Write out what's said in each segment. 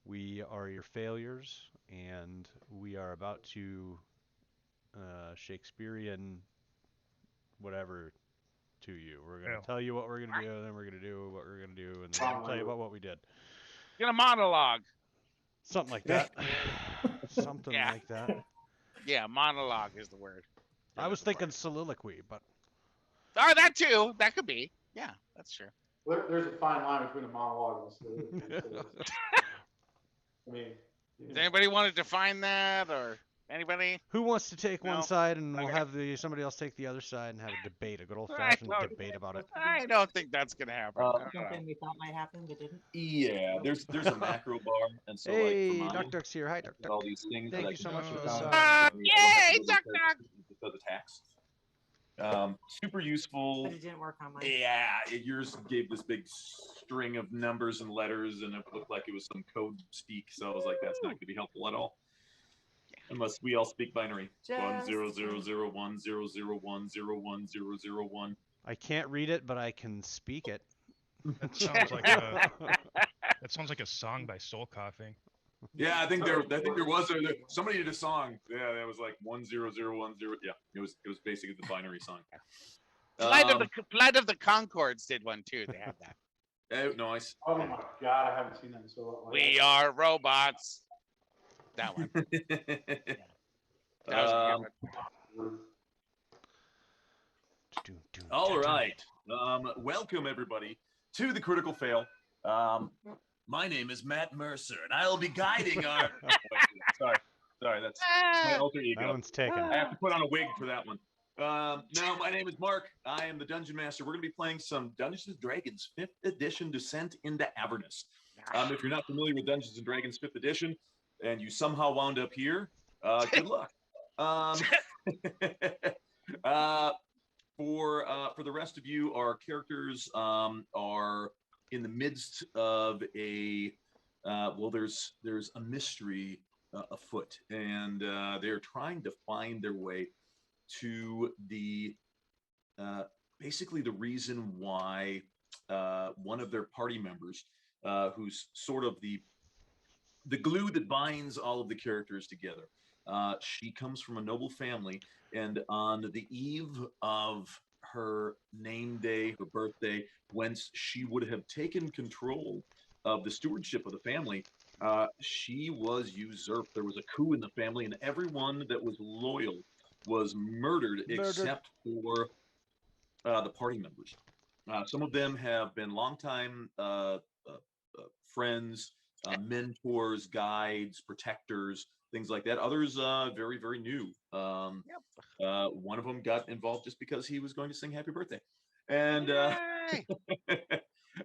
We are your failures, and we are about to Shakespearean whatever to you. We're gonna Yeah. tell you what we're gonna do, and then we're gonna do what we're gonna do, and then we're gonna tell you Songwriter. about what we did. Get a monologue. Something like Yeah. that. Something Yeah. like that. Yeah, monologue is the word. I was thinking soliloquy, but Oh, that too. That could be. Yeah, that's true. There's a fine line between a monologue and a soliloquy. So I mean, Does anybody want to define that, or anybody? who wants to take one No. side, and we'll Okay. have somebody else take the other side, and have a debate, a good I old-fashioned don't, debate about it. I don't think that's gonna happen. I don't know. Something we thought might happen but didn't. Yeah, there's a macro bar, and so like for Hey, mine, Duck Duck's here. Hi, Duck there's all Duck. these things Thank that I you can so much for put the down. sub. Yay, Duck Duck! Because of text. Super useful. But it didn't work on mine. Yeah, yours gave this big string of numbers and letters, and it looked like it was some code speak. So I was like, that's not going to be helpful at all. Unless we all speak binary. Just 1 0 0 0 1 0 0 1 0 1 0 0 1. I can't read it, but I can speak it. That sounds like a song by Soul Coughing. Yeah, I think there was somebody did a song. Yeah, that was like 1 0 0 1 0. Yeah, it was basically the binary song. Flight of the Concords did one too. They had that. Nice. oh my god, I haven't seen that in so long. We are robots. That one. That was a good one. All right. Welcome everybody to the Critical Fail. My name is Matt Mercer, and I'll be guiding our. Sorry, that's my alter ego. That one's taken. I have to put on a wig for that one. No, my name is Mark. I am the Dungeon Master. We're going to be playing some Dungeons & Dragons 5th Edition Descent into Avernus. If you're not familiar with Dungeons & Dragons 5th Edition, and you somehow wound up here, good luck. For the rest of you, our characters are in the midst of a there's a mystery afoot, and they're trying to find their way to the basically the reason why one of their party members, who's sort of the glue that binds all of the characters together. She comes from a noble family, and on the eve of her name day, her birthday, whence she would have taken control of the stewardship of the family, she was usurped. There was a coup in the family, and everyone that was loyal was murdered. Except for the party members. Some of them have been longtime friends, mentors, guides, protectors, things like that. Others very, very new. One of them got involved just because he was going to sing happy birthday. And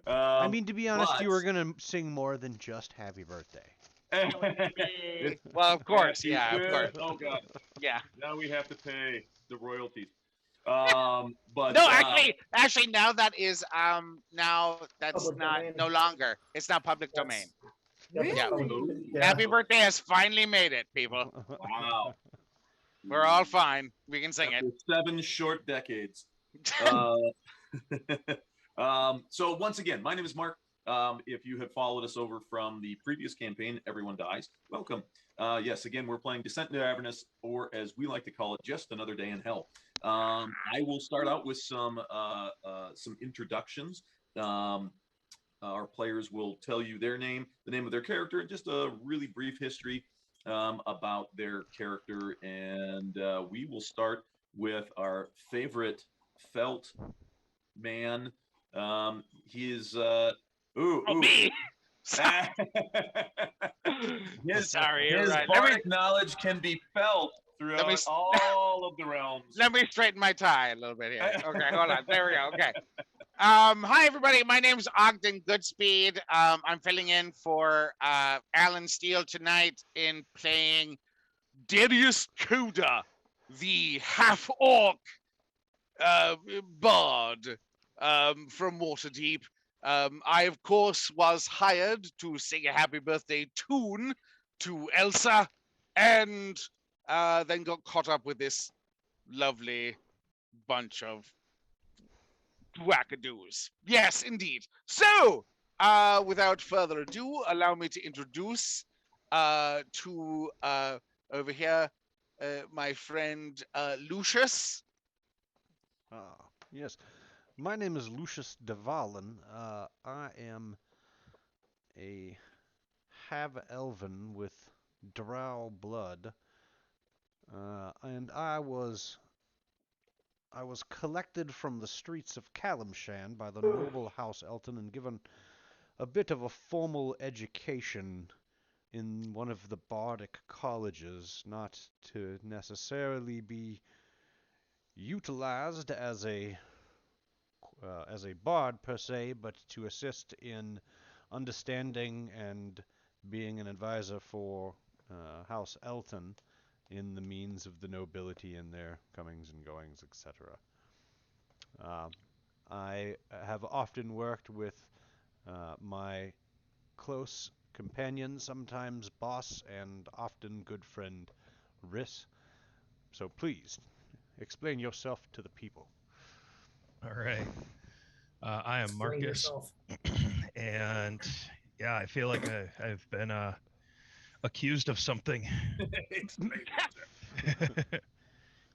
I mean, to be honest, you were gonna sing more than just happy birthday. Well, of course, yeah, of course. Oh god, Yeah. now we have to pay the royalties. But No, actually, now that is now that's Public not domain. no longer. It's not public domain. Yeah. Yeah. Happy birthday has finally made it, people. wow, We're all fine. We can sing it. after 7 short decades. So once again, my name is Mark. If you have followed us over from the previous campaign, Everyone Dies, welcome. Yes, again, we're playing Descent into Avernus, or as we like to call it, Just Another Day in Hell. I will start out with some introductions. Our players will tell you their name, the name of their character, and just a really brief history about their character. And we will start with our favorite felt man. He is Me. his Sorry, you're his right. bardic knowledge can be felt throughout all of the realms. Let me straighten my tie a little bit here. Okay, hold on. There we go. Okay. Hi everybody. My name's Ogden Goodspeed. I'm filling in for Alan Steele tonight in playing Darius Coda, the half-orc bard from Waterdeep. I, of course, was hired to sing a happy birthday tune to Elsa, and then got caught up with this lovely bunch of wackadoos. Yes, indeed. So, Without further ado, allow me to introduce to over here my friend Lucius. Yes. My name is Lucius de Valen. I am a Half-Elven with drow blood, and I was collected from the streets of Calimshan by the noble House Elton and given a bit of a formal education in one of the bardic colleges, not to necessarily be utilized as a bard per se, but to assist in understanding and being an advisor for House Elton in the means of the nobility and their comings and goings, etc. I have often worked with my close companion, sometimes boss, and often good friend Riss. So please, explain yourself to the people. All right. I am Explain Marcus, yourself. and yeah, I feel like I've been accused of something. Explain yourself.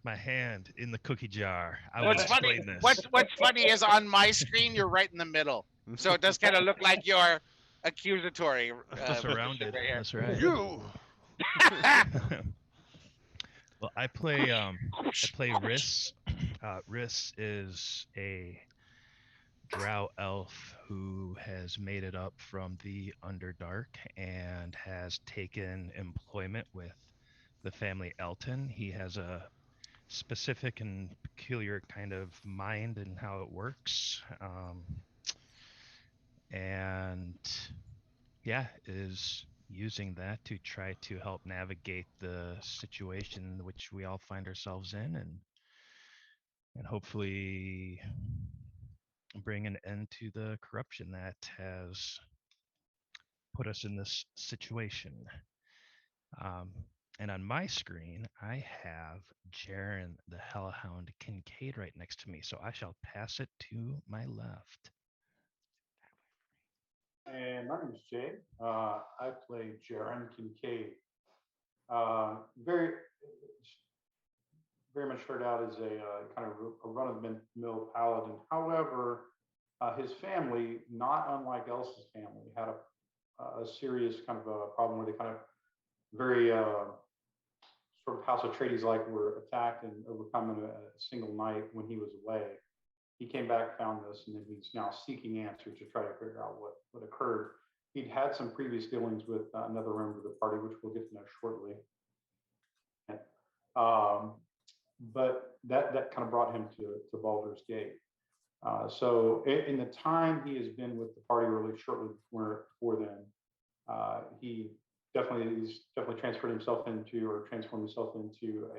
My hand in the cookie jar. I will What's funny? explain this. What's funny is on my screen you're right in the middle, so it does kind of look like you're accusatory. Surrounded. Right here. That's right. You! Well, I play Riss. Riss is a drow elf who has made it up from the Underdark and has taken employment with the family Elton. He has a specific and peculiar kind of mind and how it works. And yeah, is using that to try to help navigate the situation which we all find ourselves in, and hopefully bring an end to the corruption that has put us in this situation. Um, and on my screen, I have Jaren the Hellhound Kincaid right next to me, so I shall pass it to my left. And my name is Jay. I play Jaron Kincaid. Very, very much started out as a kind of a run-of-the-mill paladin. However, his family, not unlike Elsa's family, had a serious kind of a problem where they kind of very sort of House Atreides like were attacked and overcome in a single night when he was away. He came back, found this, and then he's now seeking answers to try to figure out what occurred. He'd had some previous dealings with another member of the party, which we'll get to know shortly. But that kind of brought him to Baldur's Gate. So in the time he has been with the party, really shortly before then, he's definitely transferred himself into or transformed himself into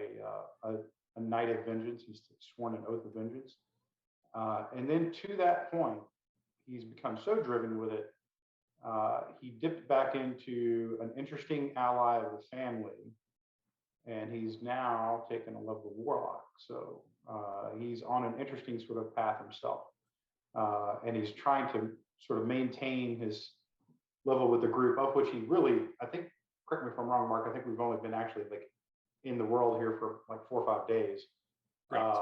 a knight of vengeance. He's sworn an oath of vengeance. And then to that point, he's become so driven with it, he dipped back into an interesting ally of the family, and he's now taken a level of warlock. So he's on an interesting sort of path himself, and he's trying to sort of maintain his level with the group, of which he really, I think, correct me if I'm wrong, Mark, I think we've only been actually like in the world here for like 4 or 5 days. Right.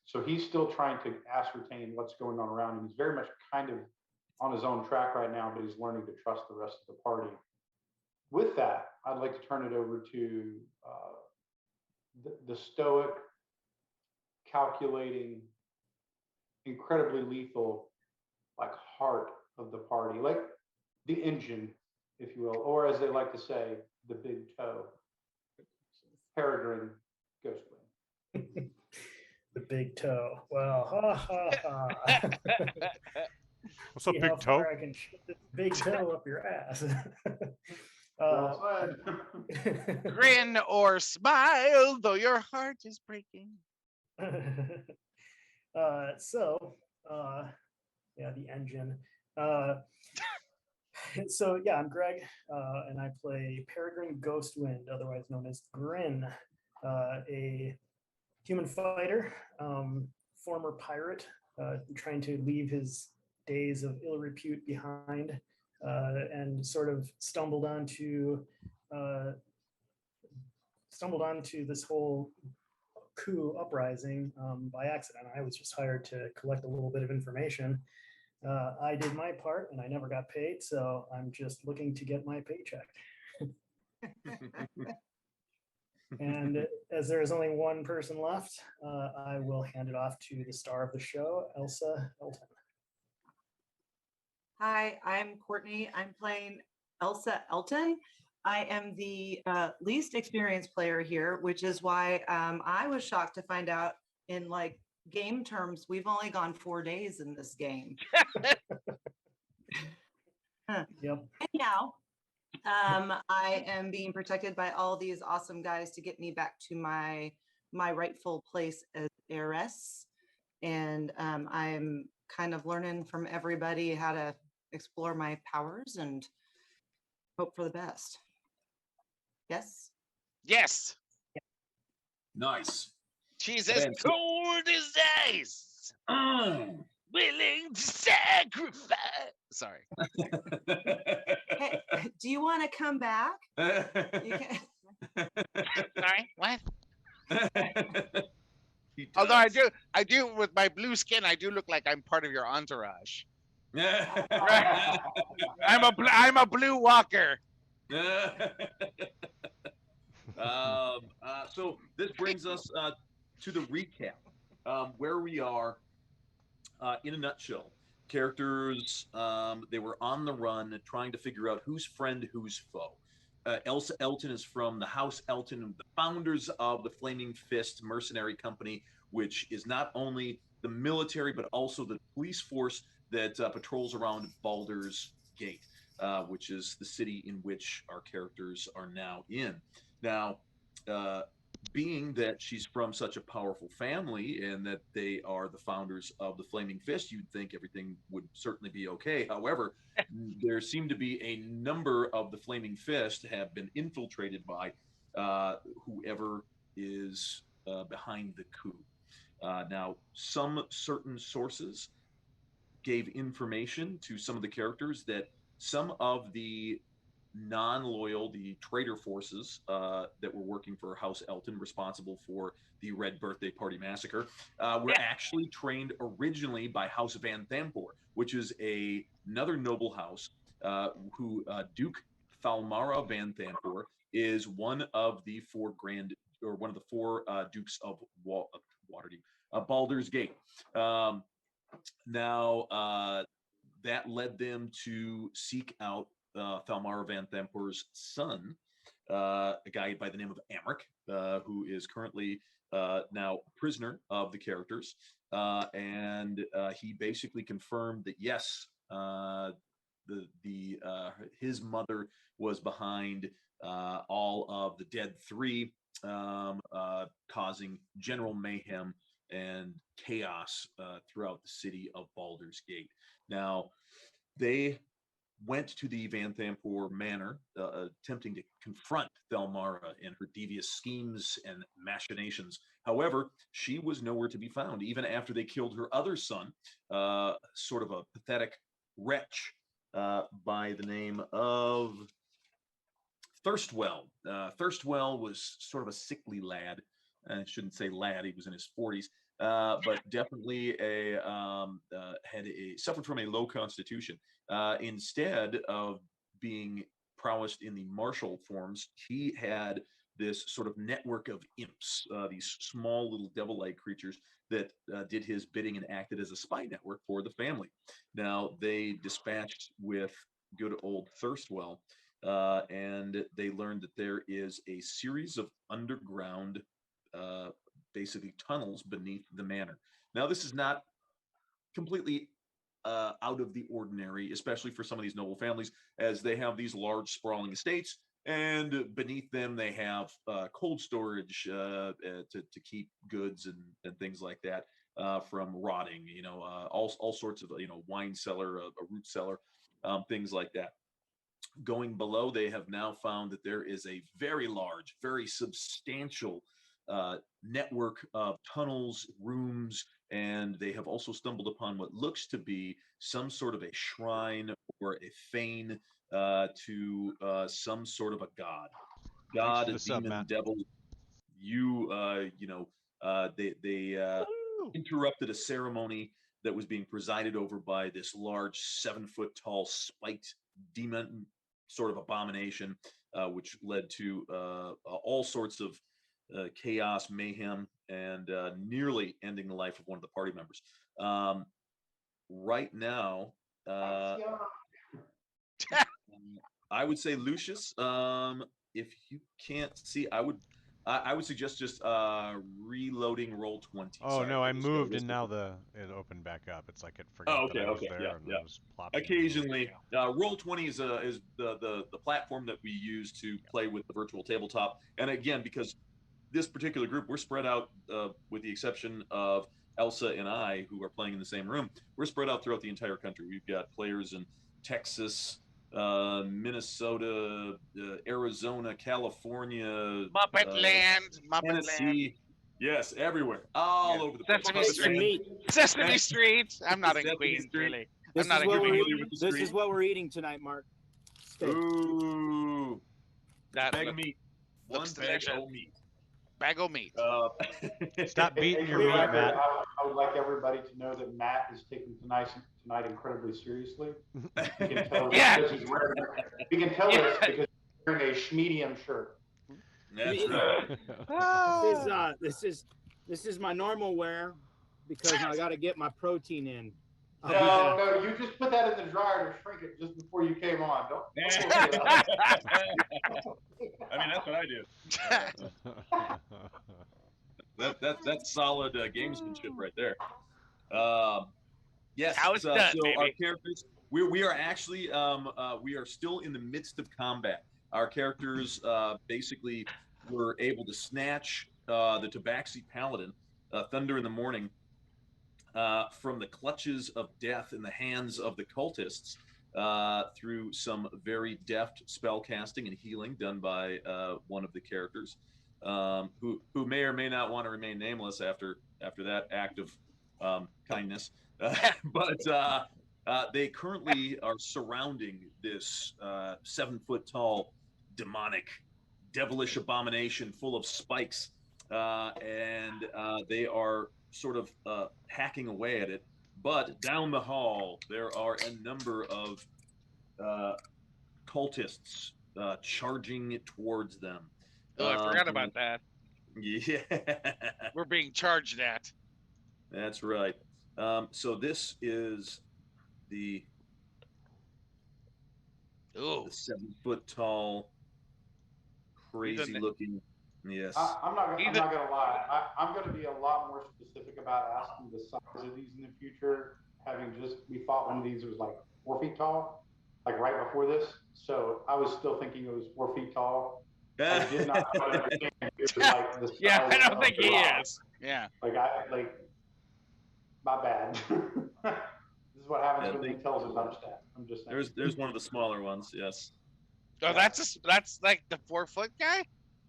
So he's still trying to ascertain what's going on around him. He's very much kind of on his own track right now, but he's learning to trust the rest of the party. With that, I'd like to turn it over to the stoic, calculating, incredibly lethal, like heart of the party, like the engine, if you will, or as they like to say, the big toe, Peregrine Ghostwind. The big toe. Well, ha ha ha. What's up, See big how toe? far I can shove this big toe up your ass. Well said. Grin or smile, though your heart is breaking. Yeah, the engine. So yeah, I'm Greg, and I play Peregrine Ghostwind, otherwise known as Grin, a human fighter, former pirate, trying to leave his days of ill repute behind, and sort of stumbled onto this whole coup uprising by accident. I was just hired to collect a little bit of information. I did my part and I never got paid, so I'm just looking to get my paycheck. And as there is only one person left, I will hand it off to the star of the show, Elsa Elton. Hi, I'm Courtney. I'm playing Elsa Elton. I am the least experienced player here, which is why I was shocked to find out in like game terms, we've only gone 4 days in this game. Yep. Anyhow, I am being protected by all these awesome guys to get me back to my rightful place as heiress. And I'm kind of learning from everybody how to explore my powers and hope for the best. Yes? Yes. Nice. She's as Fantastic. cold as ice, willing to sacrifice. Sorry. Hey, do you want to come back? You can... Sorry. What? He Although I does. do with my blue skin, I do look like I'm part of your entourage. Right. I'm a blue walker. So this brings us to the recap, where we are in a nutshell. Characters, they were on the run trying to figure out who's friend, who's foe. Elsa Elton is from the House Elton, the founders of the Flaming Fist Mercenary Company, which is not only the military, but also the police force that patrols around Baldur's Gate, which is the city in which our characters are now in. Now, being that she's from such a powerful family and that they are the founders of the Flaming Fist, you'd think everything would certainly be okay. However, there seem to be a number of the Flaming Fist have been infiltrated by whoever is behind the coup. Now, some certain sources gave information to some of the characters that some of the non-loyal, the traitor forces that were working for House Elton, responsible for the Red Birthday Party massacre, were actually trained originally by House Van Thampor, which is another noble house who Duke Thalmara Van Thampor is one of the four dukes of Waterdeep, Baldur's Gate. Now, that led them to seek out Thalmara Van Thampor's son, a guy by the name of Amric, who is currently now a prisoner of the characters. And he basically confirmed that, yes, his mother was behind all of the Dead Three, causing general mayhem and chaos throughout the city of Baldur's Gate. Now, they went to the Van Thampor Manor, attempting to confront Thalmara and her devious schemes and machinations. However, she was nowhere to be found, even after they killed her other son, sort of a pathetic wretch by the name of Thirstwell. Thirstwell was sort of a sickly lad. I shouldn't say lad; he was in his 40s, but definitely suffered from a low constitution. Instead of being prowessed in the martial forms, he had this sort of network of imps, these small little devil-like creatures that did his bidding and acted as a spy network for the family. Now, they dispatched with good old Thirstwell, and they learned that there is a series of underground, basically tunnels beneath the manor. Now, this is not completely out of the ordinary, especially for some of these noble families, as they have these large sprawling estates, and beneath them they have cold storage to keep goods and things like that from rotting. All sorts of wine cellar, a root cellar, things like that. Going below, they have now found that there is a very large, very substantial network of tunnels, rooms, and they have also stumbled upon what looks to be some sort of a shrine or a fane to some sort of a god. Thanks God, for a the sub, demon, Matt. devil. They interrupted a ceremony that was being presided over by this large 7-foot tall spiked demon sort of abomination, which led to all sorts of chaos, mayhem, and nearly ending the life of one of the party members. Right now, I would say Lucius. If you can't see, I would suggest just reloading roll 20. Oh Sorry, no, I just moved and listed now it. it opened back up. It's like it Oh, forgot okay, that I was okay, there yeah, and yeah. it was plopping. and moved. Occasionally, roll 20 is the platform that we use to play with the virtual tabletop. And again, because this particular group, we're spread out, with the exception of Elsa and I, who are playing in the same room. We're spread out throughout the entire country. We've got players in Texas, Minnesota, Arizona, California, Muppet Land, Muppet Land, Tennessee. Yes, everywhere, all over the place. Sesame Take some Street, meat. Sesame Street. I'm not in Sesame Queens, Street. really. This I'm not is in what we're Queens. familiar with the This street? is what we're eating tonight, Mark. Steak. Ooh, That bag look- of meat. One looks bag delicious. of meat. Bag of meat. Stop beating your For the meat, record, Matt. I would like everybody to know that Matt is taking tonight incredibly seriously. You can tell Yeah. because he's wearing. We can tell this because he's wearing a schmedium shirt. That's right. This is my normal wear because I got to get my protein in. No, you just put that in the dryer to shrink it just before you came on. Don't I mean, that's what I do. That's solid gamesmanship right there. Yes. How it's done, so baby. our characters, we are actually we are still in the midst of combat. Our characters basically were able to snatch the Tabaxi Paladin, Thunder in the Morning, from the clutches of death in the hands of the cultists through some very deft spell casting and healing done by one of the characters, who may or may not want to remain nameless after that act of kindness. But they currently are surrounding this 7-foot tall, demonic, devilish abomination full of spikes, and they are sort of hacking away at it. But down the hall, there are a number of cultists charging towards them. Oh, I forgot about that. Yeah. We're being charged at. That's right. So this is the Ooh. 7-foot tall, crazy looking. Yes. I'm not gonna lie. I'm gonna be a lot more specific about asking the size of these in the future. We thought one of these was like 4 feet tall, like right before this. So I was still thinking it was 4 feet tall. I did not understand it was like the size. Yeah, I don't think of he the rock. is. Yeah. My bad. This is what happens when the intel's understaffed. I'm just saying. There's one of the smaller ones. Yes. Oh, that's like the 4-foot guy.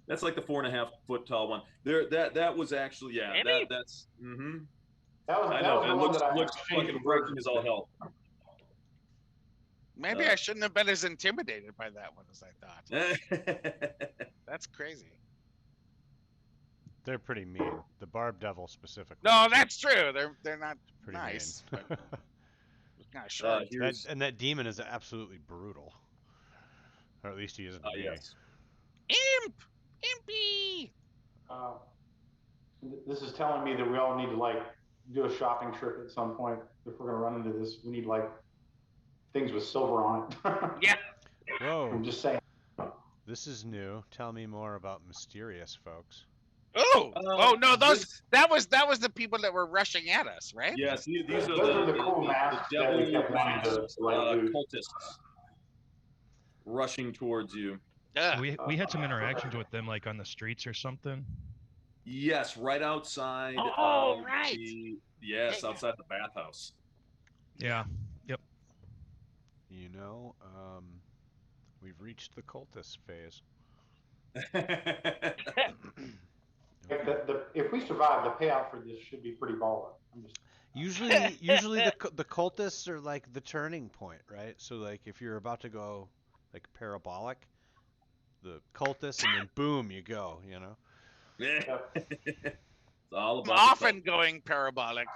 That's like the 4.5-foot tall one. That was actually Maybe? that's. Mm-hmm. That was the one looks that I looks changed fucking the breaking as all hell. Maybe I shouldn't have been as intimidated by that one as I thought. That's crazy. They're pretty mean. The Barb Devil specifically. No, that's true. They're not pretty nice. mean. But kind of short. That demon is absolutely brutal. Or at least he is. Yes. Imp! Impy! This is telling me that we all need to do a shopping trip at some point. If we're gonna run into this, we need things with silver on it. Yeah. Whoa. I'm just saying. This is new. Tell me more about mysterious folks. Oh no, that was the people that were rushing at us, right? Yes, these are Those are the cool masks the that we devil kept wanting to cultists rushing towards you. Yeah. We had some interactions with them, like on the streets or something. Yes, right outside. Right. Outside the bathhouse. Yeah. Yep. You know, we've reached the cultist phase. Like if we survive, the payout for this should be pretty baller. I'm just Usually the cultists are like the turning point, right? So like if you're about to go like parabolic, the cultists, and then boom, you go. You know. Yeah. It's all I'm about the often going parabolic.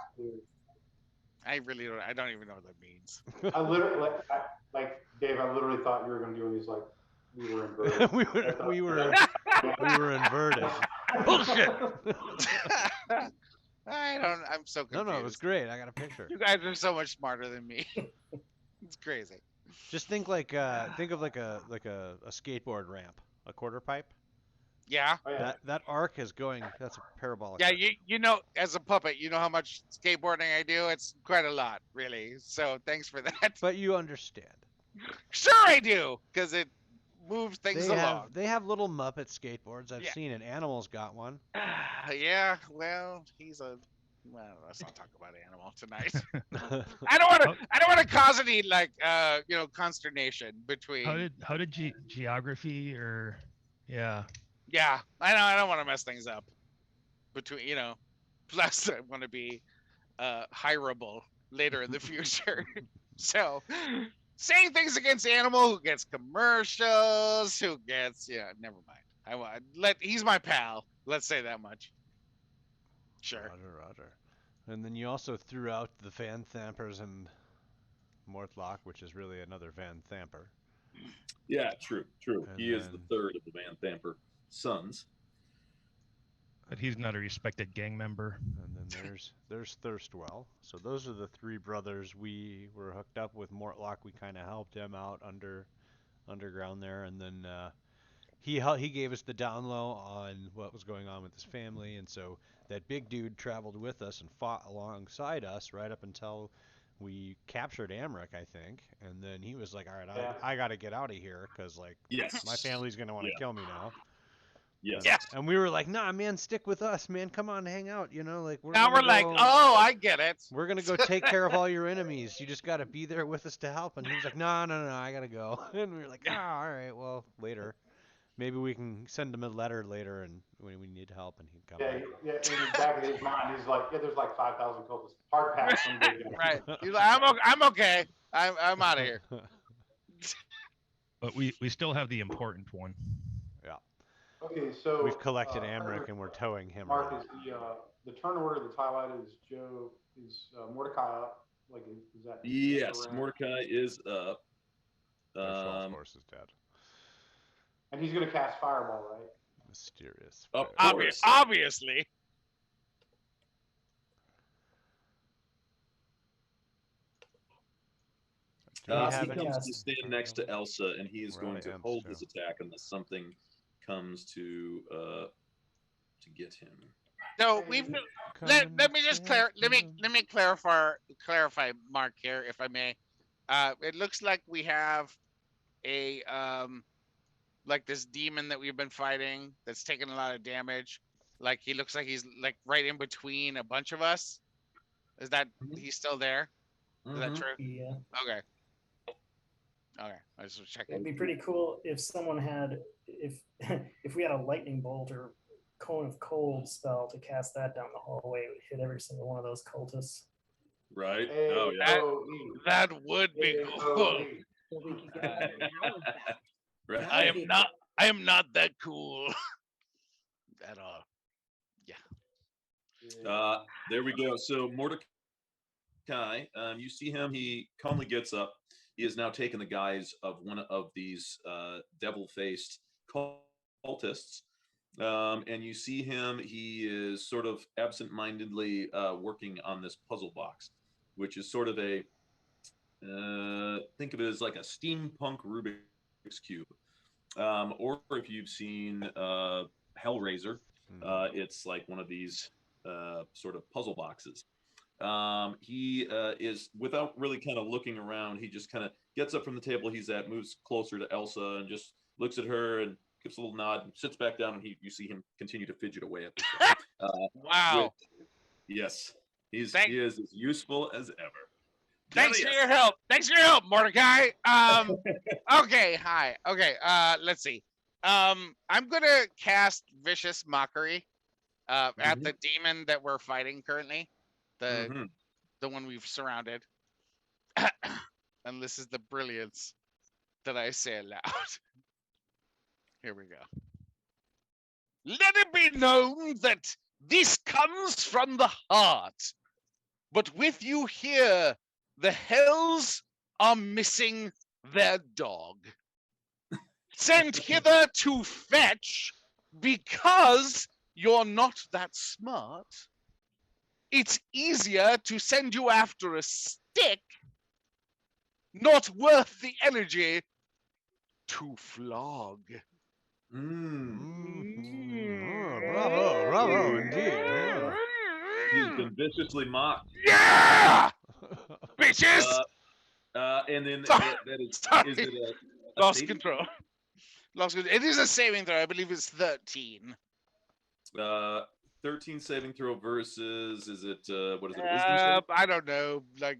I don't even know what that means. I literally like Dave. I literally thought you were going to do these like we were inverted. we were inverted. Bullshit. I'm so confused. No, it was great. I got a picture. You guys are so much smarter than me. It's crazy. Just think of like a skateboard ramp, a quarter pipe. Yeah. Oh, yeah. That arc is going. That's a parabolic. Yeah, arc. you know, as a puppet, you know how much skateboarding I do. It's quite a lot, really. So thanks for that. But you understand. Sure, I do, because it moves things along. They have little Muppet skateboards. I've Yeah. seen it. Animal's got one. Yeah, well, let's not talk about Animal tonight. I don't want to cause any consternation between. How did geography or yeah. Yeah, I don't want to mess things up. Plus I want to be hireable later in the future. So saying things against Animal, who gets commercials, who gets never mind. He's my pal. Let's say that much. Sure. Roger. And then you also threw out the Van Thampers and Mortlock, which is really another Van Thamper. Yeah, true. And He is the third of the Van Thamper sons. But he's not a respected gang member. And then there's Thirstwell. So those are the three brothers. We were hooked up with Mortlock. We kind of helped him out underground there, and then he gave us the down low on what was going on with his family, and so that big dude traveled with us and fought alongside us right up until we captured Amric, I think, and then he was like, "All right, I got to get out of here because like my family's gonna want to kill me now." Yes. And we were like, "Nah, man, stick with us, man. Come on, hang out. You know, like Like, oh, I get it. We're gonna go take care of all your enemies. You just gotta be there with us to help." And he was like, "No, I gotta go." And we were like, "Ah, all right, well, later. Maybe we can send him a letter later, and when we need help, and he'd come." Yeah. In the back of his mind, he's like, "Yeah, there's like 5,000 cultists. Hard pass." Right. He's like, I'm okay. I'm out of here. But we still have the important one. Yeah. Okay, so We've collected Amric, and we're towing him Mark, around. is the turn order that's highlighted is Mordecai up? Like, is that? Yes, around? Mordecai is up. Of course, is dead. And he's gonna cast Fireball, right? Mysterious. Of fire. course. Obviously. Do we He have any? comes to stand next to Elsa, and he is We're going out to of hold amps his attack unless something comes to get him. So let me just clarify, Mark, here, if I may. It looks like we have a like this demon that we've been fighting that's taken a lot of damage. Like he looks like he's like right in between a bunch of us. Is that he's still there? Is that true? Yeah. Okay. I just was checking. It'd be pretty cool if someone had, if we had a lightning bolt or cone of cold spell to cast that down the hallway, it would hit every single one of those cultists. Right? Hey, Oh yeah. That would be cool. So we could get all the knowledge back. Right. I am not that cool at all. There we go. So Mordecai, you see him. He calmly gets up. He has now taken the guise of one of these devil-faced cultists. And you see him. He is sort of absent-mindedly working on this puzzle box, which is sort of a think of it as like a steampunk Rubik's cube. Or if you've seen Hellraiser, it's like one of these sort of puzzle boxes. He is, without really kind of looking around, he just kind of gets up from the table he's at, moves closer to Elsa, and just looks at her and gives a little nod, and sits back down, and you see him continue to fidget away at this. Wow. Yes, he is as useful as ever. Thanks for your help. Thanks for your help, Mordecai. Okay, hi. Okay, let's see. I'm gonna cast Vicious Mockery at the demon that we're fighting currently, the Mhm. the one we've surrounded. And this is the brilliance that I say aloud. Here we go. Let it be known that this comes from the heart. But with you here, the hells are missing their dog. Sent hither to fetch because you're not that smart. It's easier to send you after a stick, not worth the energy to flog. Bravo, indeed. He's been viciously mocked. Yeah, bitches. And then Sorry. that is Sorry. it a Lost saving? control. Lost control. It is a saving throw. I believe it's 13. 13 saving throw versus is it what is it? A wisdom save? I don't know. Like,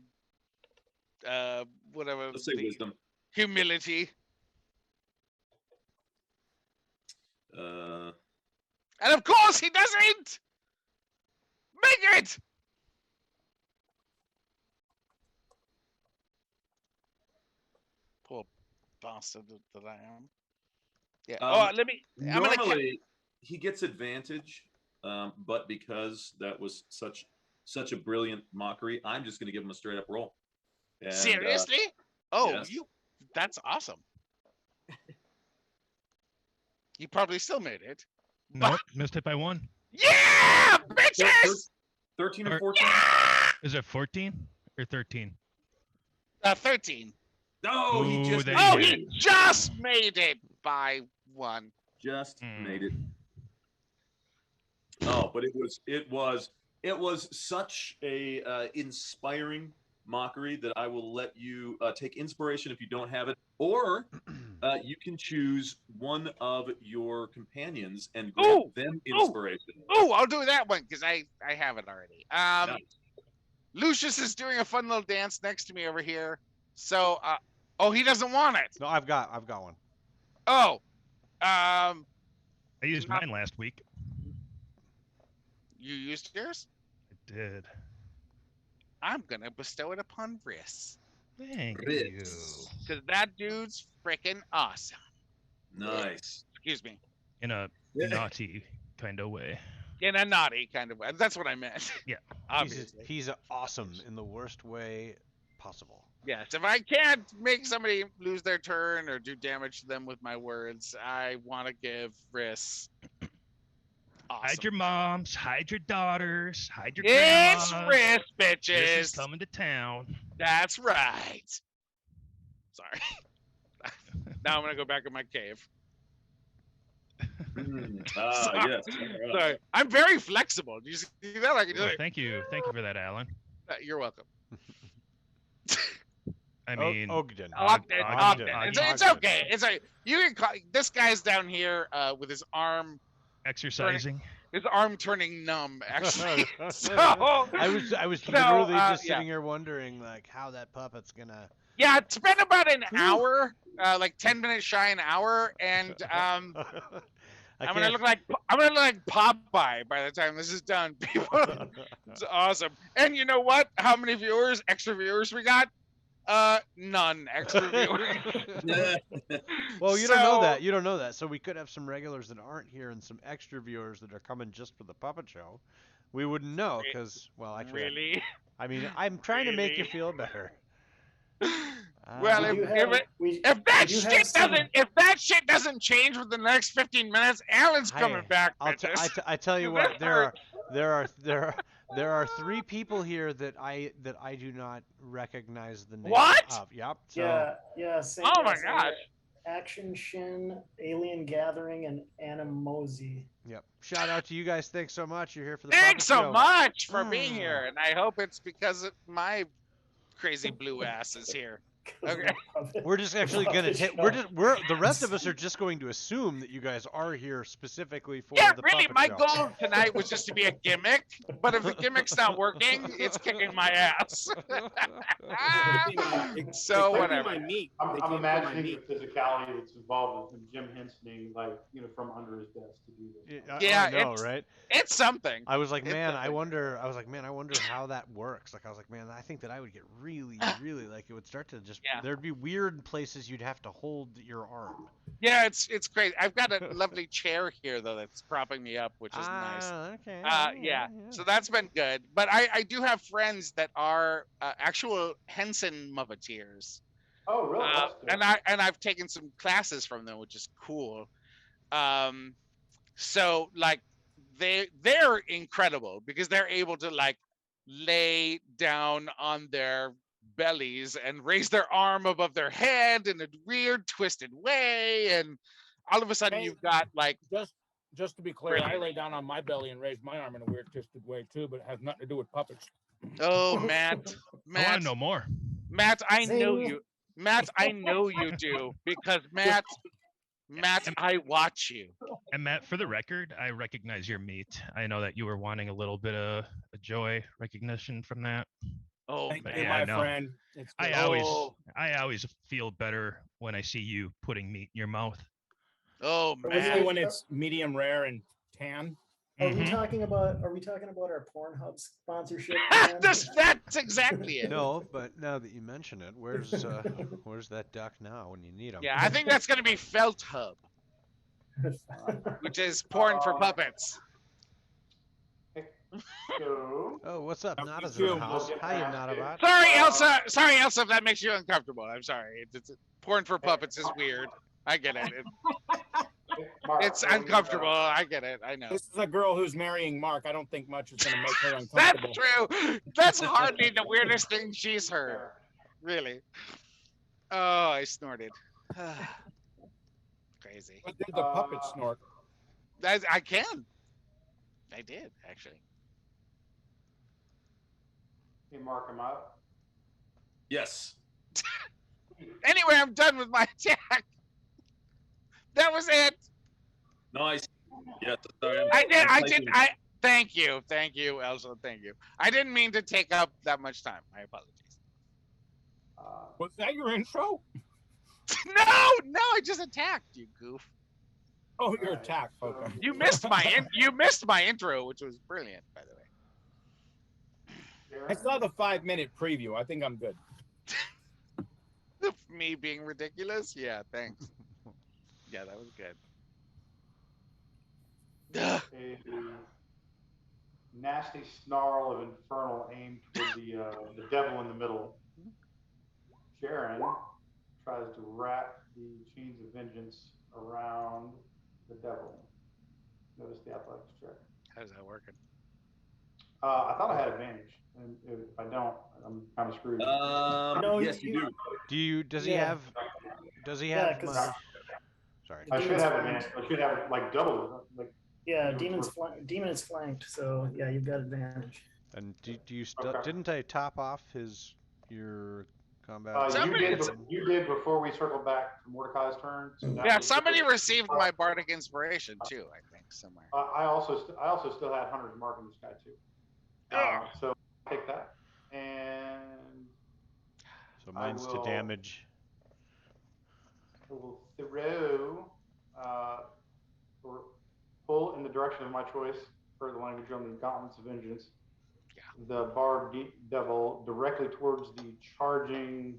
whatever. Let's say wisdom. Humility. Uh, And of course he doesn't. Make it. Poor bastard that I am. Yeah. Let me. I'm gonna. normally he gets advantage, but because that was such a brilliant mockery, I'm just going to give him a straight up roll. And, Seriously? Oh, yes. That's awesome. You probably still made it. Nope, missed it by 1. Yeah, bitches. 13 or Or- 14? Is it 14 or 13? 13. No, he Ooh, just they Oh, did. he just made it by 1. just Hmm. made it. Oh, but it was such a inspiring mockery that I will let you take inspiration if you don't have it, or you can choose one of your companions and grant them inspiration. Oh, I'll do that one because I have it already. Nice. Lucius is doing a fun little dance next to me over here. So, he doesn't want it. No, I've got one. Oh, I used mine last week. you used yours? I did. I'm gonna bestow it upon Riss Thank Riss. you. because that dude's freaking awesome. Nice. Excuse me. In a naughty kind of way. In a naughty kind of way. That's what I meant. Yeah. Obviously. He's awesome in the worst way possible. Yes. If I can't make somebody lose their turn or do damage to them with my words, I want to give Riss. Awesome. Hide your moms, hide your daughters, hide your It's grandmas. Riss, This bitches. is coming to town. That's right. Sorry. Now I'm gonna go back in my cave. Sorry. Yes. Sorry. I'm very flexible. Do you see that? I can do Oh, it. thank you for that, Alan. You're welcome. I mean, Ogden. Ogden. Ogden. It's okay. It's like you can call this guy's down here with his arm exercising. turning numb. Actually, so I was so, literally just yeah. sitting here wondering like how that puppet's gonna. Yeah, it's been about an hour, like 10 minutes shy an hour, and I'm gonna look like Popeye by the time this is done. People, it's awesome. And you know what? How many extra viewers we got? None extra viewers. Well, you don't know that. You don't know that. So we could have some regulars that aren't here and some extra viewers that are coming just for the puppet show. We wouldn't know because, well, actually, Really? I mean, I'm trying to make you feel better. Well, We if that do have some- shit doesn't change within the next 15 minutes, Alan's coming back. I tell you what, there are 3 people here that I do not recognize the name What? of. Yep. So, Yeah. Same Oh my as, gosh. Action Shin, Alien Gathering, and Animosi. Yep. Shout out to you guys. Thanks so much. You're here for the Thanks puppet so show. much for being here, and I hope it's because of my crazy blue ass is here. Okay. We're just actually gonna take. We're the rest of us are just going to assume that you guys are here specifically for Yeah, the really, puppet my show. goal tonight was just to be a gimmick, but if the gimmick's not working, it's kicking my ass. So whatever. I'm imagining the physicality that's involved in Jim Hensoning, like, from under his desk to do this. Yeah, I know, right? It's something. I was like, It's man, something. I was like, man, I wonder how that works. Like, I was like, man, I think that I would get really, really like it would start to just. Yeah. There'd be weird places you'd have to hold your arm. Yeah, it's great. I've got a lovely chair here though that's propping me up, which is nice. Okay. Yeah. So that's been good. But I do have friends that are actual Henson Muppeteers. Oh, really? And I've taken some classes from them, which is cool. So like they're incredible because they're able to like lay down on their bellies and raise their arm above their head in a weird twisted way, and all of a sudden Hey, you've got like just to be clear, I lay down on my belly and raise my arm in a weird twisted way too, but it has nothing to do with puppets. oh I want to know more. Matt, I know Zing. you. Matt, I know you do because Matt, I watch you. And Matt, for the record, I recognize your meat. I know that you were wanting a little bit of a joy recognition from that. Oh Thank But you, yeah, my no. friend. It's I good. always feel better when I see you putting meat in your mouth. Oh Especially man. when it's medium rare and tan. Are we Mhm. talking about our Pornhub sponsorship? man? That's exactly it. No, but now that you mention it, where's that duck now when you need him? Yeah, I think that's gonna be Felt Hub, which is porn for puppets. So, Oh, what's up? Now, Nada's you in the too. house. We'll get Hiya, past Nada. it. Sorry, Elsa, if that makes you uncomfortable. I'm sorry. It's porn for puppets is weird. I get it. Mark, It's what do you, uncomfortable. I get it. I know. This is a girl who's marrying Mark. I don't think much is going to make her That's uncomfortable. true. That's hardly the weirdest thing she's heard. Really. Oh, I snorted. Crazy. But did the puppet snort? I can. I did actually. Hey, Mark, am I up? Yes. Anyway, I'm done with my attack. That was it. Nice. Yeah. Sorry, I did. I'm I did. typing. Thank you, Elsa. Thank you. I didn't mean to take up that much time. My apologies. Was that your intro? No, I just attacked you, goof. Oh, your attack. Okay. You missed my intro, which was brilliant, by the way. I saw the 5-minute preview. I think I'm good. Me being ridiculous? Yeah, thanks. Yeah, that was good. A nasty snarl of infernal aim toward the devil in the middle. Sharon tries to wrap the chains of vengeance around the devil. Notice the athletics check. How's that working? I thought I had advantage, and if I don't, I'm kind of screwed. No, Yes, you do. Does he Yeah. have? Does he Yeah, have? 'cause- Sorry. I should have advantage. I should have like double. Like Yeah, demon is flanked, so yeah, you've got advantage. And do you still? Okay. Didn't I top off your combat? you did before we circled back to Mordecai's turn. So that Yeah, was- somebody received my bardic inspiration too. I think somewhere. I also still had Hunter's Mark in this guy too. So take that, and So mine's to damage. I will throw or pull in the direction of my choice for the language on the Gauntlets of Vengeance. Yeah. The barbed devil directly towards the charging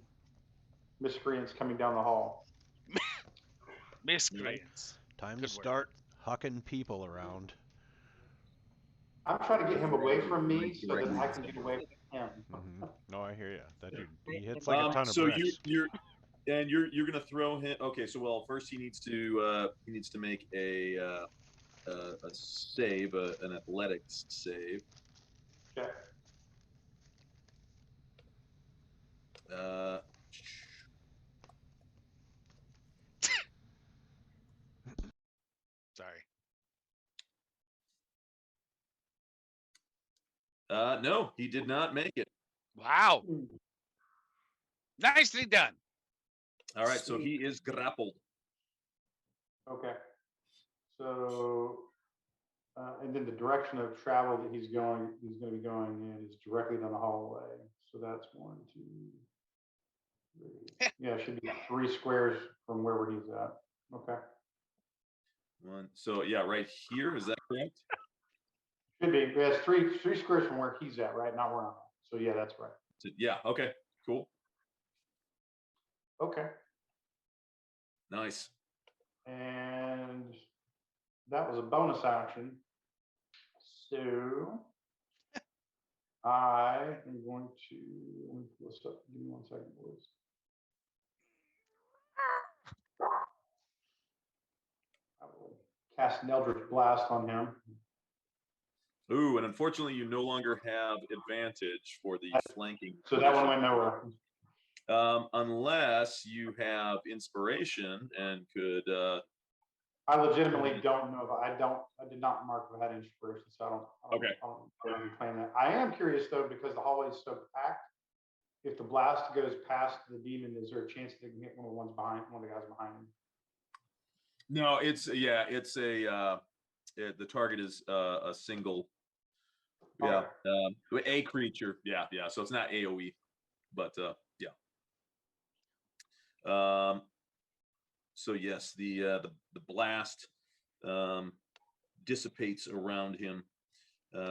miscreants coming down the hall. Miscreants. Time Good to word. start hucking people around. I'm trying to get him away from me so that I can get away from him. No, I hear you. That dude, he hits like a ton of So bricks. you're gonna throw him. Okay, so well, first he needs to make a save, an athletics save. Okay. Sorry. No, he did not make it. Wow. Nicely done. All right, so he is grappled. Okay. So, and then the direction of travel that he's going to be going in is directly down the hallway. So that's 1, 2, 3. Yeah, it should be 3 squares from wherever he's at. Okay. So yeah, right here. Is that correct? Should be. Yes, 3 squares from where he's at, right? Not where I'm at. So yeah, that's right. So, yeah. Okay. Cool. Okay. Nice. And that was a bonus action. So I am going to let me pull this up. Give me 1 second, boys. I will cast an Eldritch Blast on him. Ooh, and unfortunately, you no longer have advantage for the flanking. So that one went nowhere. Unless you have inspiration and could. I legitimately don't know if I did not mark if I had inspiration, so I don't claim that. I am curious though, because the hallway is so packed. If the blast goes past the demon, is there a chance they can hit one of the guys behind him? No, it's a the target is a single. Yeah, a creature. Yeah. So it's not AOE, but yeah. So yes, the blast dissipates around him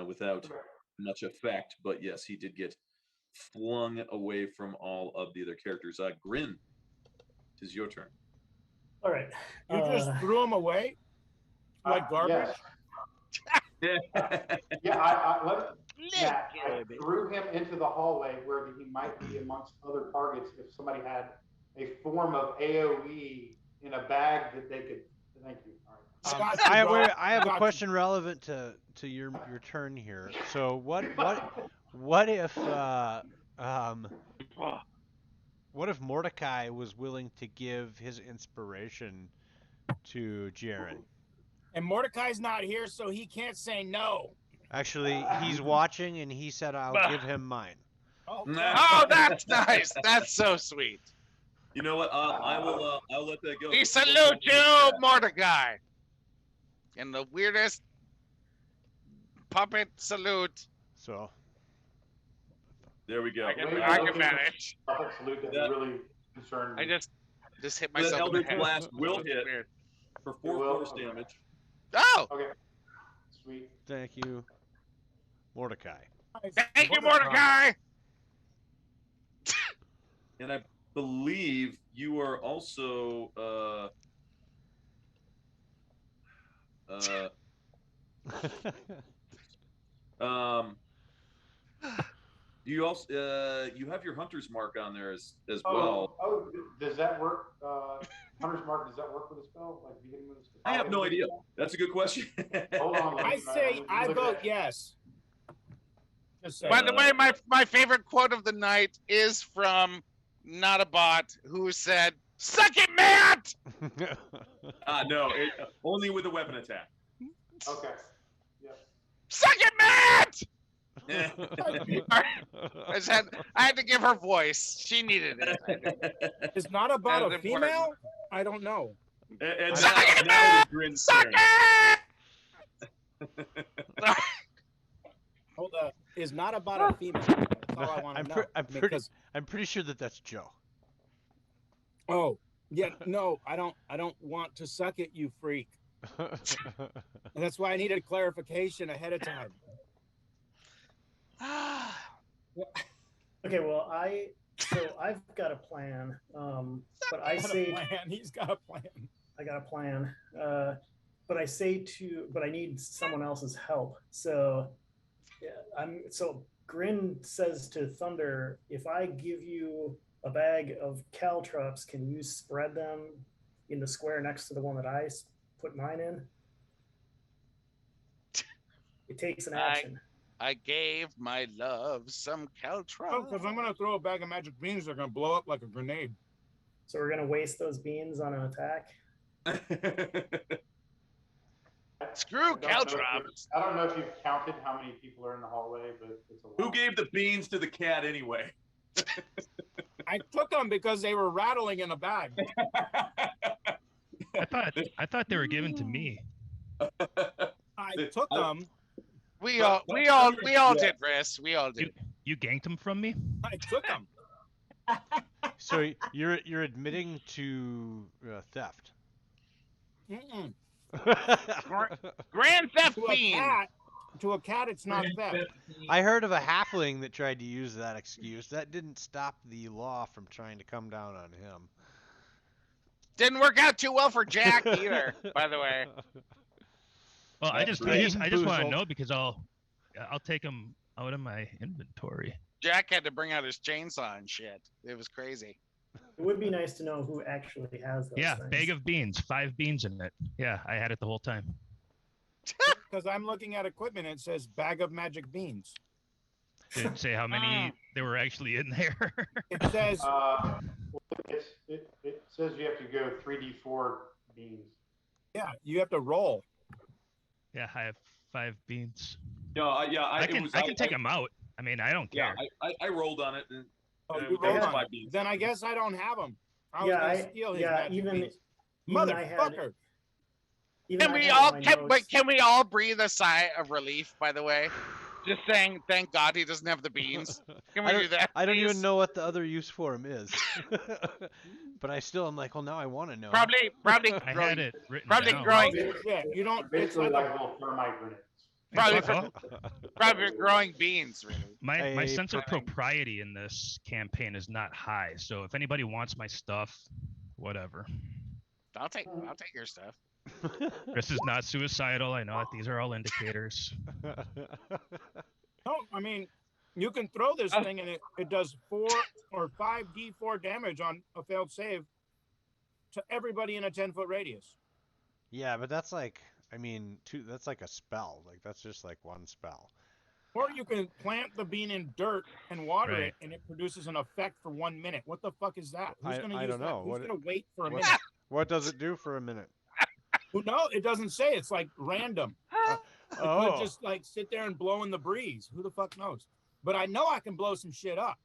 without much effect, but yes, he did get flung away from all of the other characters. Grin, it is your turn. All right. You just threw him away like garbage? Yes. I threw him into the hallway where he might be amongst other targets if somebody had a form of AOE in a bag that they could. Thank you. All right. I have a question relevant to your turn here. So what if Mordecai was willing to give his inspiration to Jaren? And Mordecai's not here, so he can't say no. Actually, he's watching, and he said I'll give him mine. Oh, that's nice. That's so sweet. You know what? I'll let that go. We salute you, Mordecai. In the weirdest puppet salute. So there we go. I can manage. Puppet salute that really concerned me. I just hit myself. The Eldritch in the head. Blast will hit for 4 force damage. Oh. Okay. Sweet. Thank you, Mordecai. Thank you, Mordecai. And I believe you are also you also you have your hunter's mark on there as well. Oh, does that work? Hunter's mark, does that work with a spell? Like beginning with a spell? I have no idea. That's a good question. Hold on. I vote yes. By the way, my favorite quote of the night is from Not a Bot, who said, "Suck it, Matt!" No, only with a weapon attack. Okay. Yeah. Suck it, Matt! I had to give her voice. She needed it. It's Not a Bot a female? I don't know. And Suck it, now Matt! Grin's Suck turn. it! Hold up. Is Not a Bot a female? That's all I want to know. I'm pretty sure that's Joe. Oh, yeah, no, I don't want to suck it, you freak. And that's why I needed clarification ahead of time. Okay, well, I've got a plan, but He's got a plan. I got a plan, but I need someone else's help. So, yeah, Grin says to Thunder, if I give you a bag of caltrops, can you spread them in the square next to the one that I put mine in? It takes an action. I gave my love some caltrops. Oh, because I'm going to throw a bag of magic beans. They're going to blow up like a grenade. So we're going to waste those beans on an attack? Screw caltrops. I don't know if you've counted how many people are in the hallway, but it's a lot. Who gave the beans to the cat anyway? I took them because they were rattling in a bag. I thought they were given to me. I took them. We But- all yeah. did, Riss. We all You did. you ganked them from me? I took them. So you're admitting to theft. Mm-mm. Grand Theft To a Fiend. cat. To a cat, it's not theft. I heard of a halfling that tried to use that excuse. That didn't stop the law from trying to come down on him. Didn't work out too well for Jack either, by the way. Well, I That's just right. want to Boozled. know because I'll take them out of my inventory. Jack had to bring out his chainsaw and shit. It was crazy. It would be nice to know who actually has those Yeah, things. bag of beans, 5 beans in it. Yeah, I had it the whole time. Because I'm looking at equipment. It says bag of magic beans. Did it say how many there were actually in there? It says It says you have to go 3d4 beans. yeah, you have to roll. Yeah, I have 5 beans. No, I can take them out. I mean, I don't Yeah, care. I rolled on it. And, Oh, we you got rolled the on 5 it. beans. Then I guess I don't have them. I was Yeah, gonna steal his magic even beans. I had- Motherfucker. even Can I we had all in my can, notes- wait, can we all breathe a sigh of relief, by the way? Just saying thank God he doesn't have the beans. Can we do that? I don't even please? know what the other use for him is. But I still am like, well, now I want to know. Probably I growing, had it written probably down. growing, Yeah, you don't. It's Basically like like little thermite grenades. probably Fuck for, off. probably growing beans, really. My Hey, sense of pro- propriety in this campaign is not high. So if anybody wants my stuff, whatever. I'll take your stuff. This is not suicidal. I know that these are all indicators. no. I mean, you can throw this thing and it does 4 or 5d4 damage on a failed save to everybody in a 10-foot radius. Yeah, but that's like, I mean, that's like a spell. Like that's just like one spell. Or you can plant the bean in dirt and water Right. it, and it produces an effect for 1 minute. What the fuck is that? Who's going to I use don't that? know. Who's What going to wait for a what- minute? What does it do for a minute? Well, no, it doesn't say. It's like random. It Oh, could just like sit there and blow in the breeze. Who the fuck knows? But I know I can blow some shit up.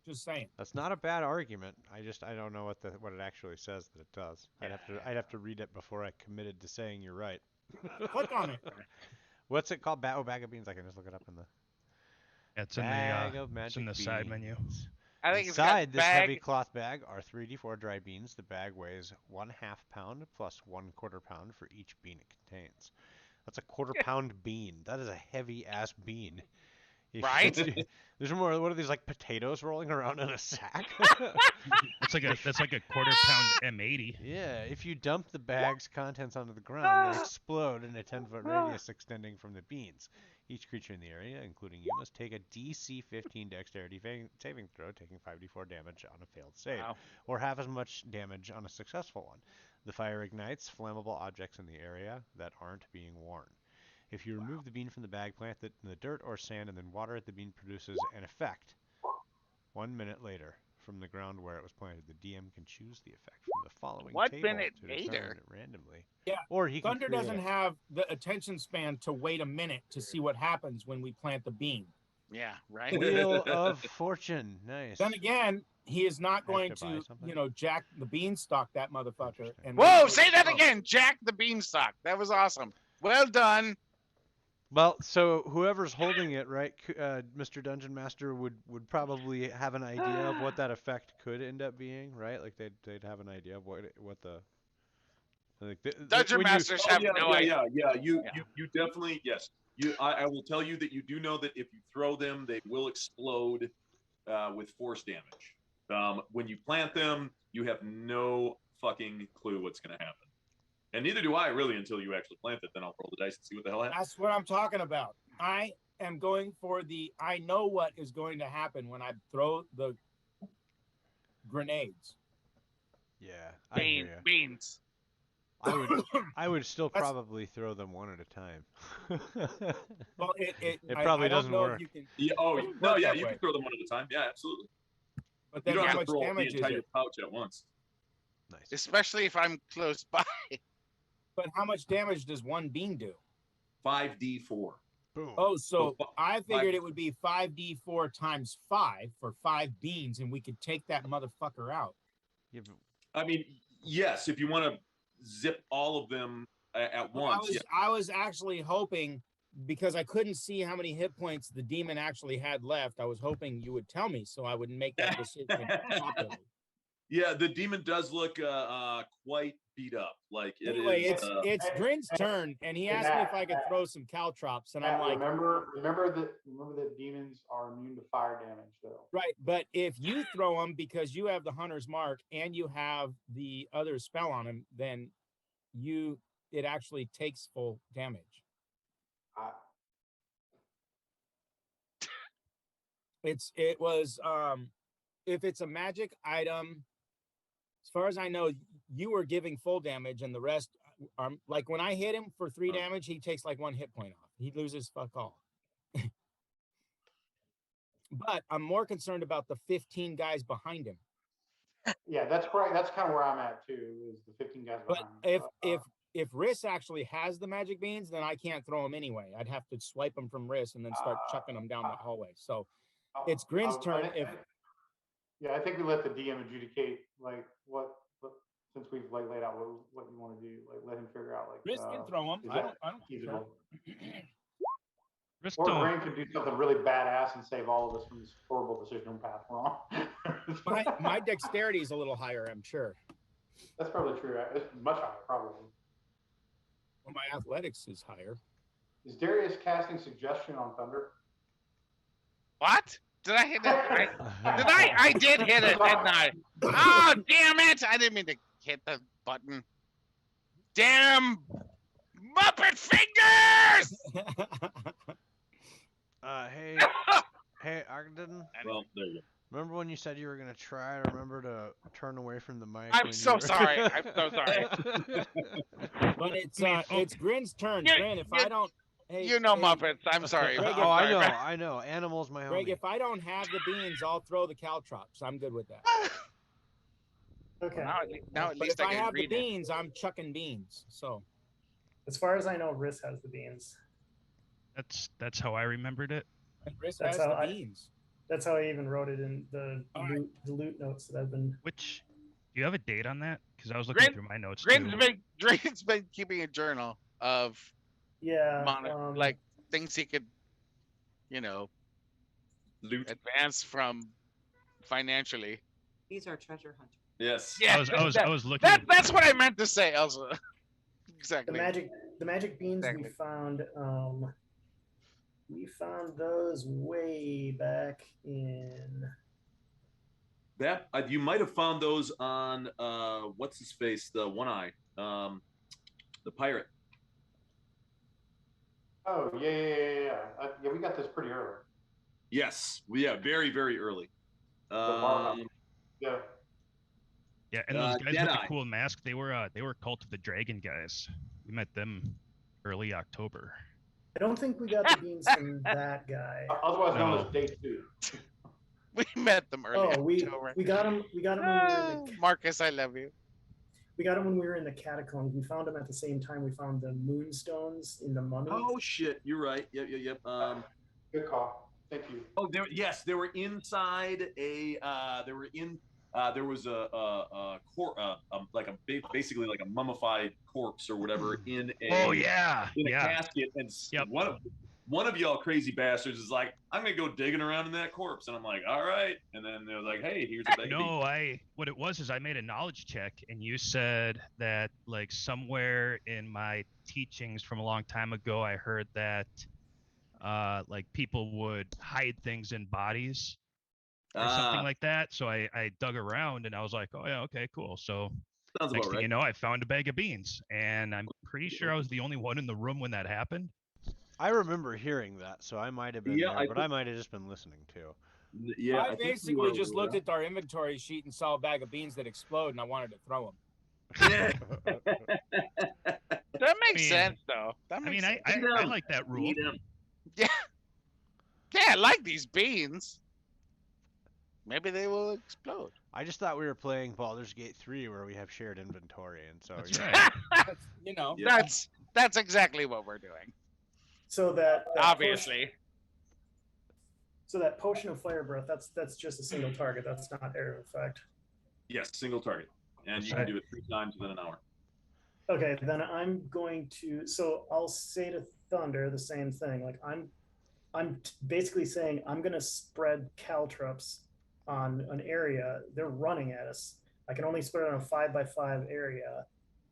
Just saying. that's not a bad argument. I don't know what it actually says that it does. I'd have to read it before I committed to saying you're right. Click on it. What's it called? Bag of beans. I can just look it up in the It's in bag the of magic it's in the side menu. beans. I think Inside it's this got heavy bag. cloth bag are 3d4 dry beans. The bag weighs 1/2 pound plus 1/4 pound for each bean it contains. That's a 1/4 pound bean. That is a heavy ass bean. Right? There's more. What are these, like potatoes rolling around in a sack? That's like a 1/4 pound M80. Yeah, if you dump the bag's contents onto the ground, they explode in a 10-foot radius extending from the beans. Each creature in the area, including you, must take a DC 15 dexterity saving throw, taking 5d4 damage on a failed save, Wow. or half as much damage on a successful one. The fire ignites flammable objects in the area that aren't being worn. If you remove the bean from the bag, plant it in the dirt or sand, and then water it, the bean produces an effect. 1 minute later, from the ground where it was planted, the DM can choose the effect from the following 1 table minute to determine later? it randomly. Yeah, Or he can Thunder create doesn't it. have the attention span to wait a minute to see what happens when we plant the bean. Yeah, right. Wheel of Fortune. Nice. Then again, he is not I have going to buy to, something? jack the beanstalk that motherfucker. Interesting. And Whoa, wait say for that it. again. Jack the Beanstalk. That was awesome. Well done. Well, so whoever's holding it, right, Mr. Dungeon Master would probably have an idea of what that effect could end up being, right? Like they'd have an idea of what the like Dungeon when you- Masters have no idea. You Yeah. you definitely yes. I will tell you that you do know that if you throw them, they will explode with force damage. When you plant them, you have no fucking clue what's going to happen, and neither do I really until you actually plant it. Then I'll roll the dice and see what the hell happens. That's what I'm talking about. I am going for I know what is going to happen when I throw the grenades. Yeah, I hear ya. Beans. I would still That's- probably throw them one at a time. Well, It I probably don't doesn't know if work. You can, Yeah, oh Doesn't no, work yeah, that you way. can throw them one at a time. Yeah, absolutely. but You then don't how have much to throw the damage is entire it? pouch at once. Nice. Especially if I'm close by. But how much damage does one bean do? 5d4. Boom. Oh, so So, I five- figured it would be 5d4 times 5 for 5 beans, and we could take that motherfucker out. Yeah, but I mean, yes, if you want to zip all of them at Well, once. I was actually hoping, because I couldn't see how many hit points the demon actually had left. I was hoping you would tell me so I would make that decision properly. Yeah, the demon does look quite beat up. Like it Anyway, is. it's Grin's turn, and he asked me if I could throw some caltrops, and I'm like, remember that demons are immune to fire damage, though. right, but if you throw them because you have the hunter's mark and you have the other spell on him, then it actually takes full damage. It was if it's a magic item, as far as I know, you were giving full damage, and the rest like when I hit him for 3 damage, he takes like 1 hit point off. He loses fuck all. But I'm more concerned about the 15 guys behind him. Yeah, that's right. That's kind of where I'm at too. Is the 15 guys But behind? if Riss actually has the magic beans, then I can't throw them anyway. I'd have to swipe them from Riss and then start chucking them down the hallway. So it's Grin's turn. I think we let the DM adjudicate like what since we've like laid out what you want to do. Like let him figure out like Riss can throw them. I don't feasible. Risk Or don't. Green could do something really badass and save all of us from this horrible decision path we're on. my dexterity is a little higher, I'm sure. That's probably true. It's much higher, probably. Well, my athletics is higher. Is Darius casting suggestion on Thunder? What? Did I hit it? I did hit it, didn't I? Oh, damn it! I didn't mean to hit the button. Damn Muppet fingers! Hey, Ogden. Well, there you go. Remember when you said you were gonna try? Remember to turn away from the mic. I'm when so you were... sorry. I'm so sorry. But it's Grin's turn. Grin, if I don't, hey, Muppets. I'm sorry. Greg, Oh, I know. Animals, my Greg, homie. if I don't have the beans, I'll throw the caltrops. I'm good with that. Okay. Now at But least if I I can have the read it. beans, I'm chucking beans. So As far as I know, Riss has the beans. That's how I remembered it. and Chris That's has how the I- beans. That's how I even wrote it in the All right. loot notes that I've been. Which do you have a date on that? Because I was looking Grin- through my notes Grin's too. been keeping a journal of Yeah. like things he could, Loot. advance from financially. These are treasure hunters. Yes. Yeah, I was looking. that's what I meant to say, Elsa. the Exactly. magic beans Exactly. we found those way back in. That you might have found those on what's his face, the one eye, the pirate. Oh yeah. We got this pretty early. Yes, very very early. Yeah. Yeah, and those guys with the Deadeye. cool mask, they were Cult of the Dragon guys. We met them early October. I don't think we got the beans from that guy. Otherwise known No. as day 2. We met them early. Oh, we October. got him. We got him when we were in the. Marcus, I love you. We got him when we were in the catacombs. We found him at the same time we found the moonstones in the mummy. Oh shit, you're right. Yep. Good call. Thank you. Oh, they were inside a. There was basically like a mummified corpse or whatever in a. Oh yeah, In a yeah. casket, and Yep. one of y'all crazy bastards is like, I'm gonna go digging around in that corpse, and I'm like, all right. And then they're like, hey, here's a bag of beans. No, what it was is I made a knowledge check, and you said that like somewhere in my teachings from a long time ago, I heard that like people would hide things in bodies or something like that. So I dug around, and I was like, oh yeah, okay, cool. So Sounds next about thing right. you know, I found a bag of beans, and I'm pretty sure I was the only one in the room when that happened. I remember hearing that, so I might have been Yeah, there, but I might have just been listening too. Yeah, I think you basically were just looked right. at our inventory sheet and saw a bag of beans that explode, and I wanted to throw them. That makes mean- sense, though. That I makes mean, sense. I like that rule. Eat 'em. Yeah, I like these beans. Maybe they will explode. I just thought we were playing Baldur's Gate 3 where we have shared inventory, and so That's yeah. right. You know. Yeah. That's exactly what we're doing. So that Obviously. so that potion of fire breath, that's just a single target. That's not area of effect. Yes, single target, and you can do it 3 times within an hour. Okay, then I'm going to. So I'll say to Thunder the same thing. Like I'm basically saying I'm going to spread caltrops on an area. They're running at us. I can only spread it on a 5x5 area.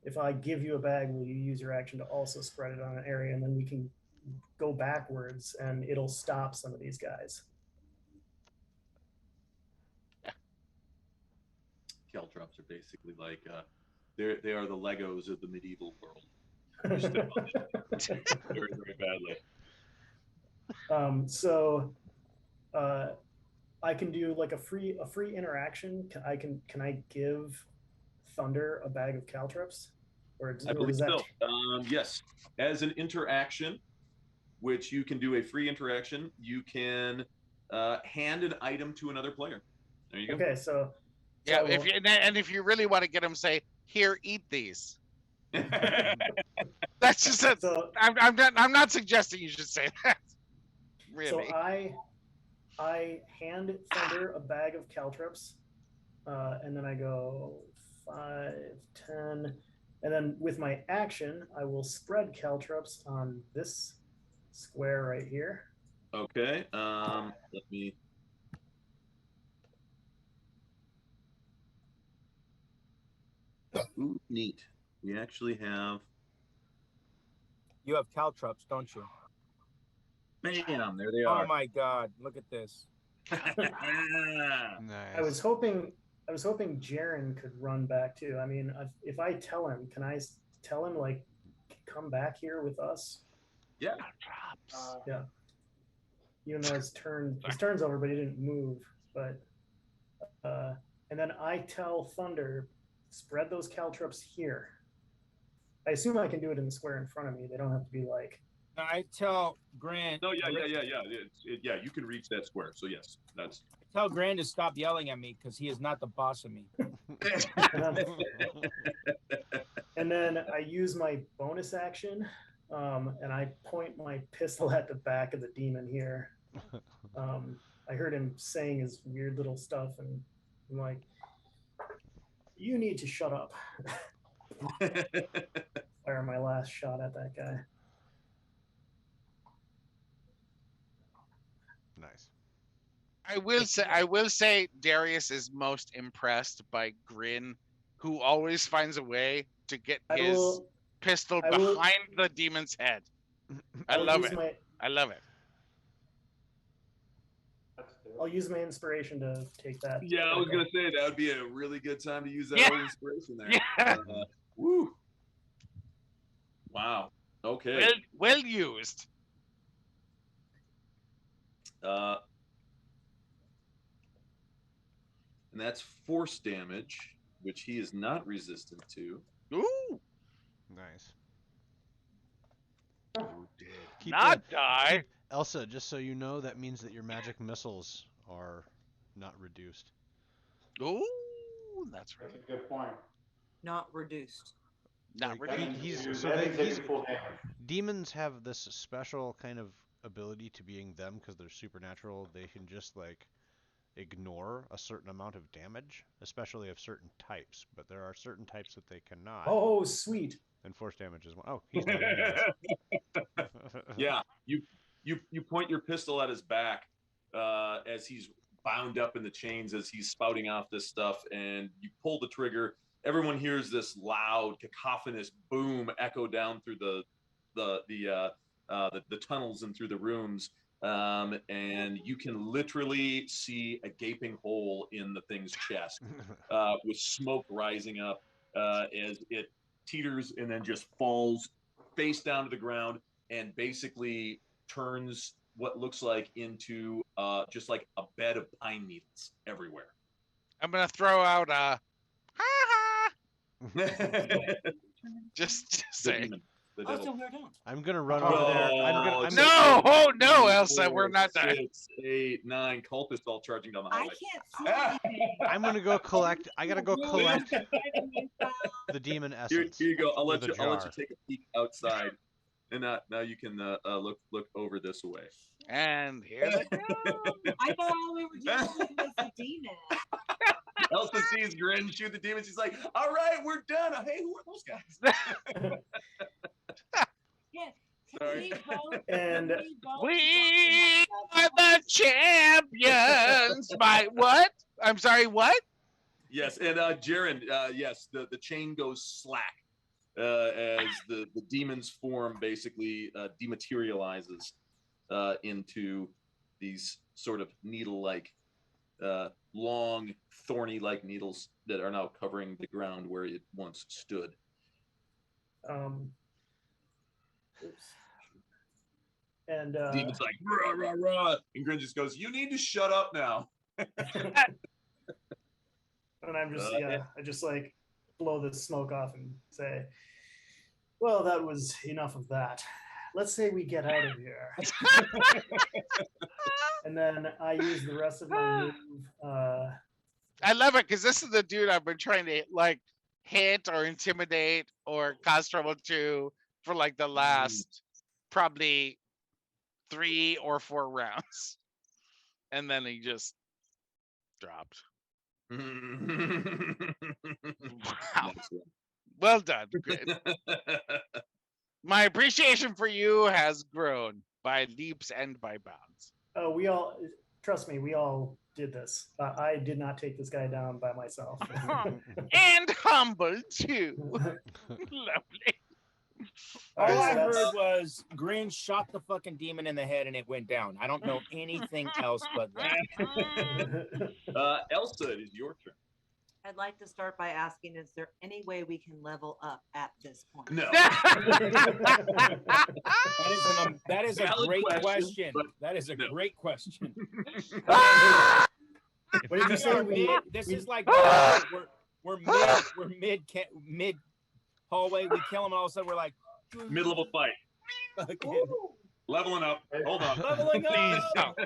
If I give you a bag, will you use your action to also spread it on an area, and then we can go backwards, and it'll stop some of these guys. Caltrops are basically like they are the Legos of the medieval world. You step on them very, very badly. So I can do like a free interaction. Can I give Thunder a bag of caltrops? I believe so. Yes, as an interaction, which you can do a free interaction, you can hand an item to another player. There you go. Okay, so Yeah, if you really want to get them, say, "Here, eat these." That's just a. So I'm not suggesting you should say that. Really. So I hand Thunder a bag of caltrops, and then I go 5, 10, and then with my action, I will spread caltrops on this square right here. Okay. Let me. Ooh, neat. We actually have. You have caltrops, don't you? Bam! There they Oh are. my God! Look at this. Nice. I was hoping Jaren could run back too. I mean, if I tell him, can I tell him like, come back here with us? Yeah. Yeah. Even though his turn's over, but he didn't move. But and then I tell Thunder, spread those caltrops here. I assume I can do it in the square in front of me. They don't have to be like. I tell Grant. No, yeah. Yeah, you can reach that square. So yes, that's. I tell Grant to stop yelling at me because he is not the boss of me. And then I use my bonus action, and I point my pistol at the back of the demon here. I heard him saying his weird little stuff, and I'm like, "You need to shut up." Fire my last shot at that guy. Nice. I will say Darius is most impressed by Grin, who always finds a way to get his pistol behind the demon's head. I love it. I love it. I'll use my inspiration to take that. Yeah, I was gonna say that would be a really good time to use that Yeah. old inspiration there. Yeah. Woo. Wow. Okay. Well used. And that's force damage, which he is not resistant to. Ooh. Nice. Keep not die. Elsa, just so you know, that means that your magic missiles are not reduced. Ooh, that's right. That's a good point. Not reduced. Not Like, reduced. Full damage. Demons have this special kind of ability to being them because they're supernatural. They can just like ignore a certain amount of damage, especially of certain types. But there are certain types that they cannot. Oh, sweet. And force damage is one. Oh, he's not in Yeah, you point your pistol at his back as he's bound up in the chains as he's spouting off this stuff, and you pull the trigger. Everyone hears this loud, cacophonous boom echo down through the tunnels and through the rooms, and you can literally see a gaping hole in the thing's chest with smoke rising up as it teeters and then just falls face down to the ground and basically turns what looks like into just like a bed of pine needles everywhere. I'm gonna throw out a ha ha. Just say. Also, we're done. I'm gonna run over there. No, Elsa, we're not done. 6, 8, 9 cultists all charging down the I highway. can't see anything. I'm gonna go collect. I gotta go collect the demon Here essence. you go. I'll let with a you jar. take a peek outside. And now you can look over this way. And here they go. I thought all we were dealing with was the demon. Elsa sees Grin shoot the demon. She's like, "All right, we're done. Hey, who are those guys?" Yeah. Sorry. And We are the champions. By what? I'm sorry, what? Yes, and Jaren, yes, the chain goes slack as the demon's form basically dematerializes into these sort of needle-like, long, thorny-like needles that are now covering the ground where it once stood. Oops. And Demon's like, rah, rah, rah. And Grin just goes, "You need to shut up now." and I'm just I just like blow the smoke off and say, well, that was enough of that. Let's say we get out of here. And then I use the rest of my move. I love it because this is the dude I've been trying to like hit or intimidate or cause trouble to for like the last probably 3 or 4 rounds. And then he just dropped. Wow. Well done. Good. My appreciation for you has grown by leaps and by bounds. Oh, we all, trust me, we all did this. I did not take this guy down by myself. And humble too. Lovely. All Alright, I so that's- heard was Green shot the fucking demon in the head and it went down. I don't know anything else but that. Elsa, it is your turn. I'd like to start by asking, is there any way we can level up at this point? No. That is a Valid great question, question. but That is a no. great question. What did you We say? are We, mid, this is like we're mid hallway. We kill them and all of a sudden we're like Middle of a fight. fucking Leveling up. Hold on. leveling Please. up.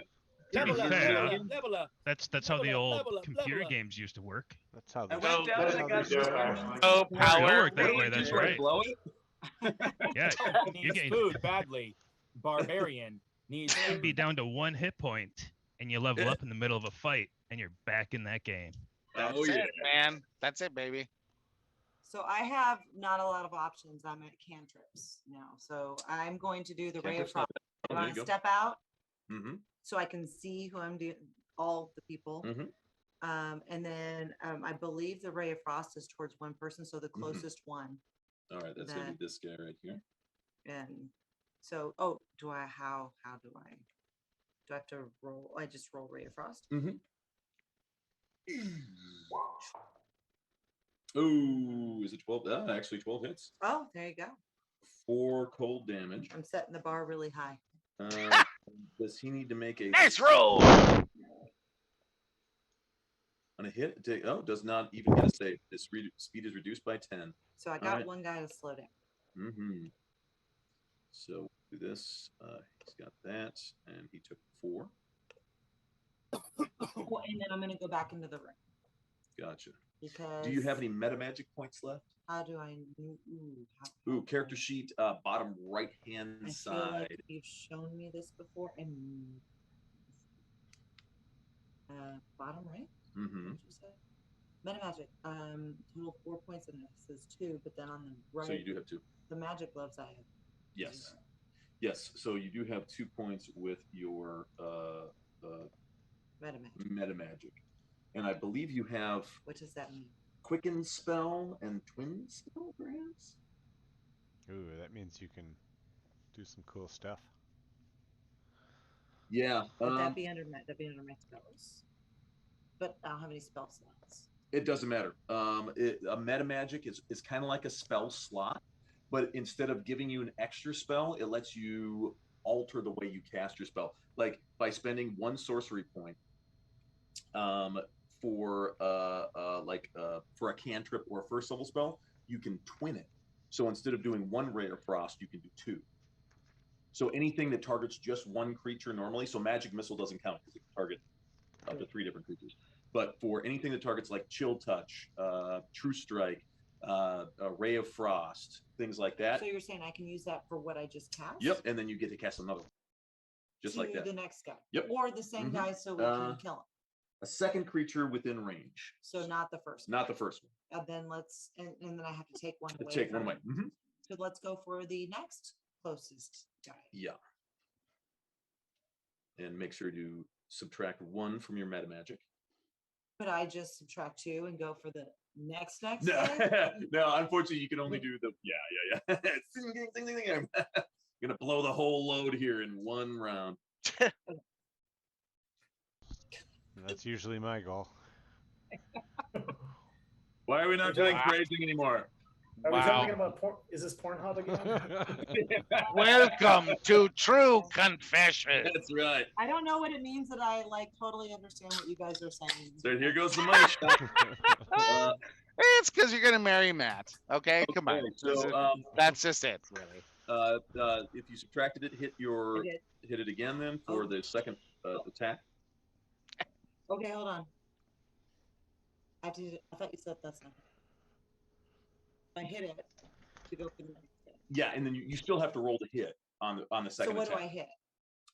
To be Level up, fair, level up, level up. that's how the Level up, old level up, computer level up. games used to work. That's how I they went down and I got do it. Oh, It power. worked that way. That's right. Blow it? Yeah, you Needs gain food badly. Barbarian needs you'd be down to 1 hit point, and you level up in the middle of a fight, and you're back in that game. That's Oh, yeah. it, man. That's it, baby. So I have not a lot of options. I'm at cantrips now. So I'm going to do the Ray of Cantrip's not Frost. bad. I There want you to go. step out Mm-hmm. so I can see who I'm doing, all the people. Mhm. And then I believe the Ray of Frost is towards one person. So the closest one. All right, that's gonna be this guy right here. And so, do I have to roll? I just roll Ray of Frost. Oh, is it 12? Actually 12 hits. Oh, there you go. 4 cold damage. I'm setting the bar really high. Does he need to make a Nice roll. on a hit? Does not even get a save. His speed is reduced by 10. So I got right. one guy to slow down. Mm-hmm. So do this. He's got that, and he took 4. Oh, and then I'm going to go back into the room. Gotcha. Because Do you have any meta magic points left? how do I Ooh, character sheet, bottom right hand I feel side. like you've shown me this before and bottom right? Mm-hmm. What'd you say? Meta magic. Total 4 points and it says 2, but then on the right So you do have 2. the magic gloves I have. Yes. 0. Yes. So you do have 2 points with your Meta magic. meta magic, and I believe you have What does that mean? Quicken spell and Twin spell, perhaps. Ooh, that means you can do some cool stuff. Yeah. Would that'd be under my spells. But I don't have any spell slots. It doesn't matter. A meta magic is kind of like a spell slot, but instead of giving you an extra spell, it lets you alter the way you cast your spell, like by spending 1 sorcery point for a cantrip or a first level spell, you can twin it. So instead of doing 1 ray of frost, you can do 2. So anything that targets just 1 creature normally, so magic missile doesn't count because it can target up to 3 different creatures. But for anything that targets like chill touch, true strike, a ray of frost, things like that. So you're saying I can use that for what I just cast? Yep, and then you get to cast another one, just like that. The next guy. Yep. Or the same guy, so we can kill him. A second creature within range. So not the first. Not the first one. And then and then I have to take one away. Take one away. So let's go for the next closest guy. Yeah. And make sure to subtract 1 from your meta magic. Could I just subtract 2 and go for the next No, guy? no, unfortunately, you can only do the yeah. Zing, zing, zing, zing, zing. I'm gonna blow the whole load here in 1 round. That's usually my goal. Why are we not doing phrasing anymore? Are we talking about porn? Is this Pornhub again? Welcome to True Confession. That's right. I don't know what it means that I like totally understand what you guys are saying. So here goes the money shot. It's because you're gonna marry Matt. Okay, come on. So That's just it, really. If you subtracted it, hit it again then for the second attack. Okay, hold on. I thought you said that's not. I hit it to go for the next guy. Yeah, and then you still have to roll to hit on the second So what attack. do I hit?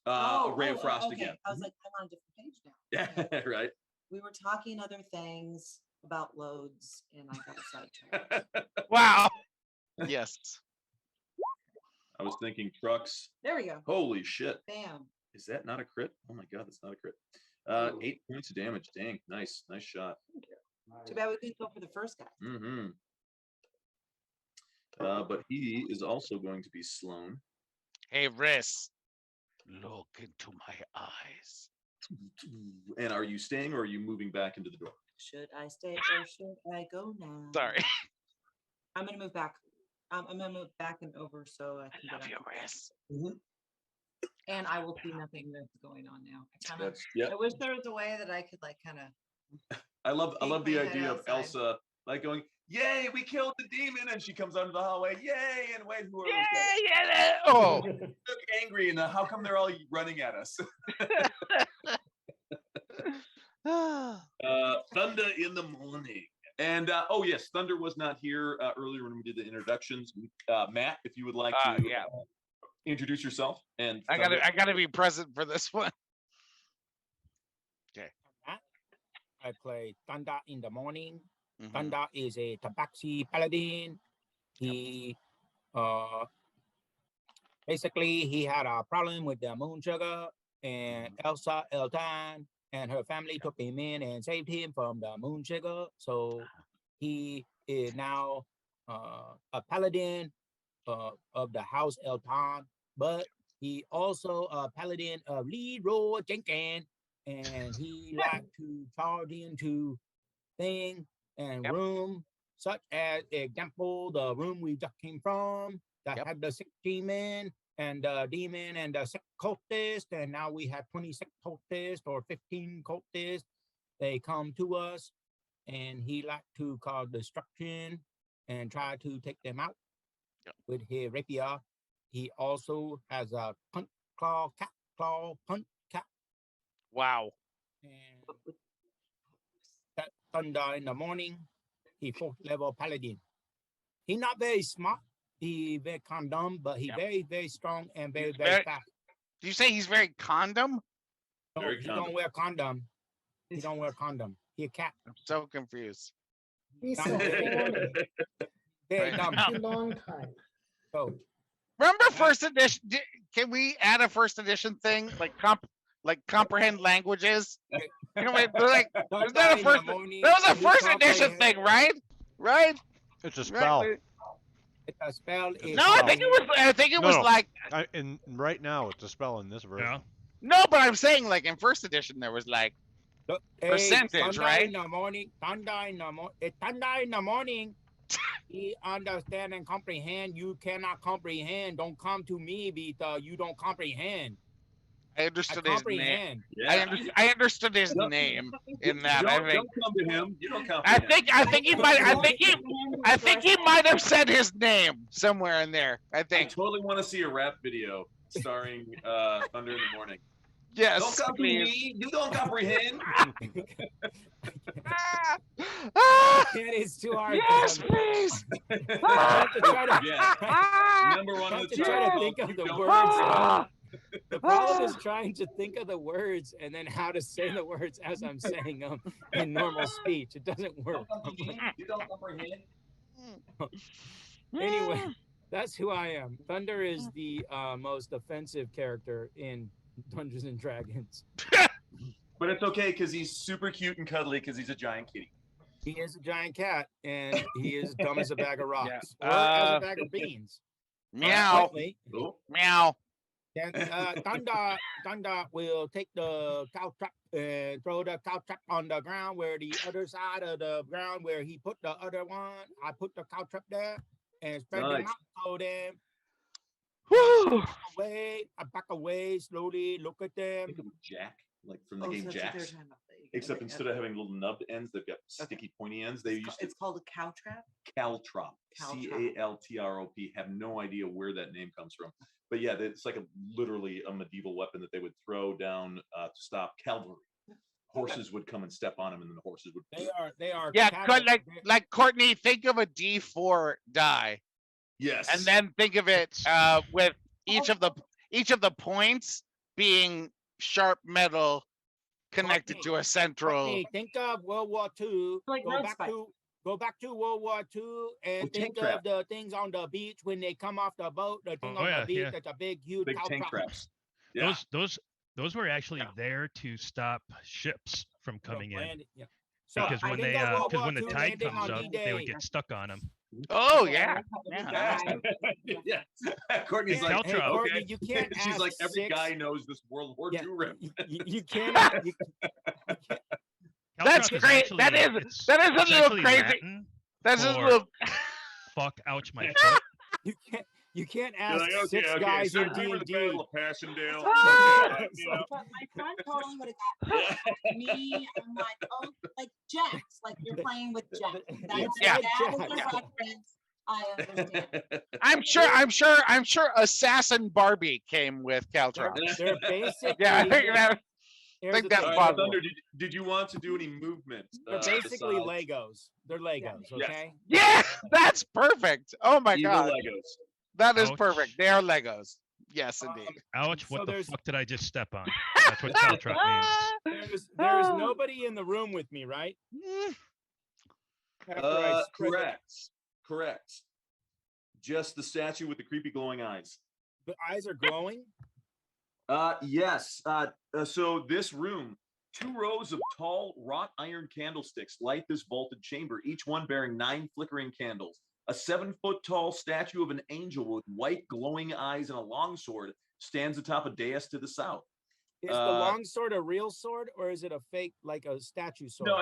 A ray of frost okay. again. I was like, I'm on a different page now. Yeah, right. We were talking other things about loads, and I got sidetracked. Wow. Yes. I was thinking trucks. There we go. Holy shit. Bam. Is that not a crit? Oh my god, that's not a crit. 8 points of damage. Dang, nice shot. Too bad we couldn't go for the first guy. Mm-hmm. But he is also going to be slown. Hey, Riss, look into my eyes. And are you staying or are you moving back into the door? Should I stay or should I go now? Sorry. I'm gonna move back. I'm gonna move back and over so I can love get you, up. Riss. And I will see nothing that's going on now. Yeah. I wish there was a way that I could like kind of. I love the my head idea of outside. Elsa like going, "Yay, we killed the demon!" And she comes out of the hallway, "Yay!" And wait, who are those guys? Yeah. Oh. Look angry, and how come they're all running at us? Thunder in the morning. And oh yes, Thunder was not here earlier when we did the introductions. Matt, if you would like to introduce yourself, and I gotta be present for this one. Okay. I play Thunder in the morning. Mhm. Thunder is a Tabaxi paladin. He basically he had a problem with the moon sugar, and Elsa Eltan and her family took him in and saved him from the moon sugar. So he is now a paladin of the House Eltan, but he also a paladin of Leroy Jenkins, and he like to charge into things and room, such as example the room we just came from that had the 16 men and the demon and the 6 cultists, and now we have 26 cultists or 15 cultists. They come to us, and he like to cause destruction and try to take them out with his rapier. He also has a punch claw, punch cat. Wow. And that Thunder in the morning, he 4th level paladin. He not very smart. He very condom, but he very, very strong and very, very fast. Did you say he's very condom? No, Very he condom. don't wear condom. He don't wear condom. He a cat. I'm so confused. He's so horny. Very dumb. A long time. So Remember first edition? Can we add a first edition thing like comprehend languages? Like, was that a first? That was a first edition thing, right? Right? It's a spell. It's a spell. No, I think it was No. like. And right now, it's a spell in this version. Yeah. No, but I'm saying like in first edition there was like percentage, thunder right? In the morning, thunder in the morning. He understand and comprehend. You cannot comprehend. Don't come to me because you don't comprehend. I understood his name. comprehend. Yeah. I understood his name in that. Don't come to him. You don't come to I him. think he might have said his name somewhere in there. I I think. totally want to see a rap video starring Thunder in the Morning. Yes, Don't comprehend. please. You don't comprehend. It is too hard. Yes, 'cause please. I have to try to. Yeah. Number I one have at the to try top. to think of You the don't words. comprehend. The problem is trying to think of the words and then how to say the words as I'm saying them in normal speech. It doesn't work. Don't comprehend. You don't comprehend. Anyway, that's who I am. Thunder is the most offensive character in Dungeons and Dragons. But it's okay because he's super cute and cuddly because he's a giant kitty. He is a giant cat, and he is dumb as a bag of rocks, Yeah. or as a bag of beans. Meow. Consequently, Oh, Meow. then, Thunder will take the cow trap and throw the cow trap on the ground where the other side of the ground where he put the other one. I put the cow trap there and spread them Nice. out. So then Woo. I back away slowly, look at them. think of a jack, like from the Oh, game so that's what they're Jacks. talking about, that you can Except like, instead of having little nubbed ends, they've got sticky pointy ends. They it's, used it's called a cow trap. Caltrop, Caltrop. Caltrop. Have no idea where that name comes from, but yeah, it's like literally a medieval weapon that they would throw down to stop cavalry. Horses would come and step on them, and then the horses would. They are. Yeah, cattle- like Courtney, think of a D4 die, Yes. and then think of it with each of the points being sharp metal connected Courtney, to a central. Courtney, think of World War II. Like go Red back Spike. to Go back to World War II and Oh, think tank trap. of the things on the beach when they come off the boat. The thing Oh, on yeah, the beach yeah. that's a big, huge big cow tank trap. traps. Yeah. Those were actually Yeah. there to stop ships from coming in. Landing- yeah. So Because I when think they of World because War when the II tide landing comes on up, they would D-Day. get stuck on them. Oh yeah. Yeah. Courtney's Hey, like, hey, Caltrop. Courtney, okay. you can't She's like, ask every six- guy knows this World War Yeah, II rip. you cannot. That's Caltrop is great. actually- That is it's- a it's little actually crazy. Latin That's just a for- little. Fuck, ouch, my foot. You can't You're ask like, okay, six okay, guys in start me with the D&D. Battle of Passchendaele. Ah! Okay, you know. But my friend Colin would have got me. I'm like, oh, like Jax, like you're playing with Jax. That's Yeah. that was the Yeah. reference. I understand. I'm sure Assassin Barbie came with Caltrop. They're basically. Yeah, I think that. here's think the that's thing. All right, possible. Thunder, did you want to do any movement? They're basically besides Legos. They're Legos, Yes. okay? Yeah, that's perfect. Oh my evil god, Legos? that is Ouch. perfect. They are Legos. Yes, Um, indeed. Ouch, So what the there's- fuck did I just step on? That's what Caltrop means. There is nobody in the room with me, right? After I spread the- Correct. Just the statue with the creepy glowing eyes. The eyes are glowing. Yes. So this room, 2 rows of tall wrought iron candlesticks light this vaulted chamber, each one bearing 9 flickering candles. A 7-foot tall statue of an angel with white glowing eyes and a longsword stands atop a dais to the south. Is the long sword a real sword or is it a fake, like a statue sword? No,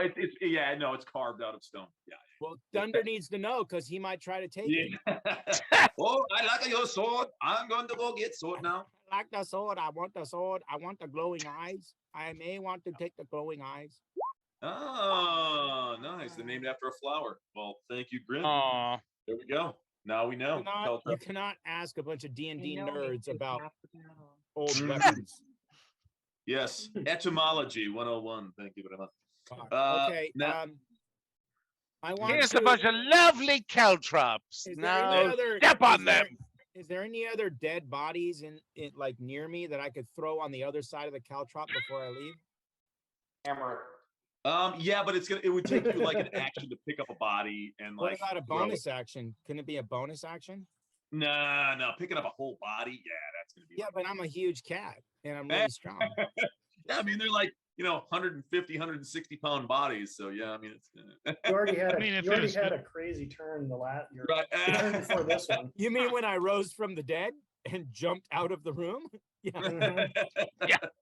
it's carved out of stone. Yeah. Well, Thunder needs to know because he might try to take it. Oh, I like your sword. I'm going to go get sword now. I like the sword. I want the sword. I want the glowing eyes. I may want to take the glowing eyes. Oh, nice. They're named after a flower. Well, thank you, Grim. Aw. There we go. Now we know. You cannot ask a bunch of D&D You know me nerds too, about half the battle. old Mhm. weapons. Yes, etymology 101. Thank you very much. Okay. now- I want Here's to, a bunch of lovely Caltrops. is there any Now other, step on is there- them. Is there any other dead bodies in like near me that I could throw on the other side of the caltrop before I leave? Hammer. Yeah, but it would take you like an action to pick up a body and What like. about a throw it. bonus action? Can it be a bonus action? No, picking up a whole body. Yeah, that's gonna be. Yeah, but I'm a huge cat and I'm really strong. Yeah, I mean they're like 150, 160 pound bodies. So yeah, I mean it's. You already had I mean, if you it already was- had a crazy turn your Right. turn before this one. You mean when I rose from the dead and jumped out of the room? Yeah. Mhm.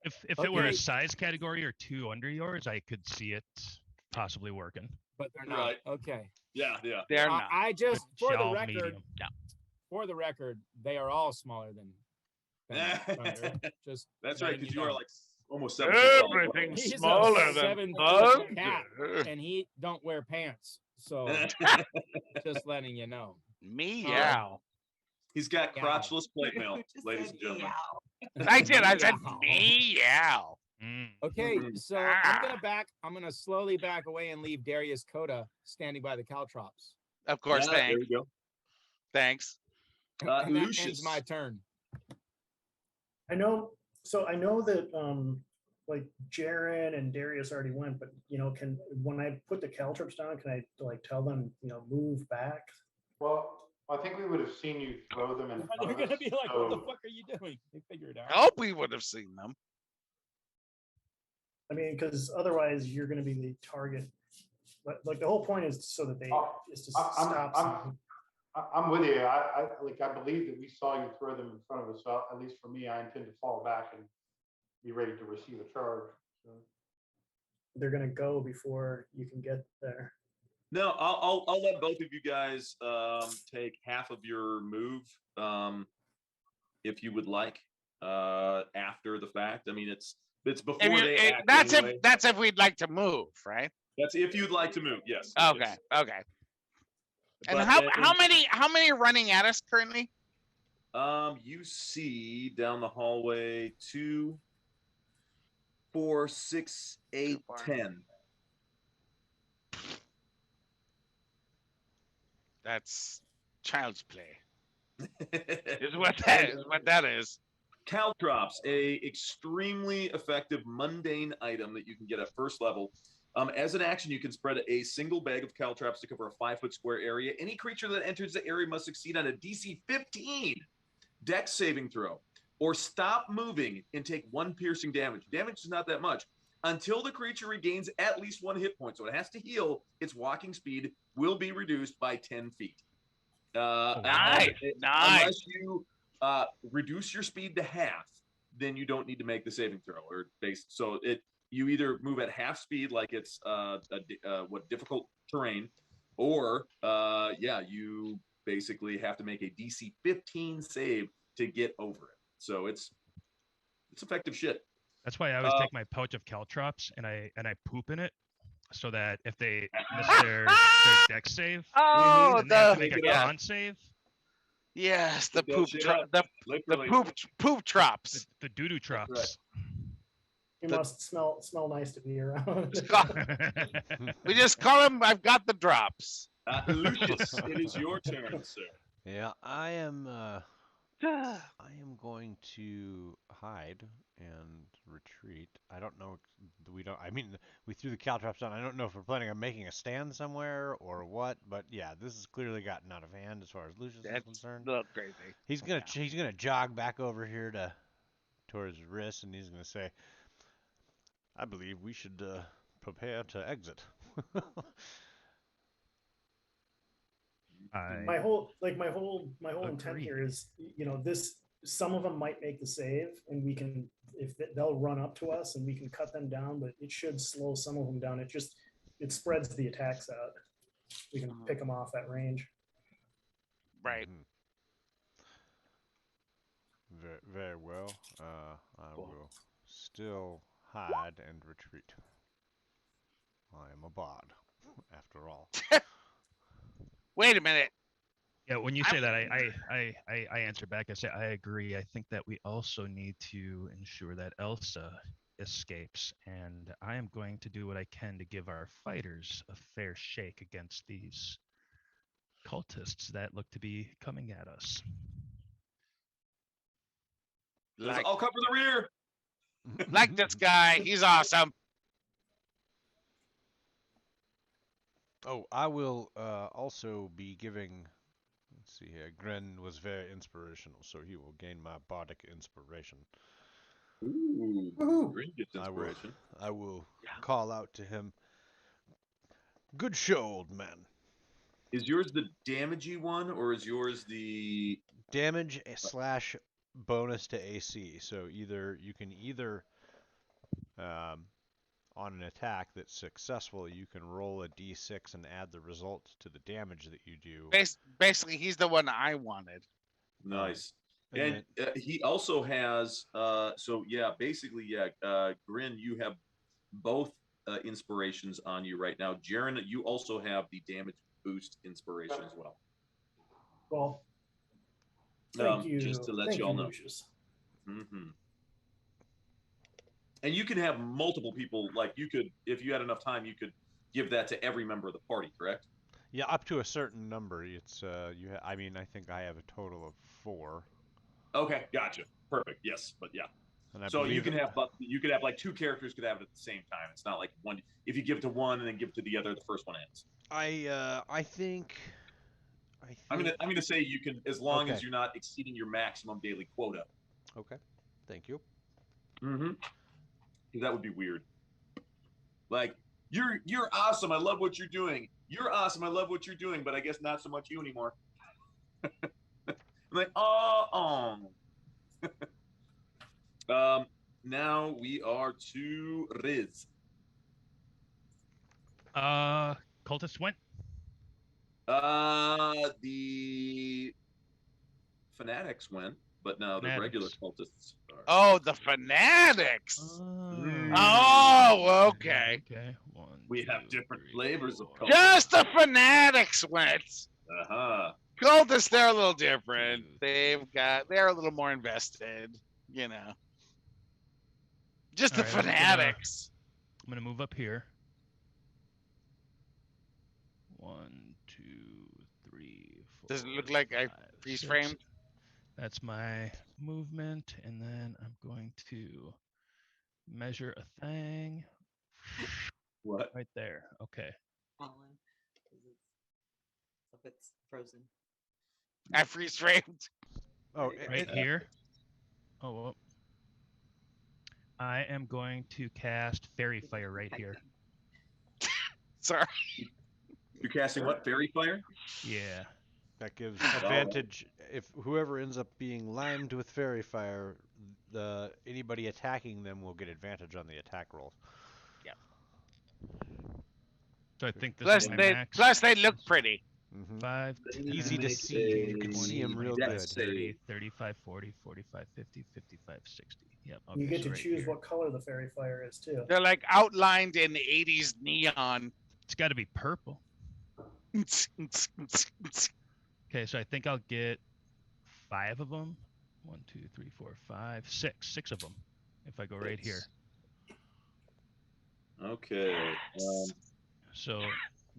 If it were Okay. a size category or 2 under yours, I could see it possibly working. But they're not. Right. Okay. Yeah. They're not. I just for the Shall record, medium. for the record, they are all smaller than Thunder. Just That's letting right, because you know. are like almost 7 feet tall. Everything's He's a smaller than 7-foot cat, Thunder. and he don't wear pants. So just letting you know. Meow. He's got Meow. crotchless plate mail, Just ladies said and gentlemen. meow. I did. I said Meow. meow. Mm. Okay, Mhm. so I'm gonna slowly back away and leave Darius Coda standing by the caltrops. Of course, There thanks. we go. Thanks. And that ends Lucius. my turn. I know. So I know that like Jaren and Darius already went, but can when I put the caltrops down, can I like tell them move back? Well, I think we would have seen you throw them in front They're of gonna us, be like, "What the so- fuck are you doing?" They figure it out. I hope we would have seen them. I mean, because otherwise you're going to be the target. But like the whole point is so that they is to stop. I'm with you. I believe that we saw you throw them in front of us. So at least for me, I intend to fall back and be ready to receive a charge. So. They're going to go before you can get there. No, I'll let both of you guys take half of your move if you would like after the fact. I mean, it's before they act That's anyway. if we'd like to move, right? That's if you'd like to move. Yes. Okay. yes. Okay. And But how many are running at us currently? You see down the hallway 2, 4, 6, 8, 10. That's child's play. Is what that is. Caltrops, a extremely effective mundane item that you can get at first level. As an action, you can spread a single bag of caltrops to cover a 5-foot square area. Any creature that enters the area must succeed on a DC 15 Dex saving throw, or stop moving and take 1 piercing damage. Damage is not that much until the creature regains at least 1 hit point. So it has to heal. Its walking speed will be reduced by 10 feet. Nice. Unless you reduce your speed to half, then you don't need to make the saving throw. So you either move at half speed, like it's difficult terrain, or you basically have to make a DC 15 save to get over it. So it's effective shit. That's why I always take my pouch of caltrops and I poop in it, so that if they miss their dex save, Oh, then they have to make a con save. Yes, the Pick that poop shit tro- up, the literally. poop drops. The doo-doo drops. right. You must smell nice to be around. We just call them. I've got the drops. Lucius, it is your turn, sir. Yeah, I am going to hide and retreat. I don't know. I mean, we threw the caltrops down. I don't know if we're planning on making a stand somewhere or what. But yeah, this has clearly gotten out of hand as far as Lucius is concerned. A little crazy. He's gonna jog back over here towards Riss, and he's gonna say, "I believe we should prepare to exit." my whole intent agree. here is this, some of them might make the save and we can, they'll run up to us and we can cut them down, but it should slow some of them down. It spreads the attacks out. We can pick them off at range. Right. Mhm. Very, very well. I will still hide and retreat. I am a bard, after all. Wait a minute. Yeah, when you say that, I answer back. I say I agree. I think that we also need to ensure that Elsa escapes, and I am going to do what I can to give our fighters a fair shake against these cultists that look to be coming at us. Like, I'll cover the rear. like this guy. He's awesome. Oh, I will also be giving. Let's see here. Gren was very inspirational, so he will gain my bardic inspiration. Ooh, great inspiration. I will call out to him. Good show, old man. Is yours the damagey one, or is yours the Damage / bonus to AC. So you can on an attack that's successful, you can roll a d6 and add the result to the damage that you do. Basically, he's the one I wanted. nice? And And he also has Grin, you have both inspirations on you right now. Jaren, you also have the damage boost inspiration as well. Well, Thank you. Just to let Thank y'all you, know. Lucius. Mm-hmm. And you can have multiple people. Like you could, if you had enough time, you could give that to every member of the party. Correct? Yeah, up to a certain number. It's I mean, I think I have a total of 4, Okay, gotcha. Perfect. Yes, but yeah. and I So you believe can have, but you could have like 2 characters could have it at the same time. It's not like one. If you give it to one and then give it to the other, the first one ends. I think I'm gonna say you can, as long as Okay. you're not exceeding your maximum daily quota. Okay. Thank you. Mm-hmm. Because that would be weird. Like you're awesome. I love what you're doing. You're awesome. I love what you're doing, but I guess not so much you anymore. I'm like, oh. Now we are to Riz. Cultist went. The fanatics went, but now the regular cultists are. Oh, the fanatics. Mm. Oh, okay. Okay. We have different flavors of cultists. Just the fanatics went. Uh-huh. Cultists, they're a little different. They're a little more invested, you know. Just the All right, fanatics. I'm gonna move up here. 1, 2, 3, 4. Does it look like I 5, freeze 6. framed? That's my movement, and then I'm going to measure a thing. What? Right there. Okay. Colin, 'cause it's frozen. I freeze framed. Oh, Right here. Oh, well. I am going to cast Fairy Fire right here. Sorry. You're casting what? Fairy Fire? Yeah. that gives advantage if whoever ends up being limed with fairy fire, anybody attacking them will get advantage on the attack rolls. So I think this Plus is my they max. they look pretty. 5, 10, Easy to see. You can see 'em real 25, good. 30, 35, 40, 45, 50, 55, 60. Yep. Okay, You get so to right choose here. what color the fairy fire is too. They're like outlined in 80s neon. It's got to be purple. Okay, so I think I'll get 5 of them. 1, 2, 3, 4, 5, 6. 6 of them. If I go right here. Okay. So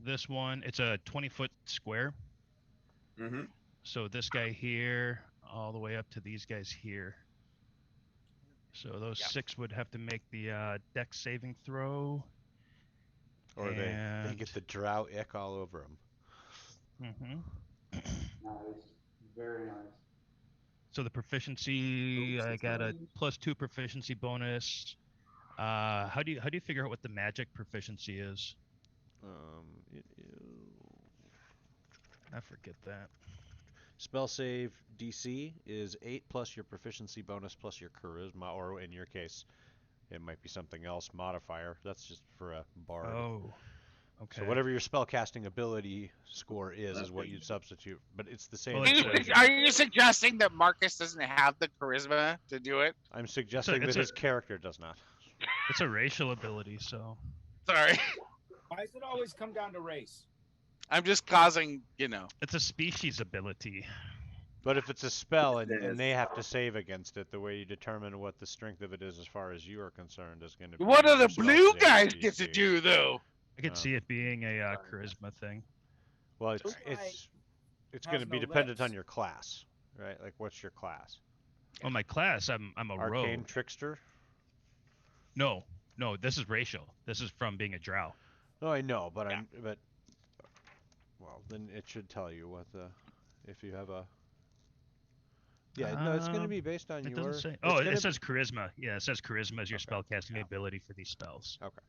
this one, it's a 20-foot square. Mm-hmm. So this guy here, all the way up to these guys here. So those 6 would have to make the dex saving throw. Or they get the drow ick all over them. Nice. Very nice. So the proficiency, I got a +2 proficiency bonus. How do you figure out what the magic proficiency is? It is I forget that. spell save DC is 8 plus your proficiency bonus plus your charisma, or in your case, it might be something else modifier. That's just for a bard. Oh, okay. So whatever your spell casting ability score is what you'd substitute, but it's the same. Are you suggesting that Marcus doesn't have the charisma to do it? I'm suggesting that his character does not. It's a racial ability, so. Sorry. Why does it always come down to race? I'm just causing, It's a species ability. But if it's a spell and they have to save against it, the way you determine what the strength of it is as far as you are concerned is going to be. What do the your spell blue save guys DC. get to do, though? I could see it being a charisma thing. Well, it's going to be dependent on your class, right? Like, what's your class? Oh, my class, I'm a Arcane rogue. trickster. No, this is racial. This is from being a drow. No, I know, but well, then it should tell you what if you have a. Yeah, no, it's going to be based on It your. doesn't say. Oh, it says charisma. Yeah, it says charisma as your spellcasting ability for these spells. Okay.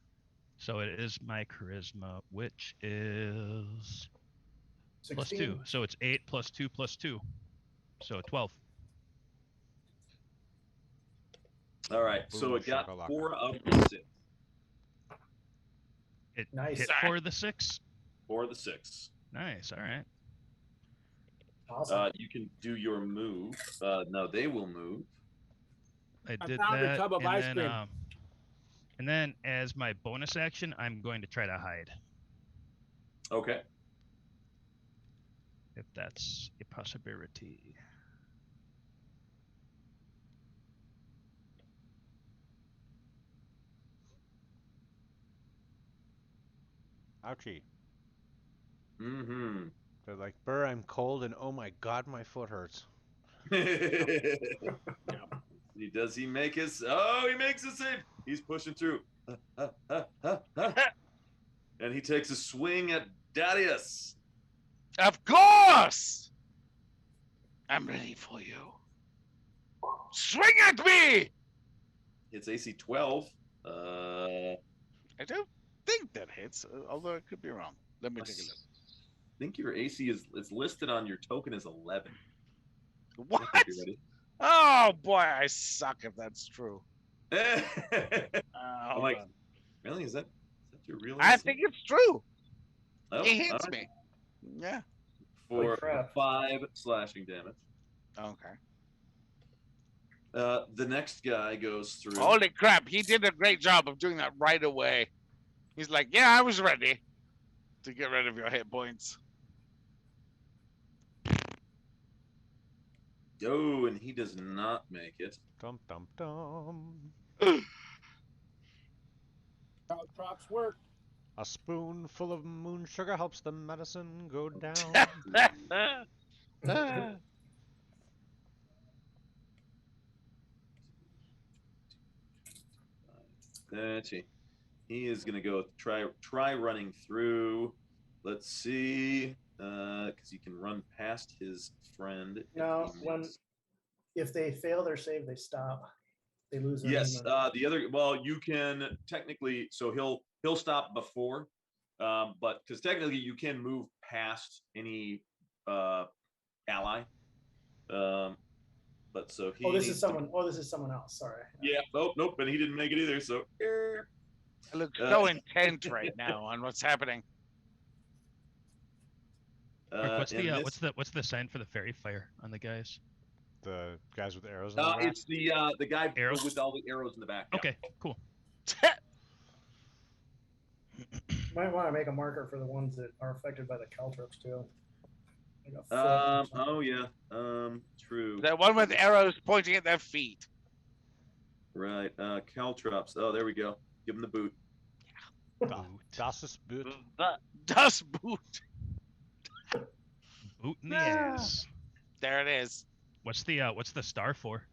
So it is my charisma, which is 16. +2. So it's 8 + 2 + 2. So 12. All right. Boom, So it got shakalaka. 4 out of the 6. It Nice. hit 4 of the 6. 4 of the 6. Nice. All right. Awesome. You can do your move. No, they will move. I did found a that, tub of ice and cream. then as my bonus action, I'm going to try to hide, Okay. if that's a possibility. Ouchie. Mm-hmm. They're like, Burr, I'm cold, and oh my god, my foot hurts. Does he make his? Oh, he makes a save. He's pushing through. And he takes a swing at Darius. Of course! I'm ready for you. Swing at me! It's AC 12. I don't think that hits, although I could be wrong. Let me take a look. I think your AC is listed on your token as 11. What? You ready? Oh boy, I suck if that's true. I'm Hold like, on. really? Is that your real AC? I think it's true. Oh, He hits all right. me. Yeah. For Holy crap. 5 slashing damage. Okay. The next guy goes through. Holy crap, he did a great job of doing that right away. He's like, yeah, I was ready to get rid of your hit points. Oh, and he does not make it. Dum dum dum. Props work. A spoonful of moon sugar helps the medicine go down. Let's see. He is gonna go try running through. Let's see, because you can run past his friend. No, if they fail their save, they stop. They lose their Yes, movement. the other. Well, you can technically. So he'll stop before, but because technically you can move past any ally. But so he. Oh, this is needs someone. Oh, this is someone else. Sorry. Yeah. Oh, nope. And he didn't make it either. So. I look so intent right now on what's happening. Mark, and what's the sign for the fairy fire on the guys? The guys with arrows in the back. It's the guy Arrows? with all the arrows in the back. Yeah. Okay, cool. Might want to make a marker for the ones that are affected by the caltrops too. Like a foot or something. Oh yeah. True. That one with arrows pointing at their feet. Right. Caltrops. Oh, there we go. Give him the boot. Das ist Boot. Das Boot. Boot in the ass. There it is. What's the star for?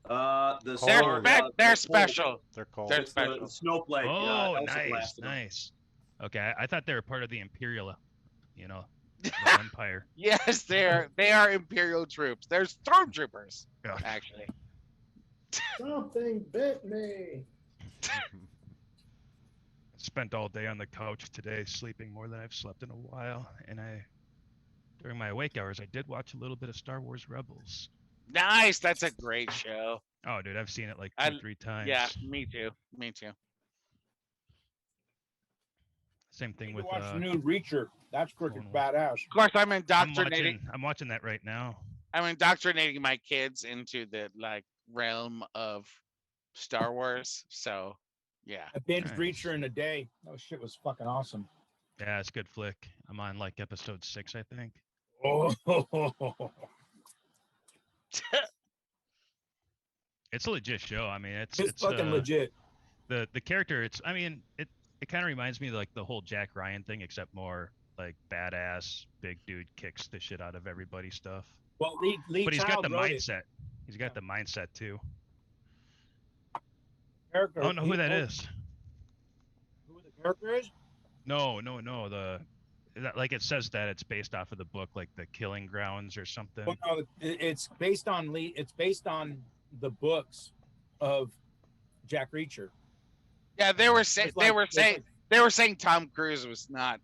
The Cold. They're special. They're cold. They're It's the special. snowflake. Oh, Elsa nice, blasted him. nice. Okay, I thought they were part of the Imperial, the Empire. Yes, they are Imperial troops. They're stormtroopers, Yeah. actually. Something bit me. Spent all day on the couch today, sleeping more than I've slept in a while, and during my awake hours, I did watch a little bit of Star Wars Rebels. Nice. That's a great show. Oh, dude, I've seen it like 3 times. Yeah, me too. Me too. Same thing Need with to watch the new Reacher. That's freaking badass. Of course, I'm indoctrinating. I'm watching that right now. I'm indoctrinating my kids into the realm of Star Wars. So, yeah. I binged Nice. Reacher in a day. That shit was fucking awesome. Yeah, it's a good flick. I'm on like episode 6, I think. Oh, It's a legit show. I mean, it's fucking legit. The character. It kind of reminds me of like the whole Jack Ryan thing, except more like badass big dude kicks the shit out of everybody stuff. Well, Lee But he's got Child the wrote it. mindset. He's got the mindset too. Character, I don't know who that is. Who the character is? No. Like it says that it's based off of the book, like the Killing Grounds or something. Well, no, it's based on Lee. It's based on the books of Jack Reacher. Yeah, they were saying It's they were saying Tom Cruise was not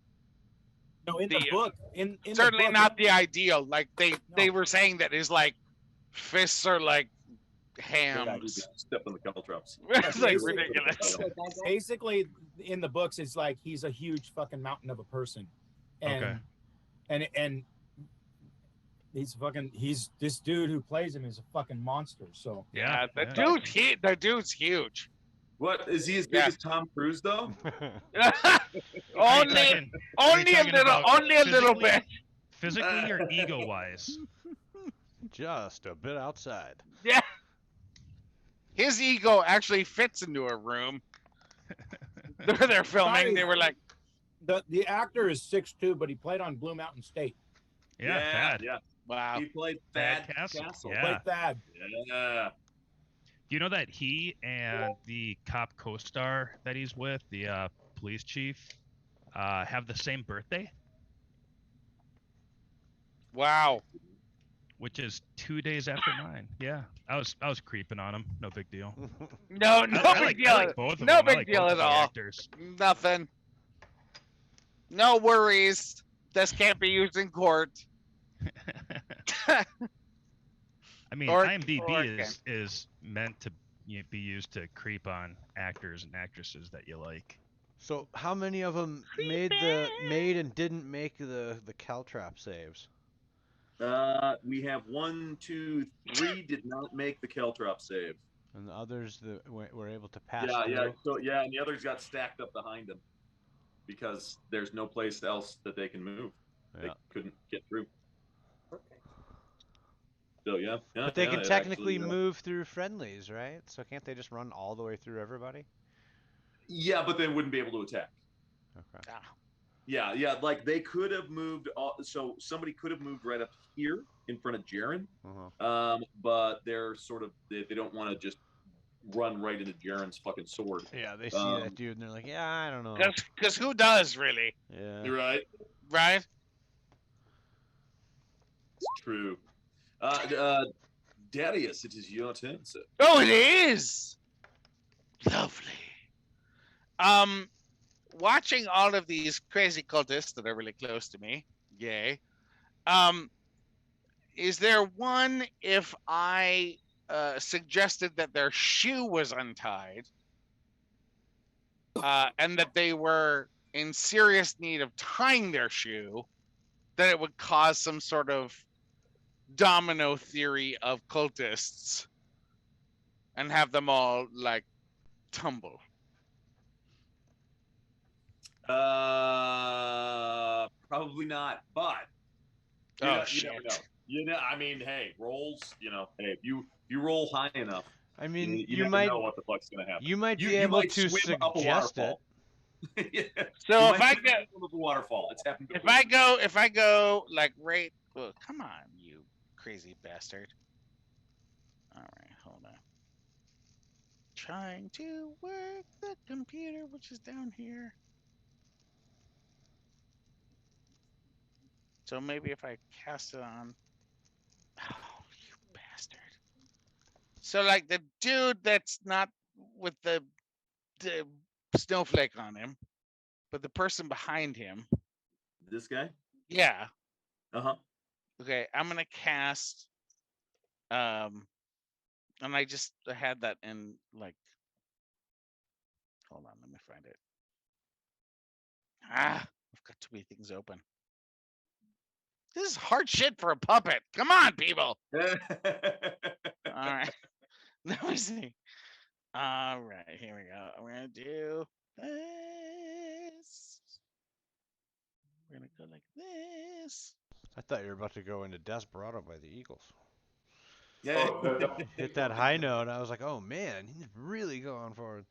No, in the book. In certainly the book, not the ideal. Like they No. were saying that his fists are like hams. Step on the caltrops. It's like ridiculous. Basically, in the books, it's like he's a huge fucking mountain of a person, and and he's this dude who plays him is a fucking monster. So Yeah, the dude's huge. What is he as big as Tom Cruise though? only a little bit. Physically or ego-wise? Just a bit outside. Yeah. His ego actually fits into a room. They're filming. They were like, The actor is 6'2", but he played on Blue Mountain State. Yeah, Thad. yeah. Wow. He played Thad Thad Castle. Castle. Yeah. Played Thad. Yeah. Do you know that he and the cop co-star that he's with, the police chief, have the same birthday, Wow. which is 2 days after mine? Yeah, I was creeping on him. No big deal. No, no I big like, deal. I like both of No them. I big like deal both at of the all. actors. Nothing. No worries. This can't be used in court. I mean, Or IMDb again. is meant to be used to creep on actors and actresses that you like. So how many of them made and didn't make the Caltrap saves? We have 1, 2, 3 did not make the Caltrop save. And the others that were able to pass Yeah, through? yeah. So yeah, and the others got stacked up behind them because there's no place else that they can move. They Yeah. couldn't get through. So yeah, But they can it technically actually, move through friendlies, right? So can't they just run all the way through everybody? yeah, but they wouldn't be able to attack. Okay. Ah. Yeah, like they could have moved. So somebody could have moved right up here in front of Jaren, but they're sort of they don't want to just run right into Jaren's fucking sword. Yeah, they see that dude and they're like, yeah, I don't know. Because who does really? Yeah. You're right. Right? It's true. Darius, it is your turn, sir. Oh, it is. Lovely. Watching all of these crazy cultists that are really close to me, yay. Is there one if I suggested that their shoe was untied and that they were in serious need of tying their shoe, that it would cause some sort of domino theory of cultists and have them all like tumble? Probably not, but you never know. I mean, hey, rolls. Hey, if you roll high enough, I mean, you never know what the fuck's gonna happen. You might be you able might to swim up a suggest it. waterfall. Yeah. So You if might I swim go, up a waterfall, it's happened before. if I go like right, well, come on, you crazy bastard. All right, hold on. Trying to work the computer, which is down here. So maybe if I cast it on. Oh, you bastard. So like the dude that's not with the snowflake on him, but the person behind him. This guy? Yeah. Uh-huh. Okay, I'm gonna cast and I just had that in like, hold on, let me find it. I've got too many things open. This is hard shit for a puppet. Come on, people. All right. Let me see. All right, here we go. I'm gonna do this. We're gonna go like this. I thought you were about to go into Desperado by the Eagles. Yeah. Hit that high note. I was like, oh man, he's really going for it.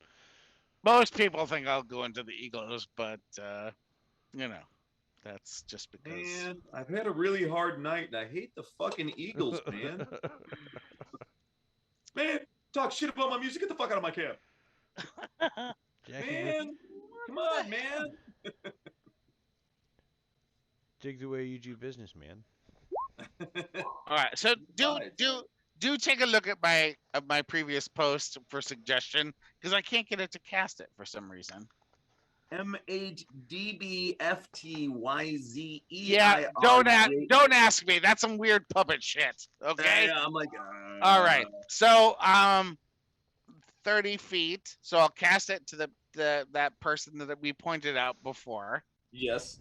Most people think I'll go into the Eagles, but that's just because. Man, I've had a really hard night, and I hate the fucking Eagles, man. Man, talk shit about my music. Get the fuck out of my cab. Man, come on, man. Dig the way you do business, man. All right, so do take a look at my previous post for suggestion, because I can't get it to cast it for some reason. MHDBFTYZE. Yeah, don't ask me. That's some weird puppet shit. Okay. Yeah, I'm like. All right. So 30 feet. So I'll cast it to that person that we pointed out before. Yes.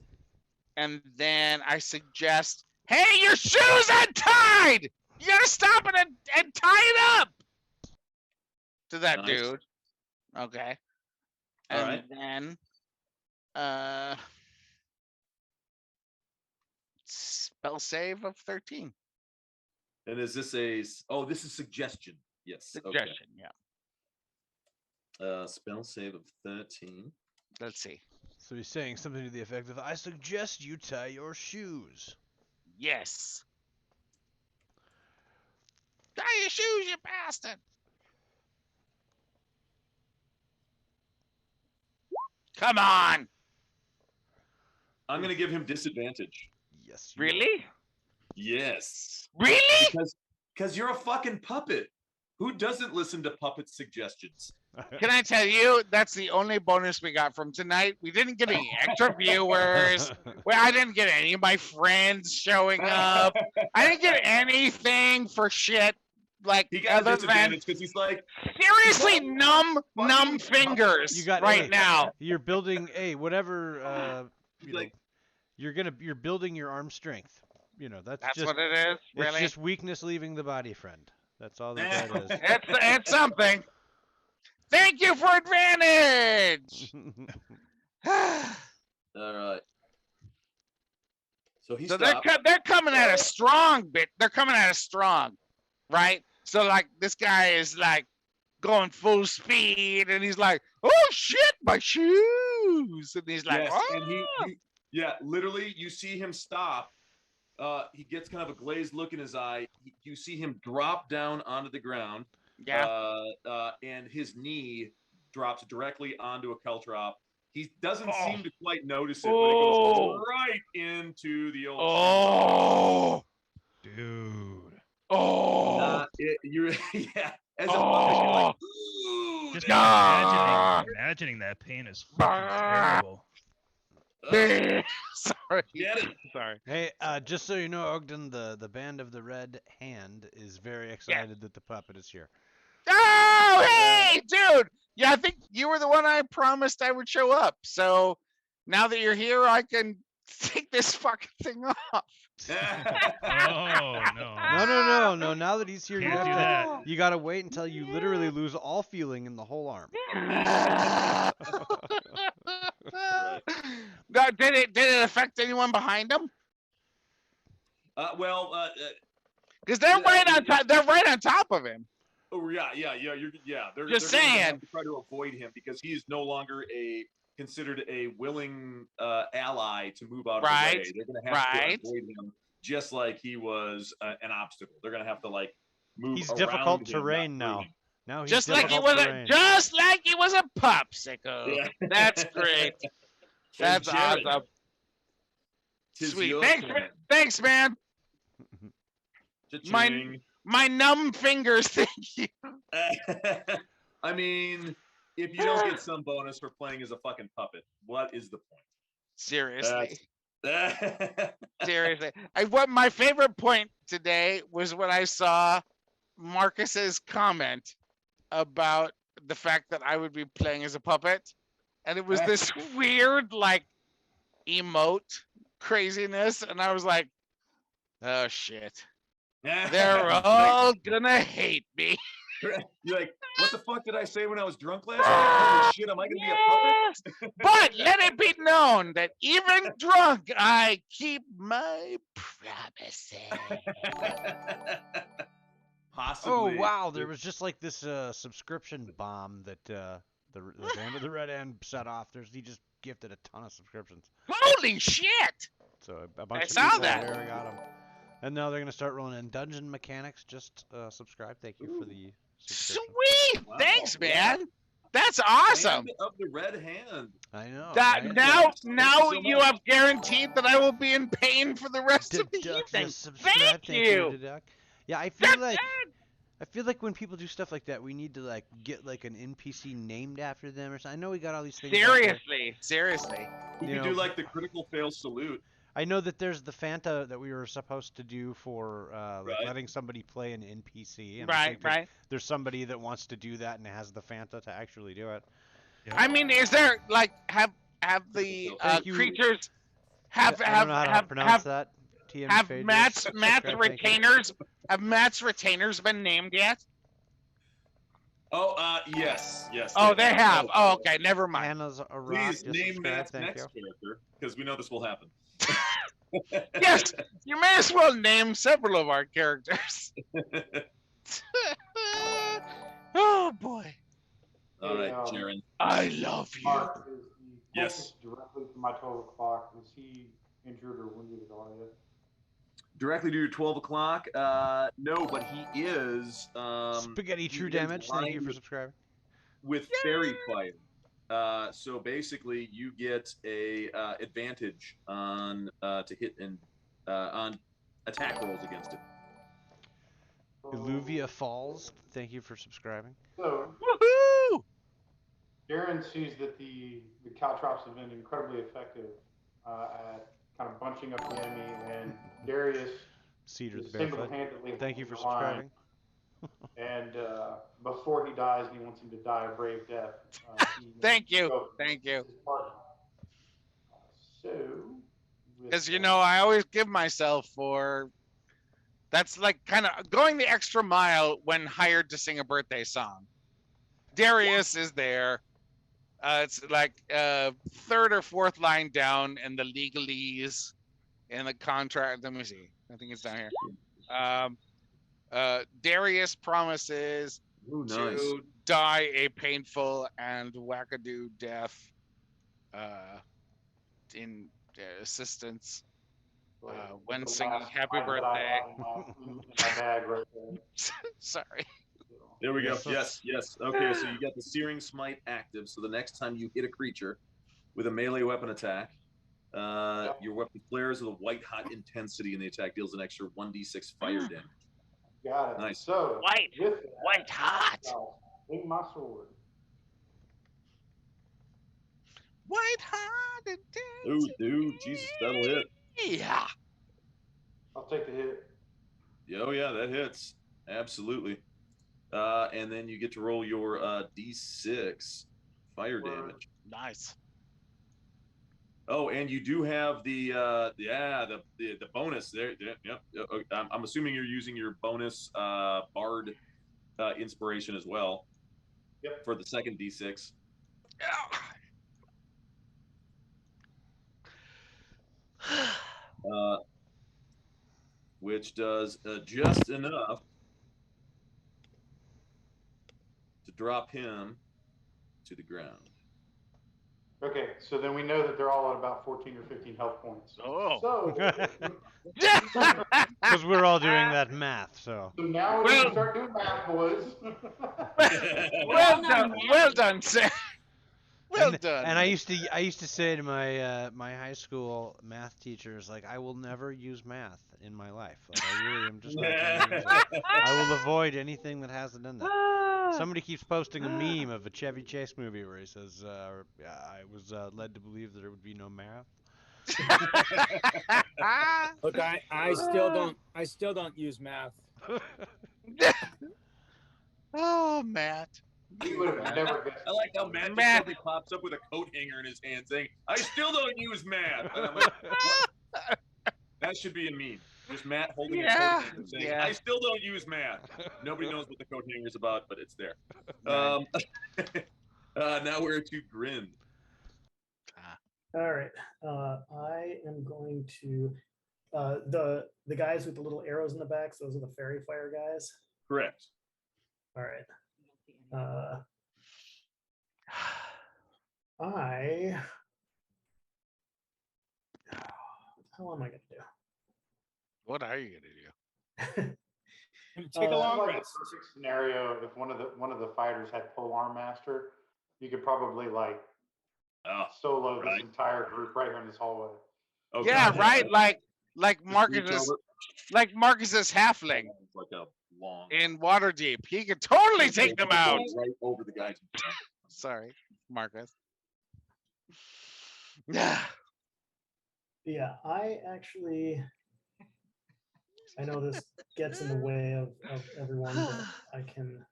And then I suggest, hey, your shoe's untied. You gotta stop it and tie it up. To that dude. Okay. And then spell save of 13. And is this this is suggestion. Yes. Suggestion, okay. Yeah. Spell save of 13. Let's see. So he's saying something to the effect of, "I suggest you tie your shoes." Yes. Tie your shoes, you bastard. Come on. I'm going to give him disadvantage. Yes. You are. Really? Yes. Really? Because you're a fucking puppet. Who doesn't listen to puppet suggestions? Can I tell you, that's the only bonus we got from tonight. We didn't get any extra viewers. Well, I didn't get any of my friends showing up. I didn't get anything for shit. Like He got a other than disadvantage because he's like, seriously numb fucking fingers You got right A. now. You're building whatever. he's like, You're building your arm strength. That's That's just what it is. it's Really, just weakness leaving the body, friend. That's all that is. it's something. Thank you for advantage. all right. So he So stopped. they're coming at us strong, bit. They're coming at us strong, right? So like this guy is like going full speed, and he's like, "Oh shit, my shoes!" And he's like, Yes, "Oh." and yeah, literally, you see him stop. He gets kind of a glazed look in his eye. You see him drop down onto the ground. Yeah. And his knee drops directly onto a caltrop. He doesn't seem to quite notice it, but it Oh. goes right into the old. Oh. Dude. Oh. You're yeah. As a Oh. puppet, you're like, ooh, Just Ah. imagining that pain is fucking terrible. Sorry. Get it? Sorry. Hey, just so you know, Ogden, the band of the Red Hand is very excited that the puppet is here. Oh, hey, dude. Yeah, I think you were the one I promised I would show up. So now that you're here, I can take this fucking thing off. Oh no. No. Now that he's here, Can't do that. you gotta wait until you literally lose all feeling in the whole arm. No, did it affect anyone behind him? Because they're right on top. They're right on top of him. Oh yeah. They're Just gonna have saying. to try to avoid him because he is no longer considered a willing ally to move out of the Right. way. They're going to have Right. to avoid him just like he was an obstacle. They're going to have to like move. He's around difficult him, terrain not now. through him. Now he's Just like he difficult was terrain. just like he was a popsicle. Yeah. That's great. And That's Jared, awesome. 'tis Sweet. your Thanks, turn. thanks, man. Cha-ching. My numb fingers. Thank you. I mean, if you don't get some bonus for playing as a fucking puppet, what is the point? Seriously. That's- Seriously. What my favorite point today was when I saw Marcus's comment about the fact that I would be playing as a puppet. And it was this weird, like, emote craziness. And I was like, oh, shit. They're all gonna hate me. You're like, what the fuck did I say when I was drunk last night? Holy shit, am I gonna be a puppet? But let it be known that even drunk, I keep my promises. Possibly. Oh wow, there was just like this subscription bomb that the band of the Red Hand set off. He just gifted a ton of subscriptions. Holy shit! So a bunch of saw people that. there got them. And now they're gonna start rolling in dungeon mechanics. Just subscribe. Thank you for the subscription. Sweet! Wow, Thanks, yeah. man. That's awesome. Hand of the Red Hand. I know. That right? now Thank you so you much. have guaranteed that I will be in pain for the rest of the Deduct evening. the subscribe. Thank you. Deduct. Yeah, I feel like when people do stuff like that, we need to like get like an NPC named after them or something. I know we got all these things. out there. Seriously. We You could know, do like the critical fail salute. I know that there's the Fanta that we were supposed to do for like Right. letting somebody play an NPC. And I think that Right. There's somebody that wants to do that and has the Fanta to actually do it. I mean, is there like have the Thank you. creatures I don't know how to pronounce that. TM have Phaedrus. Matt's Subscribe, thank you. retainers have Matt's retainers been named yet? Oh, yes. Oh, they have. Oh, okay, never mind. Hannah's a rock. Please Just name subscribe, Matt's thank next you. character, because we know this will happen. Yes, you may as well name several of our characters. Oh boy, All right, Yeah. Jaren. I love you. Mark is the Yes. focus director my 12 o'clock. Is he injured or wounded at all yet? Directly to your 12 o'clock? No, but he is. Spaghetti he True is Damage, thank you lined for subscribing. with fairy fire. So basically, you get a advantage on to hit and on attack rolls against it. Illuvia Falls, thank you for subscribing. So Woohoo! Darren sees that the caltrops have been incredibly effective at kind of bunching up the enemy, and Darius Cedar the is Barefoot, single-handedly thank you for holding the line. subscribing. And before he dies, he wants him to die a brave death. Thank you. Thank you. So, Because I always give myself for. That's like kind of going the extra mile when hired to sing a birthday song. Darius is there. It's like third or fourth line down in the legalese in the contract. Let me see. I think it's down here. Darius promises to die a painful and wackadoo death in assistance when singing Happy Birthday. In my bag right there. Sorry. There we go. Yes. Okay, so you got the Searing Smite active. So the next time you hit a creature with a melee weapon attack, your weapon flares with a white-hot intensity, and the attack deals an extra 1d6 fire damage. Got it. Nice. So White hot. Swing my sword. White hot intensity. Dude, Jesus, that'll hit. Yeah. I'll take the hit. Oh yeah, that hits. Absolutely. And then you get to roll your d6 fire damage. Nice. Oh, and you do have the bonus there. Yep. I'm assuming you're using your bonus bard inspiration as well. Yep. For the second d6. Which does just enough to drop him to the ground. Okay, so then we know that they're all at about 14 or 15 health points. Oh. So, because we're all doing that math, so now we can start doing math, boys. Well done, Sam. Well done. And I used to say to my my high school math teachers, like, I will never use math in my life. Like, I really am just not going to use it. I will avoid anything that has it in there. Somebody keeps posting a meme of a Chevy Chase movie where he says, I was led to believe that there would be no math. Look, I still don't use math. Oh, Matt. You would have never guessed. I like how Matt just suddenly pops up with a coat hanger in his hand saying, I still don't use math. And I'm like, what? That should be a meme. Just Matt holding a coat hanger saying, I still don't use math. Nobody knows what the coat hanger is about, but it's there. Now we're to Grin. All right. I am going to the guys with the little arrows in the backs. Those are the fairy fire guys. Correct. All right. How am I going to do? What are you gonna do? Take a long like rest. the perfect scenario. If one of the fighters had Polearm Master, you could probably like solo this entire group right here in this hallway. Okay. Yeah, right. Like Marcus's halfling It's like a long in Waterdeep. He could totally take them out. right over the guys. Sorry, Marcus. Yeah, I know this gets in the way of everyone, but I can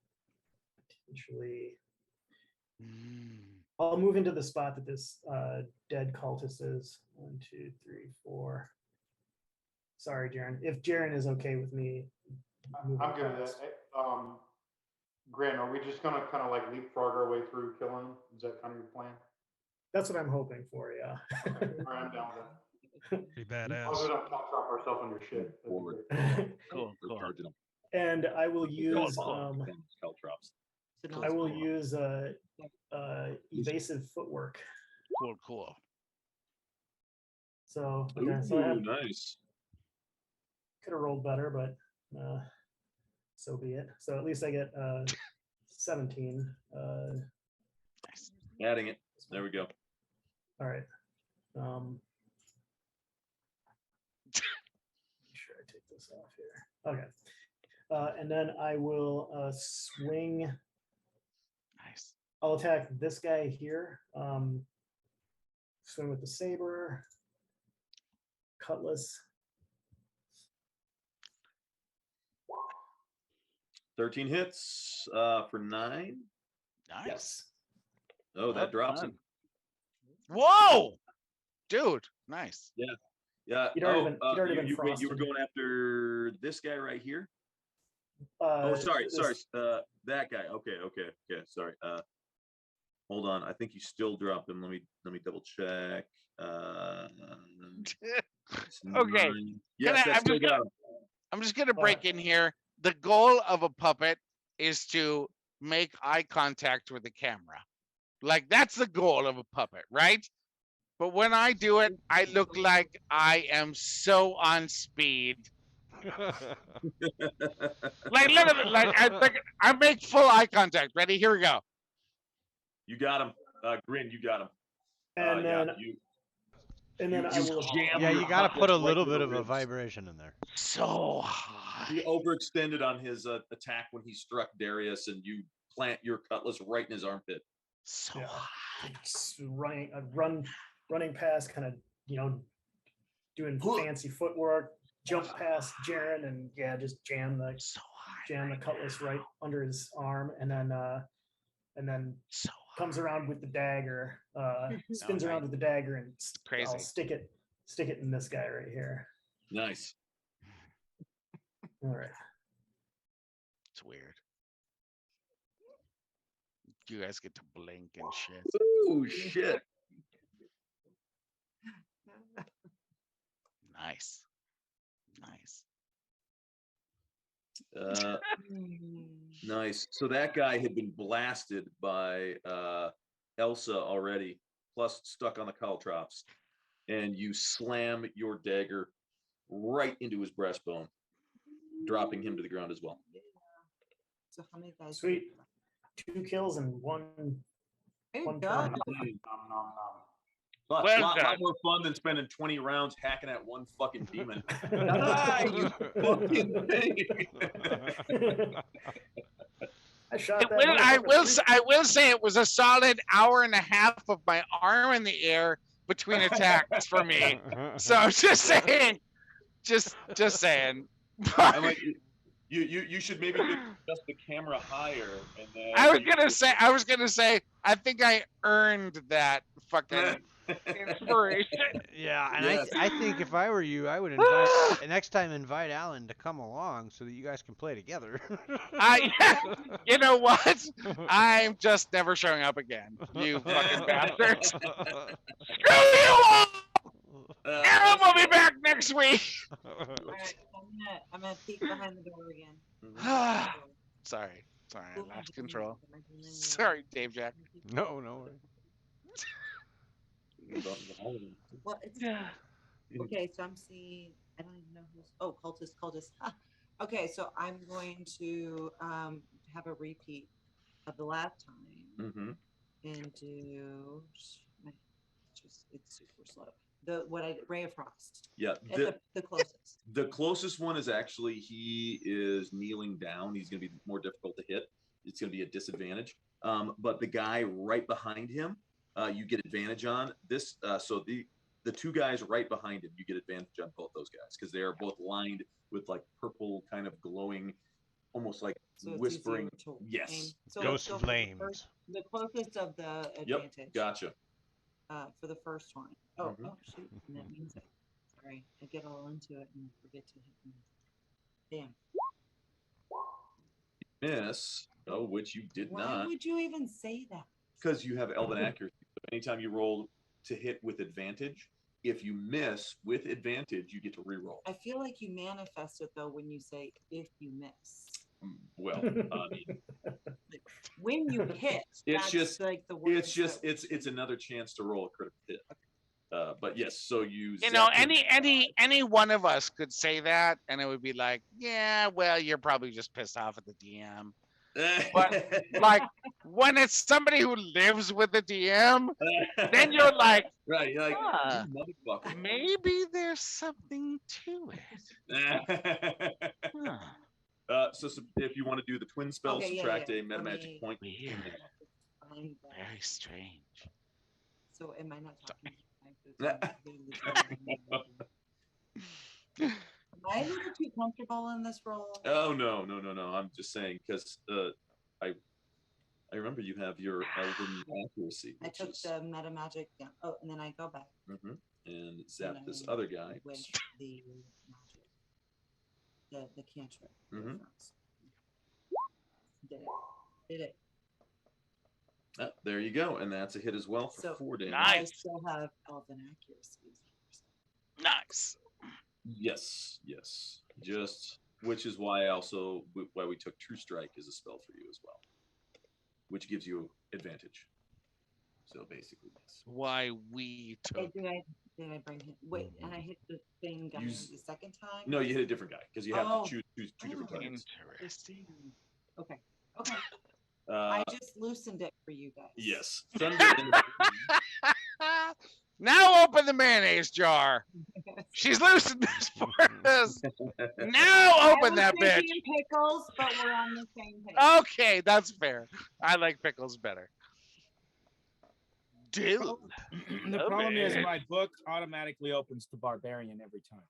potentially. I'll move into the spot that this dead cultist is. 1, 2, 3, 4. Sorry, Jaren. If Jaren is okay with me, I'm good at that. Grin, are we just gonna kind of like leapfrog our way through killing him? Is that kind of your plan? That's what I'm hoping for. Yeah. Okay. All right, I'm down with that. Pretty badass. Also, don't drop ourselves under shit. Forward. Cool. And I will use Caltrops. I will use evasive footwork. Cool. So, okay, so I Ooh, have, nice. could have rolled better, but so be it. So at least I get 17. Adding it. There we go. All right. Make sure I take this off here. Okay. And then I will swing. Nice. I'll attack this guy here. Swing with the saber, cutlass. 13 hits for 9. Nice. Yes. Oh, that drops him. Whoa, dude, nice. Yeah. Yeah. He'd already been you were frosted. going after this guy right here. Sorry. That guy. Okay. Sorry. Hold on. I think you still dropped him. Let me double check. Okay. Yes, I'm just gonna break in here. The goal of a puppet is to make eye contact with the camera. Like that's the goal of a puppet, right? But when I do it, I look like I am so on speed. Like look at it, like I make full eye contact. Ready? Here we go. You got him. Grin, you got him. And then, I will. Yeah, you got to put a little bit of a vibration in there. So high. He overextended on his attack when he struck Darius, and you plant your cutlass right in his armpit. So Yeah. high. Just running past, kind of, doing fancy footwork, jump past Jaren, and just jam the cutlass right under his arm, and then So comes around with the dagger, spins around with the dagger, and Crazy. I'll stick it in this guy right here. Nice. All right. it's weird. You guys get to blink and shit. Oh shit. Nice. Nice. So that guy had been blasted by Elsa already, plus stuck on the caltrops, and you slam your dagger right into his breastbone, dropping him to the ground as well. So how many guys? Sweet. 2 kills and one. There you one go. turn. But Well lot done. more fun than spending 20 rounds hacking at one fucking demon. You fucking thing. I shot It that. will, motherfucker I will say it was a solid hour and a half of my arm in the air between attacks for me. So I'm just saying, just saying. I'm like, you should maybe adjust the camera higher, and then I was gonna say, I think I earned that fucking inspiration. Yeah, and Yes. I think if I were you, I would next time invite Alan to come along so that you guys can play together. You know what? I'm just never showing up again. You fucking bastards. Screw you all! Aaron will be back next week. All right, I'm gonna peek behind the door again. Sorry, I lost control. Sorry, Dave Jack. No. Well, it's okay. So I'm seeing. I don't even know who's. Oh, cultist. Okay, so I'm going to have a repeat of the last time Mm-hmm. and do. It's super slow. Ray of Frost. Yeah, At the closest. the closest one is actually he is kneeling down. He's going to be more difficult to hit. It's going to be a disadvantage. But the guy right behind him, you get advantage on this. So the 2 guys right behind him, you get advantage on both those guys because they are both lined with like purple kind of glowing, almost like So it's whispering. easier to aim. Yes. So Ghost for the flames. The closest of the Yep. advantage. Gotcha. For the first one. Oh, Mhm. oh shoot. And that means it. Sorry. I get all into it and forget to hit them. Damn. Miss. Oh, which you did Why not. would you even say that? Because you have Elven accuracy. Anytime you roll to hit with advantage, if you miss with advantage, you get to reroll. I feel like you manifest it though when you say if you miss. Well, When you hit, it's that's just like the word. it's another chance to roll a critical hit. But yes, so you You know, zap him. any one of us could say that, and it would be like, yeah, well, you're probably just pissed off at the DM. But like when it's somebody who lives with the DM, then you're like, right, you're like, "Huh, you motherfucker. maybe there's something to it. Huh, So if you want to do the twin spell, Okay, yeah, subtract yeah. a meta magic point. weird, Find that. very strange." So am I not talking? Am I a little too comfortable in this role? Oh no. I'm just saying because I remember you have your elven accuracy. I took the meta magic down. Oh, and then I go back and zap and this I other guy. with the magic, the cantrip. Did it? Did it? There you go, and that's a hit as well for 4 damage. Nice. I still have elven accuracy. Nice. Yes. Just which is why why we took True Strike as a spell for you as well, which gives you advantage. So basically, yes. Why we took? Did I bring him? Wait, and I hit the same guy the second time? No, you hit a different guy because you have to choose two different targets. Interesting. Okay. I just loosened it for you guys. Yes. Thunder Now open the mayonnaise jar. She's loosened this for us. Now open that bitch. Pickles, but we're on the same page. Okay, that's fair. I like pickles better. Dude. The problem is my book automatically opens to barbarian every time.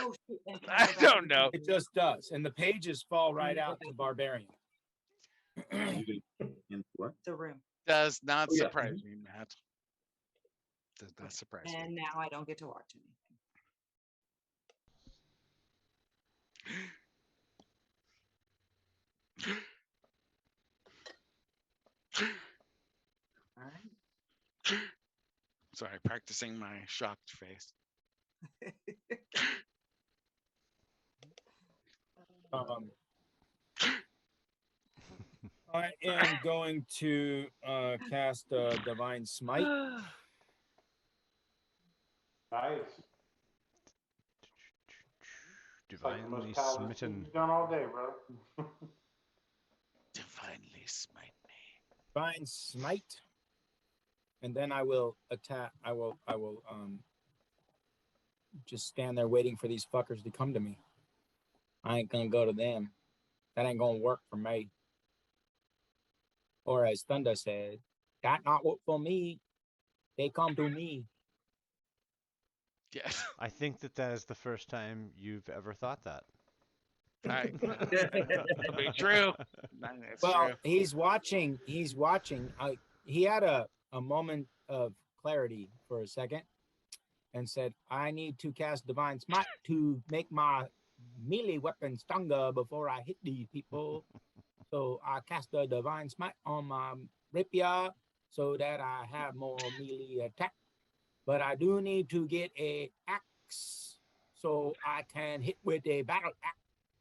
Oh, shoot. I don't know. It just does, and the pages fall right out to barbarian. in what? The room. Does not surprise me, Matt. Does not surprise me. And now I don't get to watch anything. All right. Sorry, practicing my shocked face. I am going to cast Divine Smite. Nice. Divinely smitten. Done all day, bro. Divinely smite me. Divine Smite. And then I will attack. I will just stand there waiting for these fuckers to come to me. I ain't gonna go to them. That ain't gonna work for me. Or as Thunder said, that not work for me. They come to me. Yes. I think that is the first time you've ever thought that. That'll be true. Well, true. he's watching. He had a moment of clarity for a second and said, I need to cast Divine Smite to make my melee weapon stronger before I hit these people. So I cast the Divine Smite on my rapier so that I have more melee attack. But I do need to get an axe so I can hit with a battle axe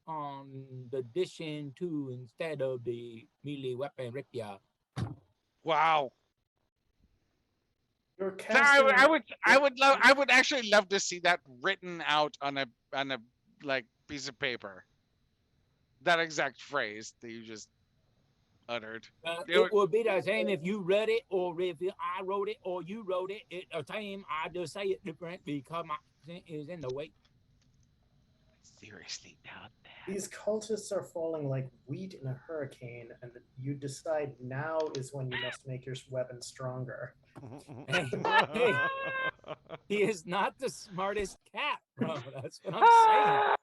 on the addition to instead of the melee weapon rapier. Wow. You're So casting. I would actually love to see that written out on a like piece of paper. That exact phrase that you just uttered. It would be the same if you read it or if I wrote it or you wrote it. It's the same. I just say it different because my accent is in the way. Seriously doubt that. These cultists are falling like wheat in a hurricane, and you decide now is when you must make your weapon stronger. Hey, he is not the smartest cat, bro. That's what I'm saying.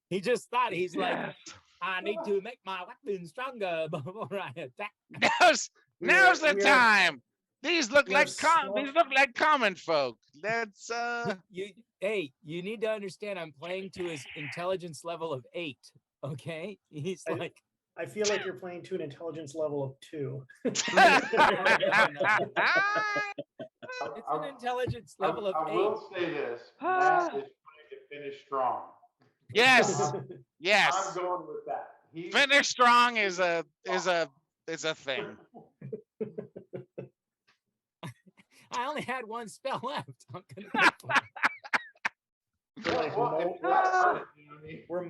He just thought he's like, I need to make my weapon stronger before I attack. Now's the time. These look like common folk. Let's you need to understand I'm playing to his intelligence level of 8. Okay? He's like I feel like you're playing to an intelligence level of 2. It's an intelligence level of 8. I will say this. Matt is trying to finish strong. Yes. Yes. I'm going with that. Finish strong is a thing. I only had one spell left. I'm gonna go for it. We're like, we're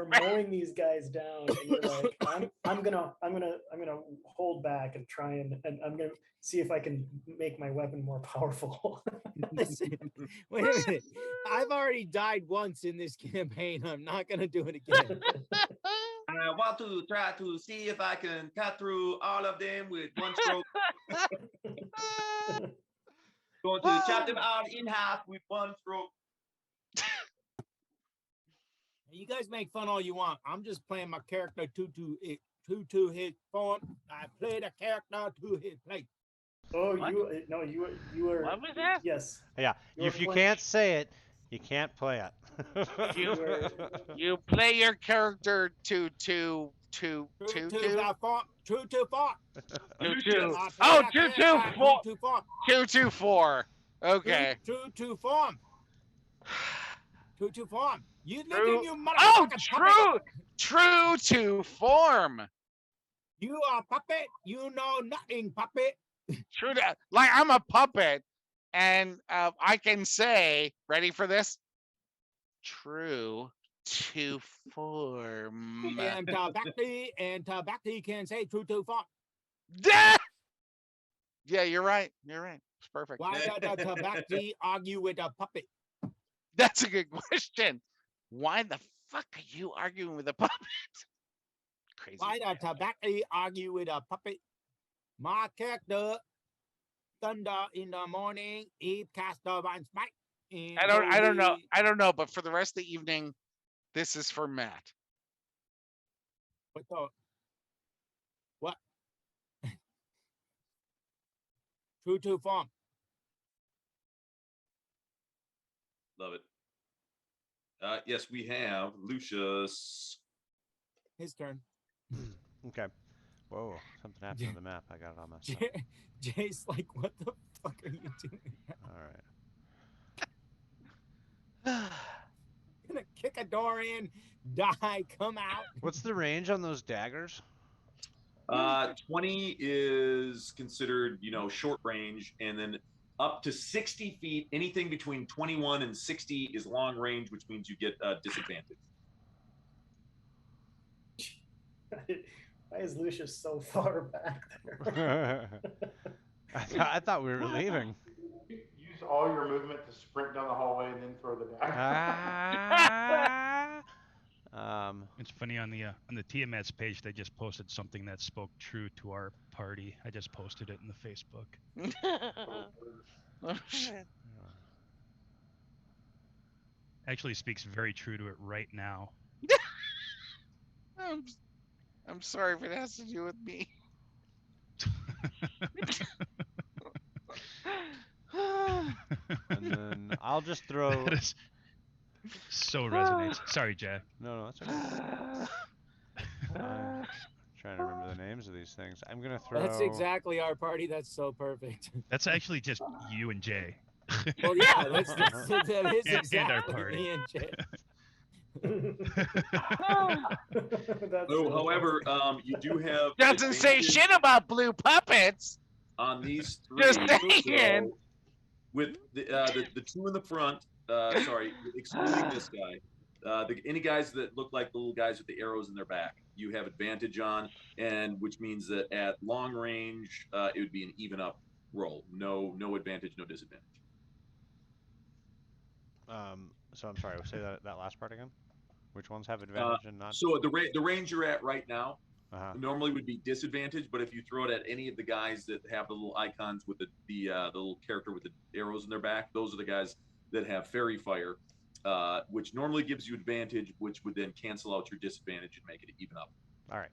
mowing these guys down, and you're like, I'm gonna hold back and try and I'm gonna see if I can make my weapon more powerful. Listen, wait a minute. I've already died once in this campaign. I'm not gonna do it again. I want to try to see if I can cut through all of them with one stroke. Going to chop them out in half with one stroke. You guys make fun all you want. I'm just playing my character to hit form. I played a character to hit play. Oh, What? you are. What was that? Yes. Yeah, You're if you playing- can't say it, you can't play it. You play your character to True to two. form. True to form. Two. I Oh, played a 2-2 character four. true to form. 2-2-4. Okay. True to form. True to form. You True. listen, you Oh, motherfucker. true. Puppet. True to form. You are puppet. You know nothing, puppet. True to, like I'm a puppet, and I can say, ready for this? True to form. And Tabakti can say true to form. Yeah, you're right. You're right. It's perfect. Why does Tabakti argue with a puppet? That's a good question. Why the fuck are you arguing with a puppet? Crazy. Why does Tabakti argue with a puppet? My character, thunder in the morning, Eve caster one spike. I don't know. I don't know, but for the rest of the evening, this is for Matt. What? True to form. Love it. Yes, we have Lucius. His turn. Okay. Whoa, something happened to the map. I got it on my stuff. Jay's like, what the fuck are you doing? All right. Gonna kick a door in, die, come out. What's the range on those daggers? 20 is considered, short range, and then up to 60 feet, anything between 21 and 60 is long range, which means you get disadvantage. Why is Lucius so far back there? I thought we were leaving. Use all your movement to sprint down the hallway and then throw the dagger. It's funny on the TMS page they just posted something that spoke true to our party. I just posted it in the Facebook. Oh, shit. Actually speaks very true to it right now. I'm sorry if it has to do with me. And then I'll just throw. That is so resonates. Sorry, Jack. No, that's okay. I'm trying to remember the names of these things. I'm gonna throw. That's exactly our party. That's so perfect. That's actually just you and Jay. Well, yeah, that is and exactly our party. me and Jay. However, you do have Doesn't say advantage shit about blue puppets. on these three. Just saying. So with the two in the front, sorry, excluding this guy, any guys that look like the little guys with the arrows in their back, you have advantage on, and which means that at long range, it would be an even up roll. No advantage, no disadvantage. So I'm sorry. Say that last part again. Which ones have advantage and not? So the range you're at right now Uh-huh. normally would be disadvantage, but if you throw it at any of the guys that have the little icons with the little character with the arrows in their back, those are the guys that have fairy fire, which normally gives you advantage, which would then cancel out your disadvantage and make it even up. All right.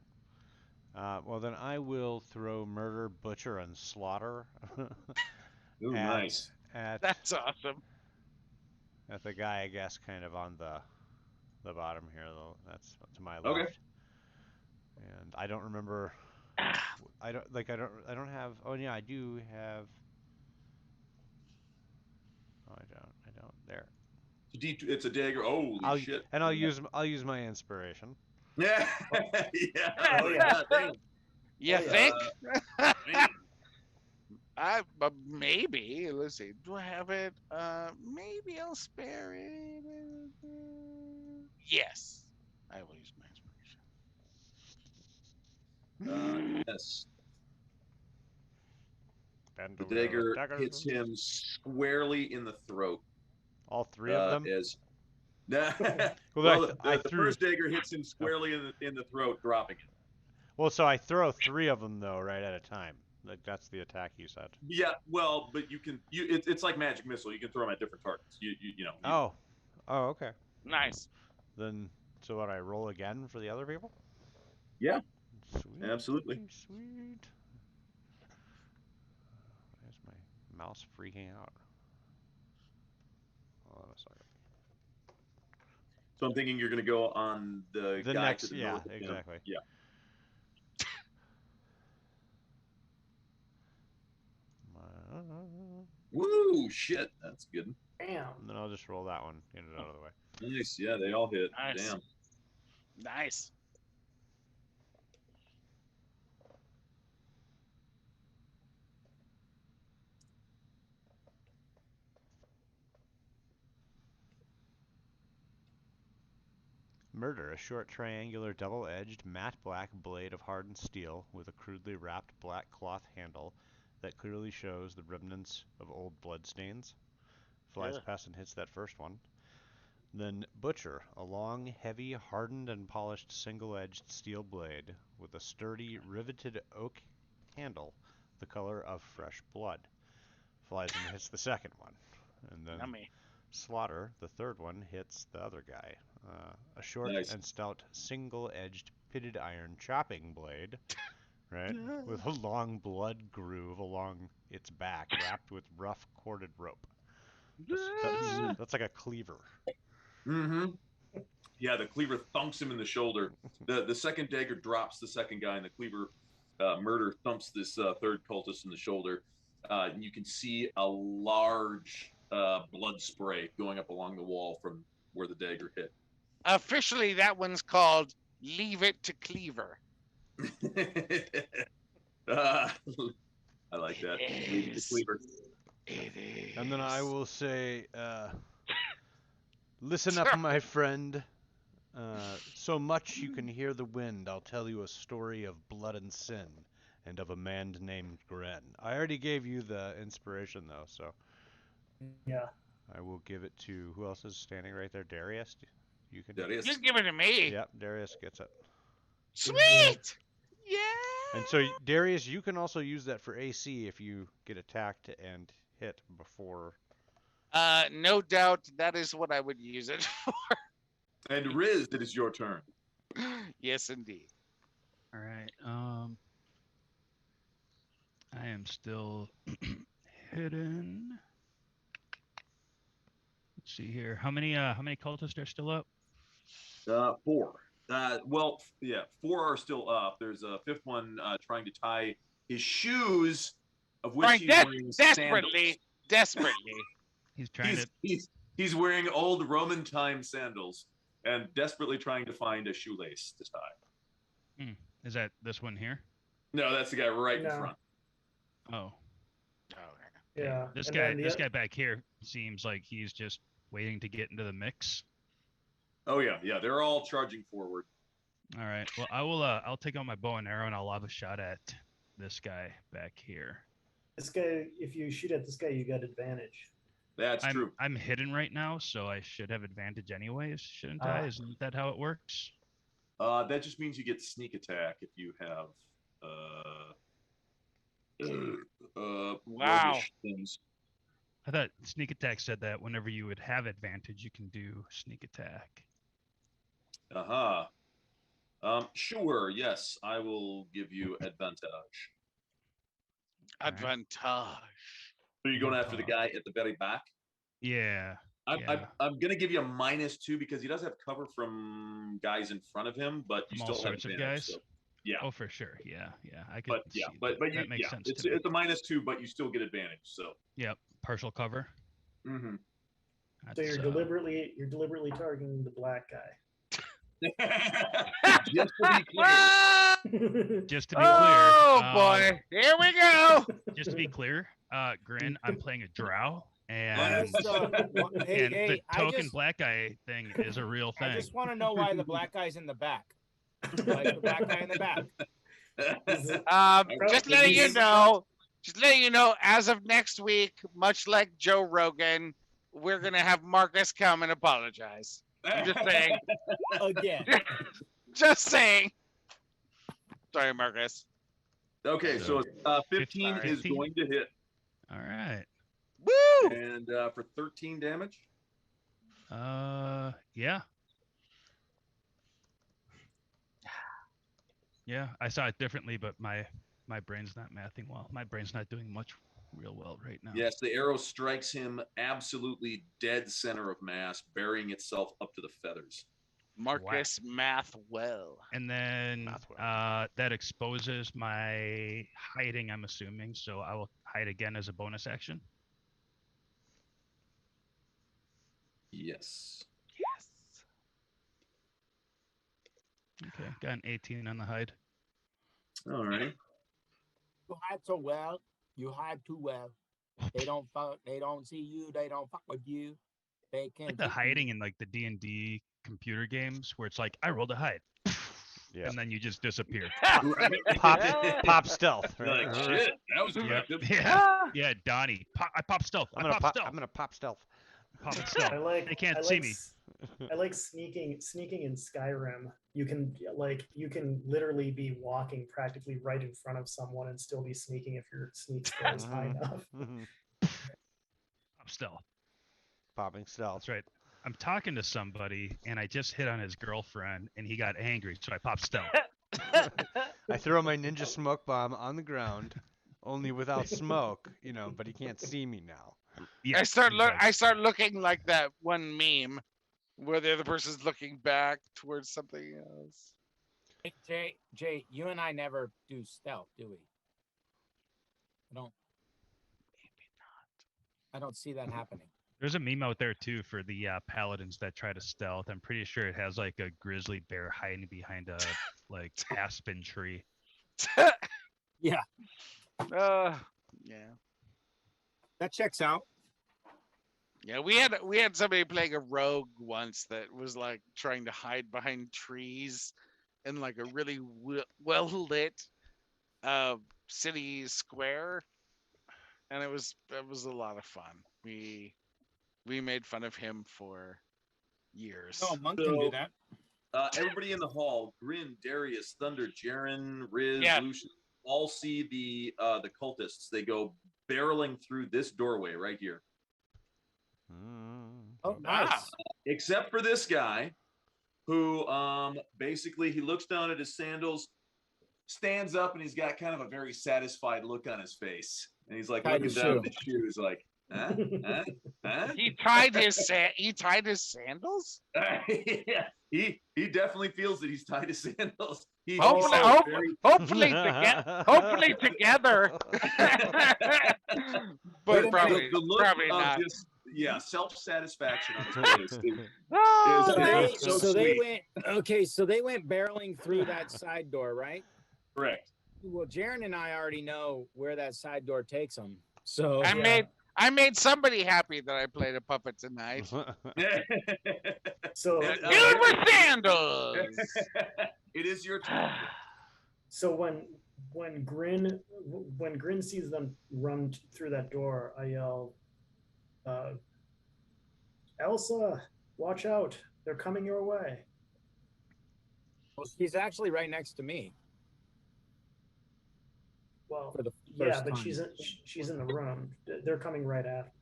Well, then I will throw murder, butcher, and slaughter. Ooh, nice. That's awesome. At the guy, I guess, kind of on the bottom here, though. That's to my left. Okay. And I don't remember. I don't have. Oh yeah, I do have. Oh, I don't. There. It's a dagger. Holy shit! And I'll use my inspiration. Yeah. Yeah. Oh, yeah. Damn. You think? But maybe. Let's see. Do I have it? Maybe I'll spare it. Yes, I will use my inspiration. Yes. Bend The over the dagger dagger. hits him squarely in the throat. All three of them. Well, Well, I the threw. first dagger hits him squarely in the throat, dropping it. Well, so I throw 3 of them though, right at a time. Like that's the attack you said. Yeah, well, but it's like magic missile. You can throw them at different targets. Oh, okay. Nice. Then, so what? I roll again for the other people? Yeah, Sweet, absolutely. sweet. Why is my mouse freaking out? Hold on a second. So I'm thinking you're going to go on the guy next, to the yeah, north of him. exactly. Yeah. Woo! Shit, that's good. Damn. And then I'll just roll that one, get it out of the way. Nice. Yeah, they all hit. Nice. Damn. Nice. Murder, a short triangular double-edged matte black blade of hardened steel with a crudely wrapped black cloth handle that clearly shows the remnants of old bloodstains. Flies Yeah. past and hits that first one. Then Butcher, a long, heavy, hardened and polished single-edged steel blade with a sturdy, riveted oak handle the color of fresh blood. Flies and hits the second one. And then Yummy. Slaughter, the third one, hits the other guy. A short Nice. and stout single-edged pitted iron chopping blade, right, with a long blood groove along its back, wrapped with rough corded rope. That's like a cleaver. Mm-hmm. Yeah, the cleaver thumps him in the shoulder. The second dagger drops the second guy, and the cleaver murder thumps this third cultist in the shoulder. And you can see a large blood spray going up along the wall from where the dagger hit. Officially, that one's called Leave It to Cleaver. I like that. Leave it to cleaver. It is. And then I will say, listen up, my friend. So much you can hear the wind. I'll tell you a story of blood and sin, and of a man named Gren. I already gave you the inspiration though, so Yeah. I will give it to who else is standing right there? Darius. You can. Darius. Just give it to me. Yep, Darius gets it. Sweet. Yeah. And so Darius, you can also use that for AC if you get attacked and hit before. No doubt that is what I would use it for. And Riz, it is your turn. Yes, indeed. All right. I am still hidden. Let's see here. How many cultists are still up? 4. Well, yeah, 4 are still up. There's a 5th one trying to tie his shoes, of which Right, he's wearing sandals. Desperately. He's trying to. He's wearing old Roman time sandals and desperately trying to find a shoelace to tie. Is that this one here? No, that's the guy right in No. front. Oh, Yeah. this and guy. then the This oth- guy back here seems like he's just waiting to get into the mix. Oh yeah, they're all charging forward. All right. Well, I will. I'll take out my bow and arrow and I'll have a shot at this guy back here. This guy, if you shoot at this guy, you got advantage. That's true. I'm hidden right now, so I should have advantage anyways, shouldn't I? Isn't that how it works? That just means you get sneak attack if you have Wow. roguish things. I thought sneak attack said that whenever you would have advantage, you can do sneak attack. Sure, yes, I will give you advantage. Advantage. So you're going after the guy at the very back? Yeah. I'm going to give you a -2 because he does have cover from guys in front of him, but you From all still have sorts of advantage. guys? So, yeah. Oh, for sure. Yeah. I could. But yeah, see but that. you, That makes yeah, sense. it's to me. a -2, but you still get advantage. So. Yep. Partial cover. Mm-hmm. So you're deliberately targeting the black guy. Just to be clear. Just to be clear. Oh boy, here we go. Just to be clear, Grin, I'm playing a drow, Why and is hey, and the hey, token black guy thing is a real I thing. just want to know why the black guy's in the back. Like the black guy in the back. Just letting you know. Just letting you know, as of next week, much like Joe Rogan, we're gonna have Marcus come and apologize. I'm just saying. Again. Just saying. Sorry, Marcus. Okay, so 15 is 15? going to hit. All right. Woo! And for 13 damage. Yeah. Yeah, I saw it differently, but my brain's not mathing well. My brain's not doing much real well right now. Yes, the arrow strikes him absolutely dead center of mass, burying itself up to the feathers. Marcus math well. And then that exposes my hiding, I'm assuming. So I will hide again as a bonus action. Yes. Yes. Okay, got an 18 on the hide. All right. You hide so well. You hide too well. They don't fuck. They don't see you. They don't fuck with you. They can't. Like the hiding in like the D&D computer games where it's like I rolled a hide, Yeah. and then you just disappear. Pop stealth. Right? Like shit, that was effective. Yeah, Donnie. I pop stealth. I'm gonna pop stealth. Pop stealth. They can't see me. I like sneaking in Skyrim. You can literally be walking practically right in front of someone and still be sneaking if your sneak skill is high enough. Pop stealth. Popping stealth. That's right. I'm talking to somebody and I just hit on his girlfriend and he got angry, so I pop stealth. I throw my ninja smoke bomb on the ground, only without smoke, but he can't see me now. Yeah, I start looking like that one meme where the other person's looking back towards something else. Hey, Jay, you and I never do stealth, do we? I don't see that happening. There's a meme out there too for the paladins that try to stealth. I'm pretty sure it has like a grizzly bear hiding behind a like aspen tree. Yeah. Yeah. That checks out. Yeah, we had somebody playing a rogue once that was like trying to hide behind trees in like a really well lit city square, and it was a lot of fun. We made fun of him for years. Oh, Monk can do that. Everybody in the hall, Grin, Darius, Thunder, Jaren, Riz, Lucian, all see the cultists. They go barreling through this doorway right here. Oh, nice. Except for this guy, who basically he looks down at his sandals, stands up, and he's got kind of a very satisfied look on his face, and he's like looking down at his shoes, like, huh? He tied his sandals. Yeah, he definitely feels that he's tied his sandals. Hopefully together. But probably not. Self-satisfaction on his face. So they went barreling through that side door, right? Correct. Well, Jaren and I already know where that side door takes them. So I made somebody happy that I played a puppet tonight. So dude with sandals. It is your turn. So when Grin sees them run through that door, I yell, Elsa, watch out. They're coming your way. Well, she's actually right next to me. Well, for the yeah, first but time. she's in the room. They're coming right at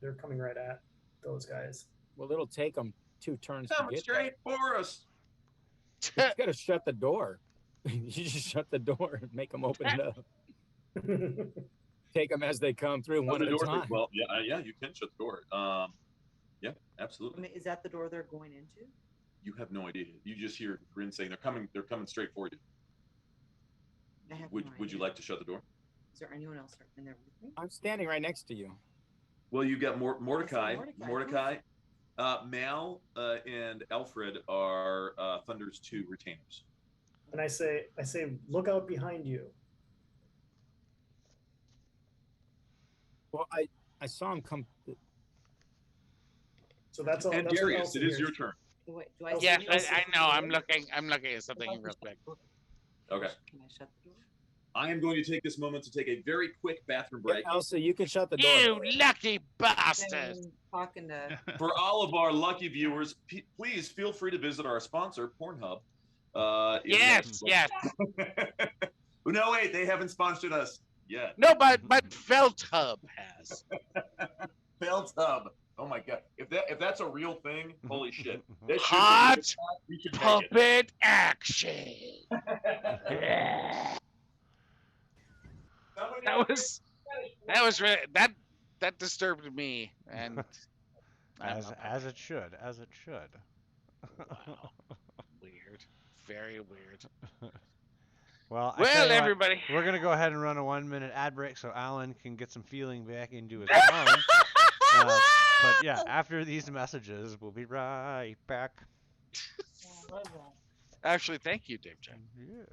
those guys. Well, it'll take them 2 turns Come to get straight for us. You just gotta shut the door. You just shut the door and make them open it up. Take them as they come through one at a time. Well, yeah, you can shut the door. Yeah, absolutely. I mean, is that the door they're going into? You have no idea. You just hear Grin saying they're coming straight for you. I have Would you idea. like to shut the door? Is there anyone else in there with me? I'm standing right next to you. Well, you got Mordecai. Mordecai. Mal and Alfred are Thunder's 2 retainers. And I say, look out behind you. Well, I saw him come. So that's all. And That's what Darius, Elsa it is hears. your turn. Wait, do I? Elsa- Yes, Elsa- I know. I'm looking at something real quick. Okay. Can I shut the door? I am going to take this moment to take a very quick bathroom Yeah, break. Elsa, you can shut the door. You lucky bastard! I'm talking to. For all of our lucky viewers, please feel free to visit our sponsor, Pornhub. Yes, yes. No, wait, they haven't sponsored us yet. No, but Felthub has. Felthub. Oh my god! If that's a real thing, holy shit! That should Hot we should take it. puppet action. That was really that disturbed me, and As it should. wow, weird, very weird. Well, I tell Well, you what, everybody, we're gonna go ahead and run a 1-minute ad break so Alan can get some feeling back into his phone. But yeah, after these messages, we'll be right back. actually, thank you, Dave Jack. Yeah.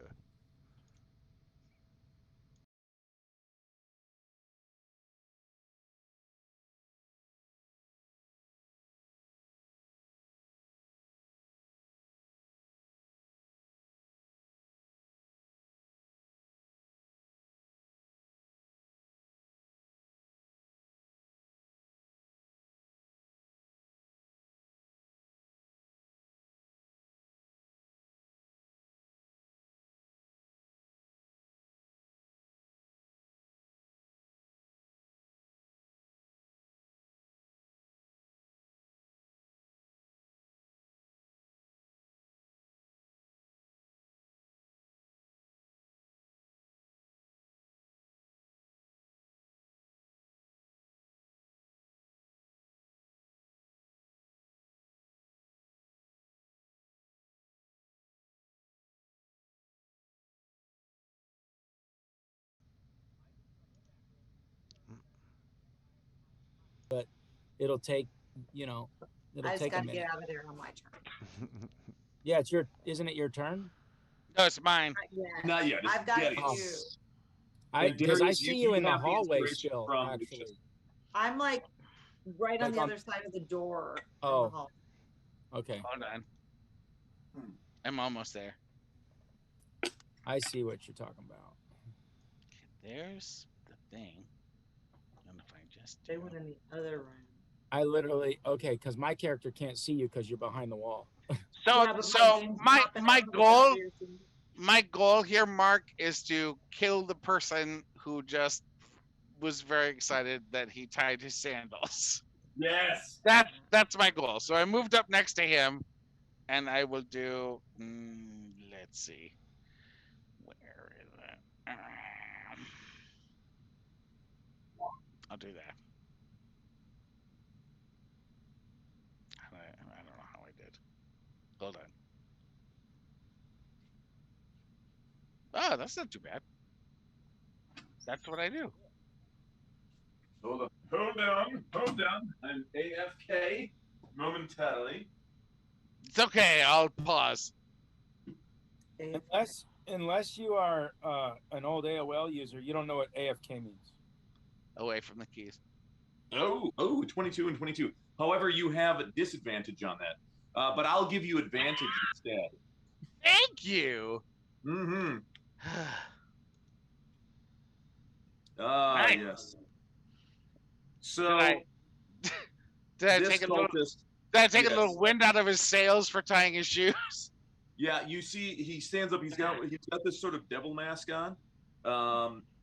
But it'll take, it'll I just take a got to minute. get out of there on my turn. Yeah, isn't it your turn? No, it's mine. Not yet. It's I've got Darius. to. Because I Darius, see you you in the have the hallway inspiration still, from actually. Lucius. I'm like right on Like the on- other side of the door. Oh. In the hall. Okay, Hold on. I'm almost there. I see what you're talking about. There's the thing. And if I just They went in the other room. I literally because my character can't see you because you're behind the wall. So Yeah, but so name's my popping my up on the goal top of your screen. my goal here, Mark, is to kill the person who just was very excited that he tied his sandals. Yes. That's my goal. So I moved up next to him, and I will do. Let's see. Where is it? I'll do that. I don't know how I did. Hold on. Oh, that's not too bad. That's what I do. Hold on. I'm AFK momentarily. It's okay. I'll pause. Unless you are an old AOL user, you don't know what AFK means. Away from the keys. Oh, 22 and 22. However, you have a disadvantage on that. But I'll give you advantage instead. Thank you. Mm-hmm. Nice. Yes. So Did I this take a little? cultist, Did I take a yes. little wind out of his sails for tying his shoes? yeah, you see, he stands up. He's got this sort of devil mask on,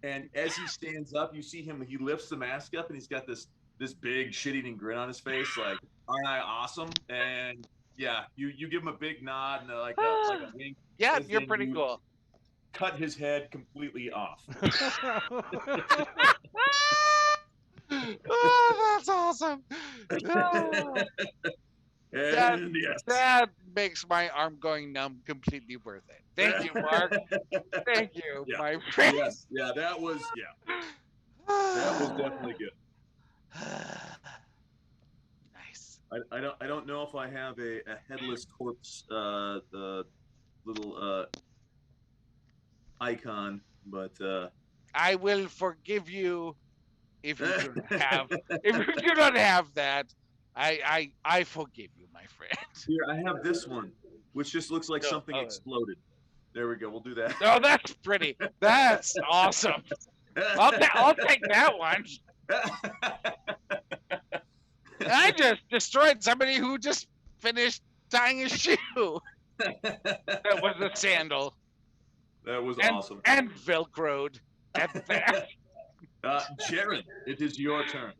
and as he stands up, you see him. He lifts the mask up, and he's got this big shit-eating grin on his face, like, "Aren't I awesome?" And yeah, you give him a big nod and like a wink. Yeah, as you're then pretty you cool. Cut his head completely off. Oh, that's awesome. Oh, And yes. that makes my arm going numb completely worth it. Thank you, Mark. Thank you, Yeah. my friend. Yes, yeah, that was definitely good. Nice. I don't know if I have a headless corpse little icon, but I will forgive you if you do not have if you do not have that. I forgive you, my friend. here I have this one, which just looks like No, something exploded. There we go. We'll do that. Oh, that's pretty. That's awesome. I'll take that one. I just destroyed somebody who just finished tying his shoe. That was a sandal. That was and, awesome. And Velcroed at that. Jared, it is your turn.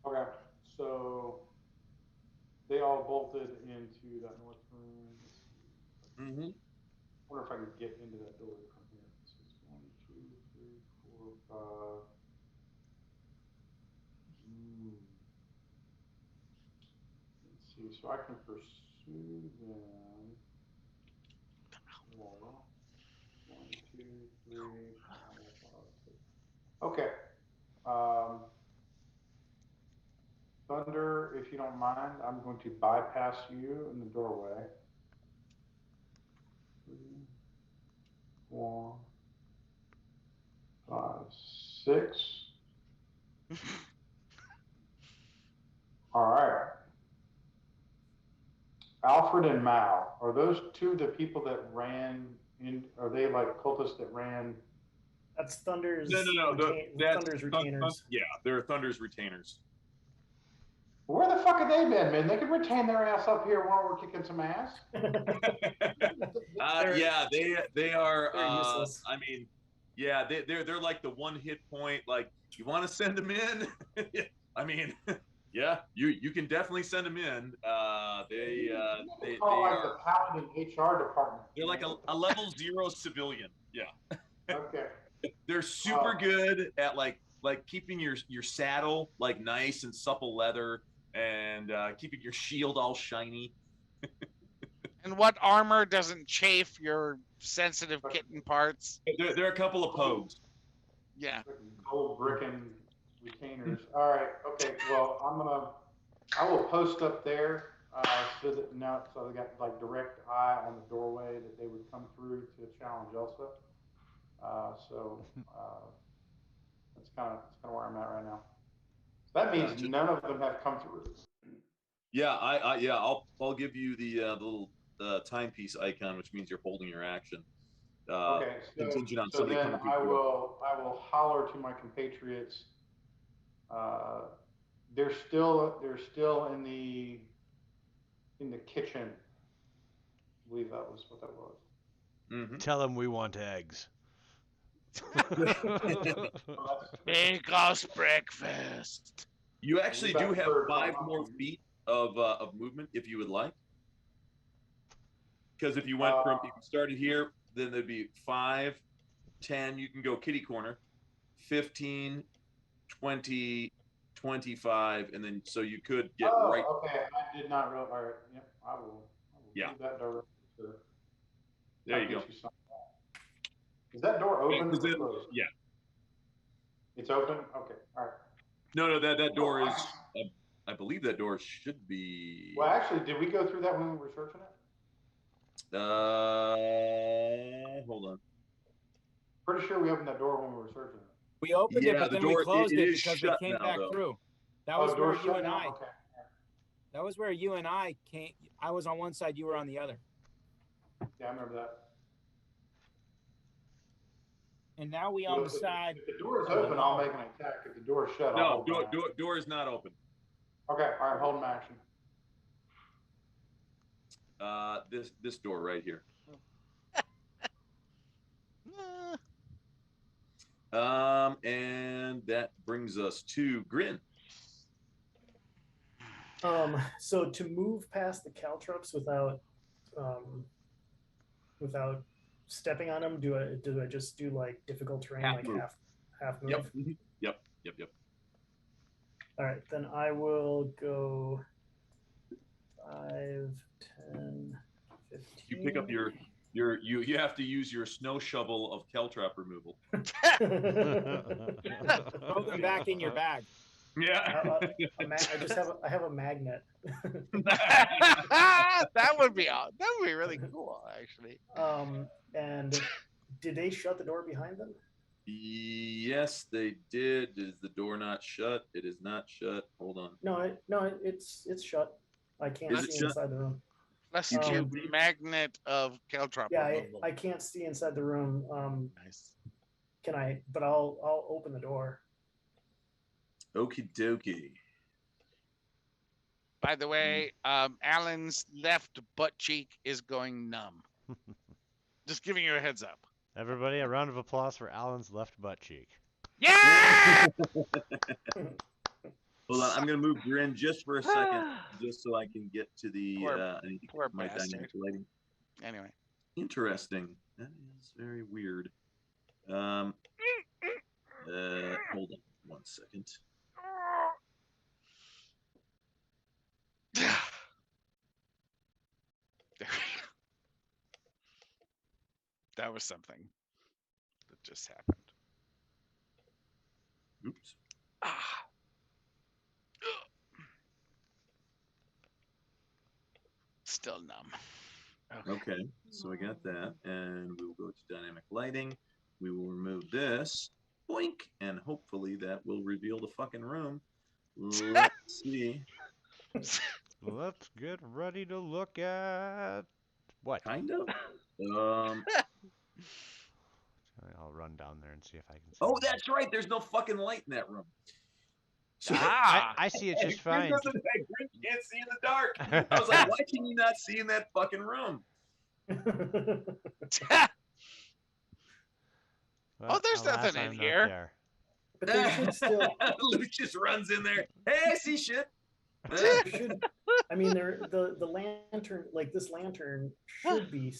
Okay, so they all bolted into that north room. Let's see. Mm-hmm. I wonder if I could get into that door from here. This is 1, 2, 3, 4, 5. Let's see. So I can pursue them. 1, 2, 3, 4, 5, 6. Okay. Thunder, if you don't mind, I'm going to bypass you in the doorway. 3, 4, 5, 6. All right. Alfred and Mal, are those two the people that ran in? Are they like cultists that ran? That's Thunder's. No. That's Thunder's retainers. Yeah, they're Thunder's retainers. Where the fuck have they been, man? They could retain their ass up here while we're kicking some ass. Yeah, they are. Useless. I mean, yeah, they're like the one hit point. Like, you want to send them in? I mean, yeah, you can definitely send them in. They like are the Paladin HR department. They're like a level 0 civilian. Yeah. Okay. They're super good at like keeping your saddle like nice and supple leather, and keeping your shield all shiny. And what armor doesn't chafe your sensitive kitten parts? There are a couple of pogues. Yeah. Gold bricking retainers. All right. Okay. Well, I will post up there so they got like direct eye on the doorway that they would come through to challenge Elsa. That's kind of where I'm at right now. So that means none of them have come through. Yeah, I'll give you the little timepiece icon, which means you're holding your action. Okay, contingent on so somebody then coming through. I will holler to my compatriots. They're still in the kitchen. I believe that was what that was. Mm-hmm. Tell them we want eggs. Make us breakfast. You actually do have 5 more feet of movement if you would like. Because if you went if you started here, then there'd be 5, 10, you can go kitty corner, 15, 20, 25, and then so you could get right. Okay, I did not realize. All right, yep, I will do that directly. There you go. Is that door open or closed? Yeah. It's open? Okay, all right. No, that door is, I believe that door should be. Well, actually, did we go through that when we were searching it? Hold on. Pretty sure we opened that door when we were searching it. We opened it, but then we closed it because they came back through. That was where you and I. Okay. That was where you and I came. I was on one side, you were on the other. Yeah, I remember that. And now we on the side. If the door is open, I'll make an attack. If the door is shut, no, door is not open. Okay, all right, hold my action. This door right here. And that brings us to Grin. So to move past the caltrops without stepping on them, do I just do like difficult terrain, half like move. half move? Yep. Yep. All right, then I will go 5, 10, 15. You pick up you have to use your snow shovel of caltrop removal. Throw them back in your bag. Yeah. I just have a magnet. That would be really cool, actually. And did they shut the door behind them? Yes, they did. Is the door not shut? It is not shut. Hold on. No, it's shut. I can't Is it see shut? inside the room. Let's You do can't see? magnet of caltrop Yeah, removal. I can't see inside the room. Nice. Can I? But I'll open the door. Okie dokie. By the way, Alan's left butt cheek is going numb. Just giving you a heads up. Everybody, a round of applause for Alan's left butt cheek. Yeah! Hold on, I'm gonna move Grin just for a second, just so I can get to the Poor my bastard. dynamic lighting. Anyway. Interesting. That is very weird. Hold on 1 second. There we go. That was something that just happened. Oops. Still numb. Okay, so I got that, and we will go to dynamic lighting. We will remove this, boink, and hopefully that will reveal the fucking room. Let's see. Let's get ready to look at what? Kind of. I'll run down there and see if I can see. Oh, that's right. There's no fucking light in that room. So I see it just Grin fine. Grin can't see in the dark. I was like, why can you not see in that fucking room? Well, there's alas, nothing in I'm not here. there. But they should still. Lucius runs in there. Hey, I see shit. Should, I mean, the lantern, like this lantern, should be,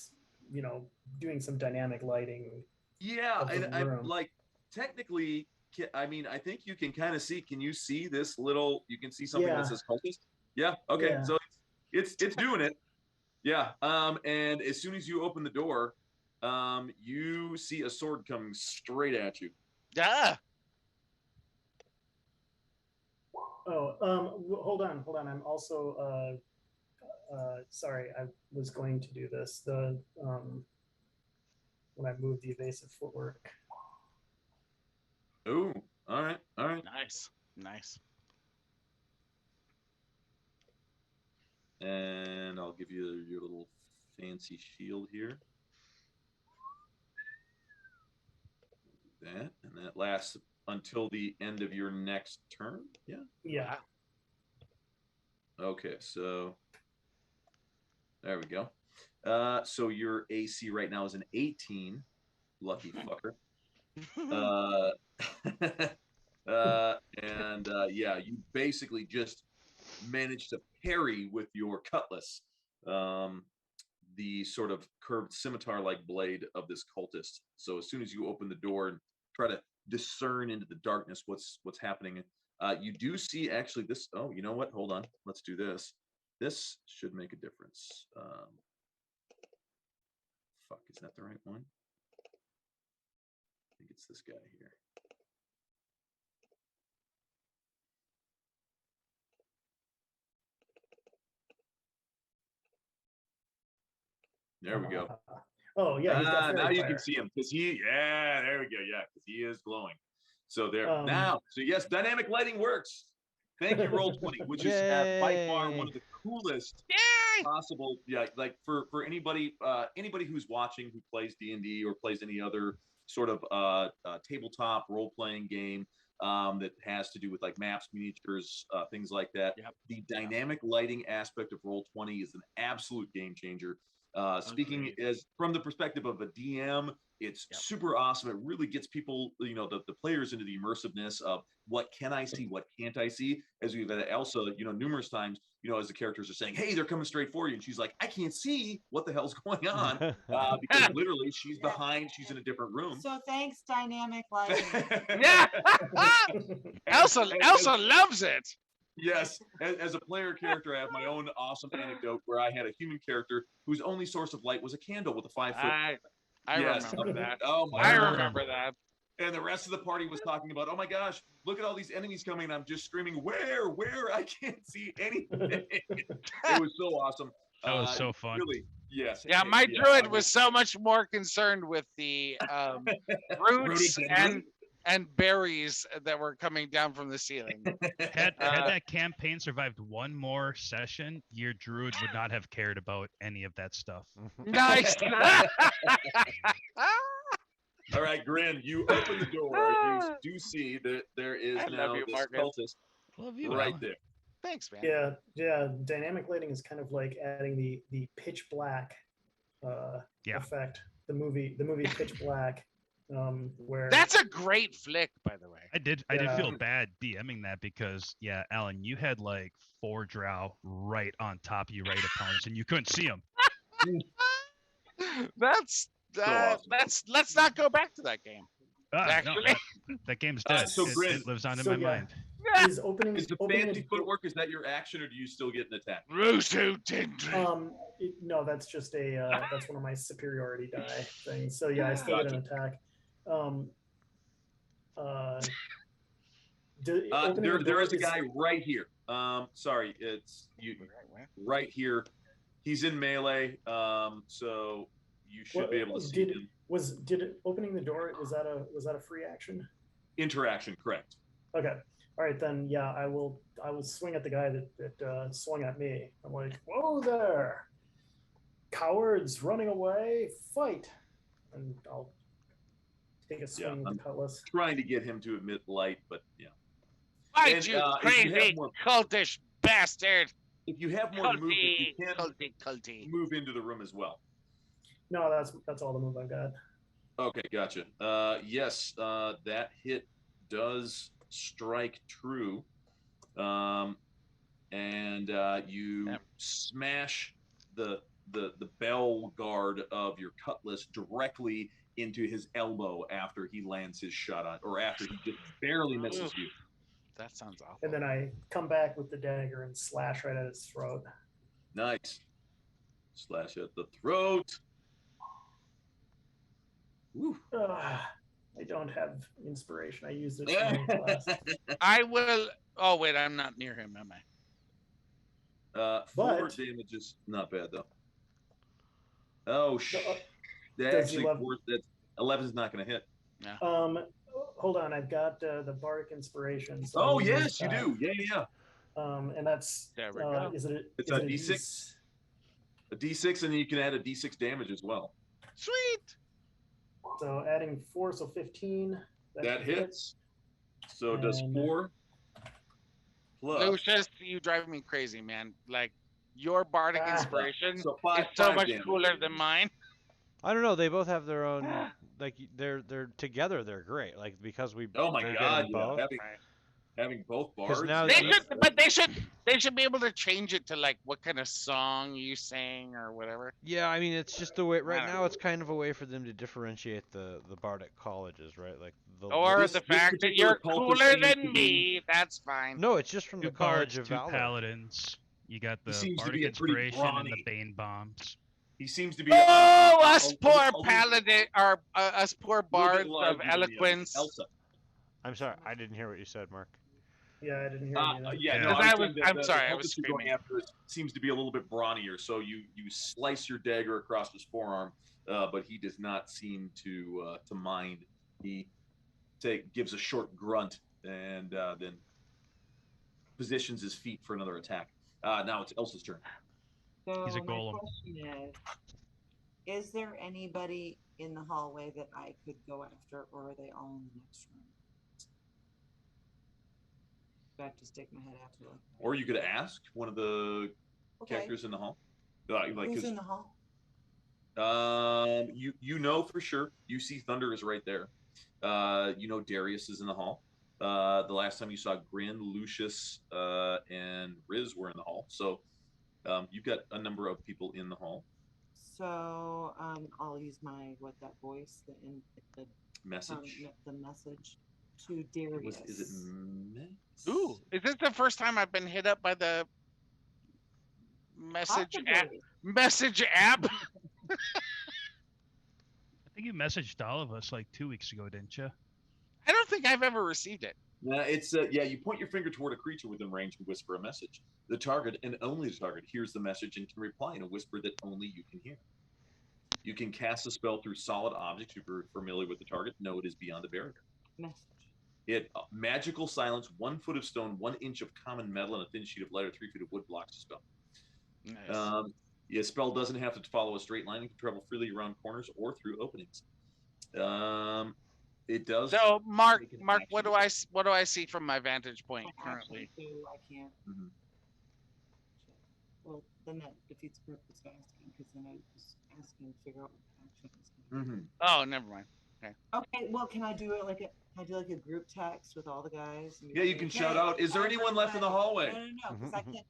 doing some dynamic lighting. Yeah, of the and I'm room. like, technically, I mean, I think you can kind of see. Can you see this little? You can see something that Yeah. says cultist. Yeah. Okay. Yeah. So it's doing it. Yeah. And as soon as you open the door, you see a sword coming straight at you. Yeah. Oh, hold on. I'm also sorry. I was going to do this. When I moved the evasive footwork. Ooh. All right. Nice. And I'll give you your little fancy shield here. That, and that lasts until the end of your next turn. Yeah. Yeah. Okay, so there we go. So your AC right now is an 18. Lucky fucker. Yeah, you basically just managed to parry with your cutlass the sort of curved scimitar-like blade of this cultist. So as soon as you open the door and try to discern into the darkness what's happening, you do see actually this. Oh, you know what? Hold on. Let's do this. This should make a difference. Fuck, is that the right one? I think it's this guy here. There we go. Oh yeah, he's got now fairy you fire. can see him because there we go. Yeah, because he is glowing. So there now. So yes, dynamic lighting works. Thank you, Roll20, which is by far one of the coolest possible. Yeah, like for anybody who's watching who plays D&D or plays any other sort of tabletop role playing game that has to do with like maps, miniatures, things like that. Yep. The dynamic lighting aspect of Roll20 is an absolute game changer. Speaking as from the perspective of a DM, it's super awesome. It really gets people, the players into the immersiveness of what can I see, what can't I see. As we've had Elsa, numerous times, as the characters are saying, hey, they're coming straight for you. And she's like, I can't see what the hell's going on because literally she's behind, she's in a different room. So thanks, dynamic lighting. Yeah. Elsa loves it. Yes, as a player character, I have my own awesome anecdote where I had a human character whose only source of light was a candle with a 5 foot. I remember that. Oh my! I remember that. And the rest of the party was talking about, oh my gosh, look at all these enemies coming. I'm just screaming, where? I can't see anything. It was so awesome. That was so fun. Really, yes. Yeah, my druid I was so much more concerned with the roots and berries that were coming down from the ceiling. Had that campaign survived one more session, your druid would not have cared about any of that stuff. Nice. All right, Grin, you open the door. You do see that there is I now love you, this Marcus. cultist Love you, right Alan. there. Thanks, man. Yeah. Dynamic lighting is kind of like adding the pitch black effect. The movie Pitch Black, where That's a great flick, by the way. I did feel bad DMing that because Alan, you had like 4 drow right on top of you, right opponents, and you couldn't see them. That's awesome. let's not go back to that game. Actually, that game's dead. So it Grin, lives on in my mind. is opening. Is the fancy footwork, is that your action, or do you still get an attack? No, that's just that's one of my superiority die things. So yeah, I still get an attack. There is a guy right here. Sorry, it's you right here. He's in melee, so you should be able to see him. Opening the door, was that a free action? Interaction, correct. Okay. All right, then I will swing at the guy that swung at me. I'm like, whoa there, cowards running away, fight, and I'll take a swing with the cutlass. Trying to get him to admit light, but yeah. Fight, you crazy cultish bastard! If you have more movement, you can move into the room as well. No, that's all the move I've got. Okay, gotcha. Yes, that hit does strike true, and you smash the bell guard of your cutlass directly into his elbow after he lands his shot on, or after he just barely misses you. That sounds awful. And then I come back with the dagger and slash right at his throat. Nice. Slash at the throat. Woo. I don't have inspiration. I used it in class. I will. Oh wait, I'm not near him, am I? 4 damage is not bad though. Oh that actually worth that. 11 is not going to hit. Yeah. Hold on, I've got the bardic inspiration. So oh yes, you do. Yeah. And that's there we go. It's a D6. A D6, and then you can add a D6 damage as well. Sweet. So adding 4, so 15. That hits. So does 4 plus. Lucius, you drive me crazy, man. Like your bardic inspiration is so much damage. cooler than mine. I don't know. They both have their own. Like they're together. They're great. Like because we. Oh my god! Both. Having both bards. Now they should be able to change it to like what kind of song you sing or whatever. Yeah, I mean it's just the way. Right now, it's kind of a way for them to differentiate the bardic colleges, right? Like the fact that you're cooler than me. That's fine. No, it's just from the College of 2 Valor. paladins. You got the bardic inspiration and the bane bombs. He seems to be. Us poor paladin, or us poor bards of eloquence. Elsa. I'm sorry, I didn't hear what you said, Mark. Yeah, I didn't hear you. Yeah, no, I'm sorry. I was screaming. After it seems to be a little bit brawnier, so you slice your dagger across his forearm, but he does not seem to mind. He gives a short grunt and then positions his feet for another attack. Now it's Elsa's turn. So He's a golem. My question is there anybody in the hallway that I could go after, or are they all in the next room? I have to stick my head out to them. Or you could ask one of the characters in the hall. Who's in the hall? You know for sure. You see Thunder is right there. You know Darius is in the hall. The last time you saw Grin, Lucius, and Riz were in the hall. So you've got a number of people in the hall. So I'll use my voice, the message. The message to Darius. Is it? Ooh, is this the first time I've been hit up by the message app? Message app. I think you messaged all of us like 2 weeks ago, didn't you? I don't think I've ever received it. It's yeah. You point your finger toward a creature within range and whisper a message. The target, and only the target, hears the message and can reply in a whisper that only you can hear. You can cast a spell through solid objects if you're familiar with the target. No, it is beyond the barrier. Message. It magical silence, 1 foot of stone, 1 inch of common metal, and a thin sheet of lead or 3 feet of wood blocks the spell. Nice. The spell doesn't have to follow a straight line. It can travel freely around corners or through openings. It does. So, Mark, take an what action. do I see from my vantage point My action currently? too, I can't. Mhm. Well, then that defeats the purpose of asking, because then I was asking to figure out what the action is gonna be. Oh, never mind. Okay, well, can I do a group text with all the guys? And be Yeah, you like, can "Hey, shout out, "Is there anyone left in the hallway?" No, because I can't.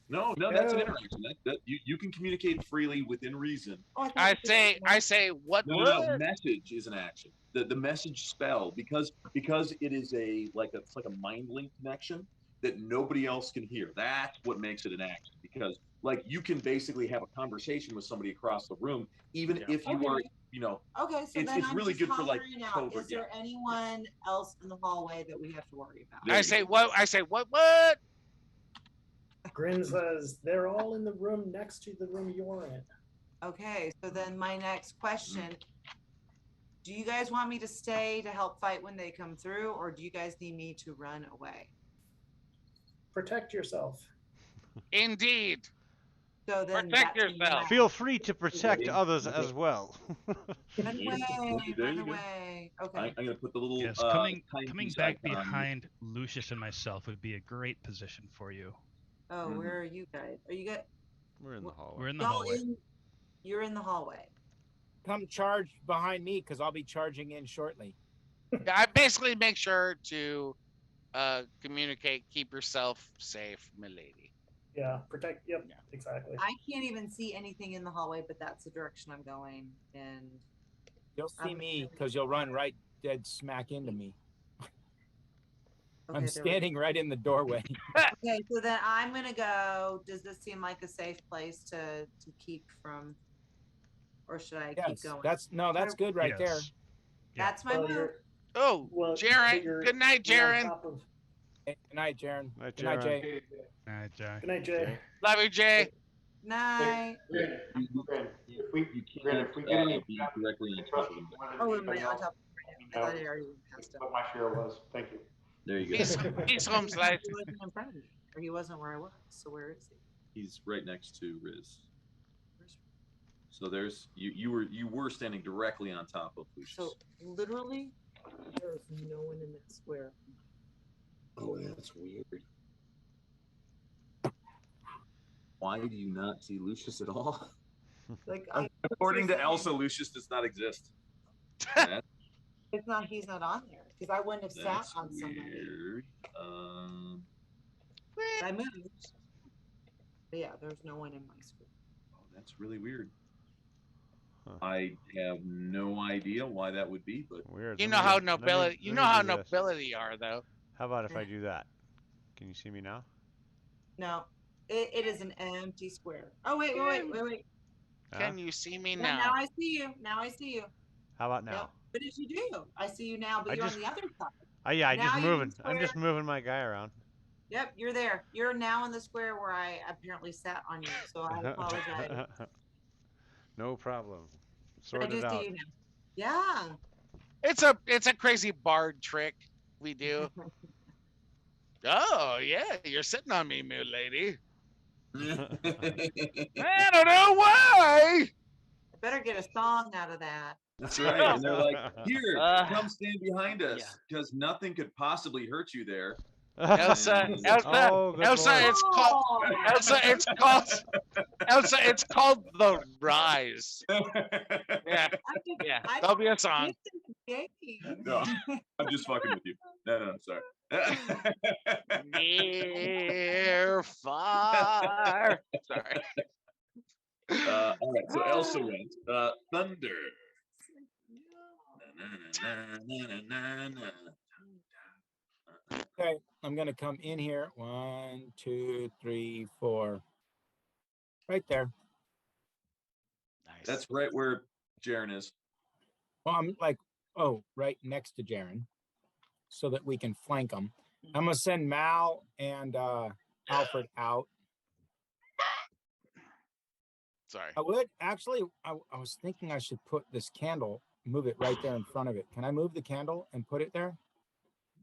No, that's an No. interaction. You can communicate freely within reason. Oh, I thought I you said say, I say, what? No. Message is an action. The message spell, because it is it's like a mind link connection that nobody else can hear. That's what makes it an action. Because like you can basically have a conversation with somebody across the room, even if you are, Okay, so it's then I'm really just good for like hollering out. covert. Is there anyone else in the hallway that we have to worry about? There I you say, go. what? I say, what? Grin says they're all in the room next to the room you're in. Okay, so then my next question, do you guys want me to stay to help fight when they come through, or do you guys need me to run away? Protect yourself. Indeed. So then Protect that's yourself. Feel free to protect others as well. Run away, There run you go. away. Okay. I'm going to put the little Yes, coming timepiece back icon. behind Lucius and myself would be a great position for you. Oh, where are you guys? Are you guys? We're in the hallway. We're in the Y'all hallway. you're in the hallway. Come charge behind me because I'll be charging in shortly. Yeah, I basically make sure to communicate, keep yourself safe, milady. Yeah, protect. Yep, Yeah. exactly. I can't even see anything in the hallway, but that's the direction I'm going. And You'll see I'm me gonna- because you'll run right dead smack into me. Okay, I'm there we go. standing right in the doorway. Okay, so then I'm gonna go. Does this seem like a safe place to keep from, or should I keep Yes, going? that's good right there. Yes. Yeah. That's my move. Oh, Well, Jaren. you're- Good night, you're on Jaren. top of- Good night, Jaren. Night, Good night, Jaren. Jay. Good night, Jay. Love you, Jay. Night. Grin, if we You Grin, can't if we get any be directly on top of them. Oh, am I on top? I thought I already went past him. what my share was. Thank you. There you go. Peace, home slice. He wasn't in front of me, or he wasn't where I was. So where is he? He's right next to Riz. Where's- So there's you were standing directly on top of Lucius. So literally, there's no one in that square. Oh, that's weird. Why do you not see Lucius at all? Like According to Elsa, Lucius does not exist. That- it's not. He's not on there because I wouldn't have sat that's on somebody. weird. I moved. But yeah, there's no one in my square. Oh, that's really weird. Huh. I have no idea why that would be, but Weird. You Let know me how do- let me- nobility. You let know me how do this. nobility are, though. How about if I do that? Can you see me now? No, it is an empty square. Oh wait. Huh? Can you see me Yeah, now? now I see you. Now I see you. How about Yep. now? What did you do? I see you now, but I you're just- on the other side. Oh yeah, Now you're in the I'm just square. moving my guy around. Yep, you're there. You're now in the square where I apparently sat on you. So I apologize. No problem. I Sort do it see out. you now. Yeah. It's a crazy bard trick we do. Oh yeah, you're sitting on me, milady. I don't know why. Better get a song out of that. that's right. And they're like, "Here, Uh, come stand behind us, yeah. because nothing could possibly hurt you there." Elsa, Elsa, Oh, good Elsa, lord. it's called Oh, Elsa, it's called The Rise. Yeah, yeah. I There'll be a song. No, I'm just fucking with you. No, sorry. Near, far. Sorry. All right, so Elsa went. Thunder. Okay, I'm gonna come in here. 1, 2, 3, 4. Right there. Nice. That's right where Jaren is. Well, I'm like right next to Jaren, so that we can flank them. I'm gonna send Mal and Alfred out. Sorry. I would actually. I was thinking I should put this candle, move it right there in front of it. Can I move the candle and put it there?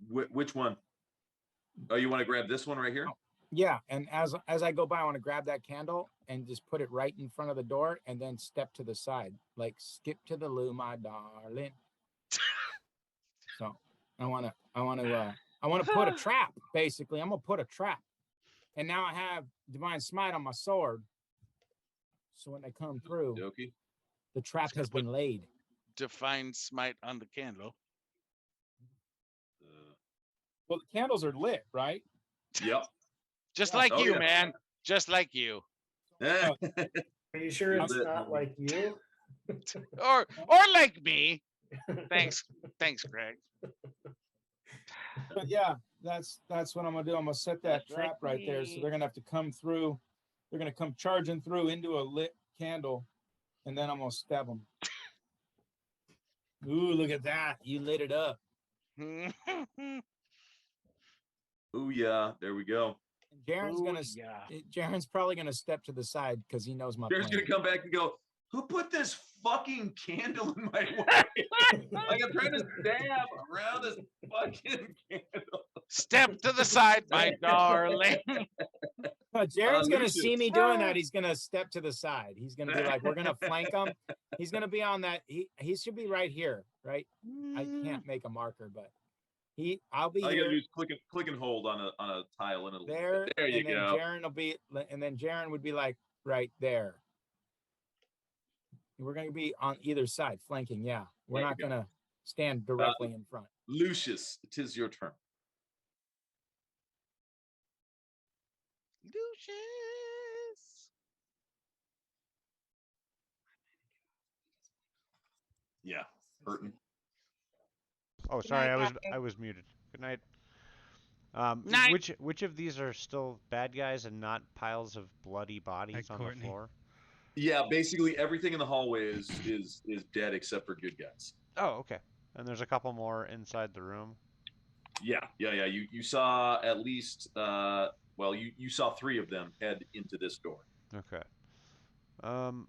Which one? Oh, you want to grab this one right here? Yeah, and as I go by, I want to grab that candle and just put it right in front of the door, and then step to the side, like skip to the loo, my darling. So I want to put a trap. Basically, I'm gonna put a trap, and now I have divine smite on my sword. So when they come through, Okey-dokey. the trap has been laid. Define smite on the candle. Well, the candles are lit, right? Yep. Just Yeah. like Oh, you, yeah. man. Just like you. Oh. Are you sure it's Lit, not homie. like you? Or like me. Thanks, Greg. But yeah, that's what I'm gonna do. I'm gonna set that Just like trap right there. So me. they're gonna have to come through. They're gonna come charging through into a lit candle, and then I'm gonna stab them. Ooh, look at that! You lit it up. Oh yeah, there we go. And Jaren's Jaren's probably gonna step to the side because he knows my Jared's plan. gonna come back and go, who put this fucking candle in my way? Like I'm trying to stab around this fucking candle. Step to the side, my darling. Jaren's gonna see Lucius. me doing that. He's gonna step to the side. He's gonna be like, "We're gonna flank him." He's gonna be on that. He should be right here, right? I can't make a marker, but I'll be All you here. gotta do is click and hold on a tile and it'll There, there you and then go. Jaren will be, and then Jaren would be like right there. We're gonna be on either side, flanking. Yeah, we're There not you go. gonna stand directly in front. Lucius, it is your turn. Lucius. Yeah, hurting. Oh, Good sorry, night, I was muted. Good night. Night. Which of these are still bad guys and not piles of bloody bodies on Courtney. the floor? Yeah, basically everything in the hallway is dead except for good guys. Oh, okay. And there's a couple more inside the room. Yeah. You saw at least well, you saw 3 of them head into this door. Okay. And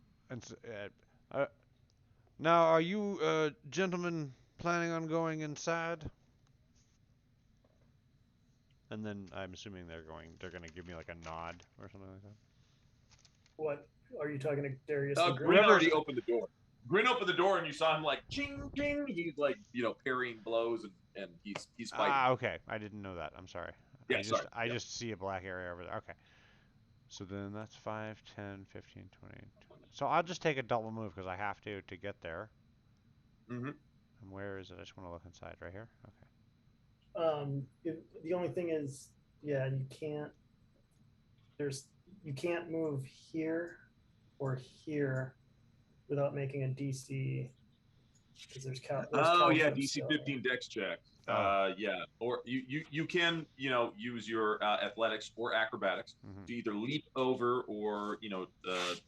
now, are you gentlemen planning on going inside? And then I'm assuming they're gonna give me like a nod or something like that. What are you talking to Darius? Grin and Grin? already opened the door. Grin opened the door and you saw him like ching ching. He's like, parrying blows and he's fighting. Ah, okay. I didn't know that. I'm sorry. Yeah, I just see a black area over there. Okay. So then that's 5, 10, 15, 20. So I'll just take a double move because I have to get there. Mm-hmm. And where is it? I just want to look inside right here. Okay. The only thing is, yeah, you can't move here or here without making a DC because there's Oh yeah, caltrops, DC so- 15 Dex check. Oh. Yeah, or you can use your athletics or acrobatics to either leap over or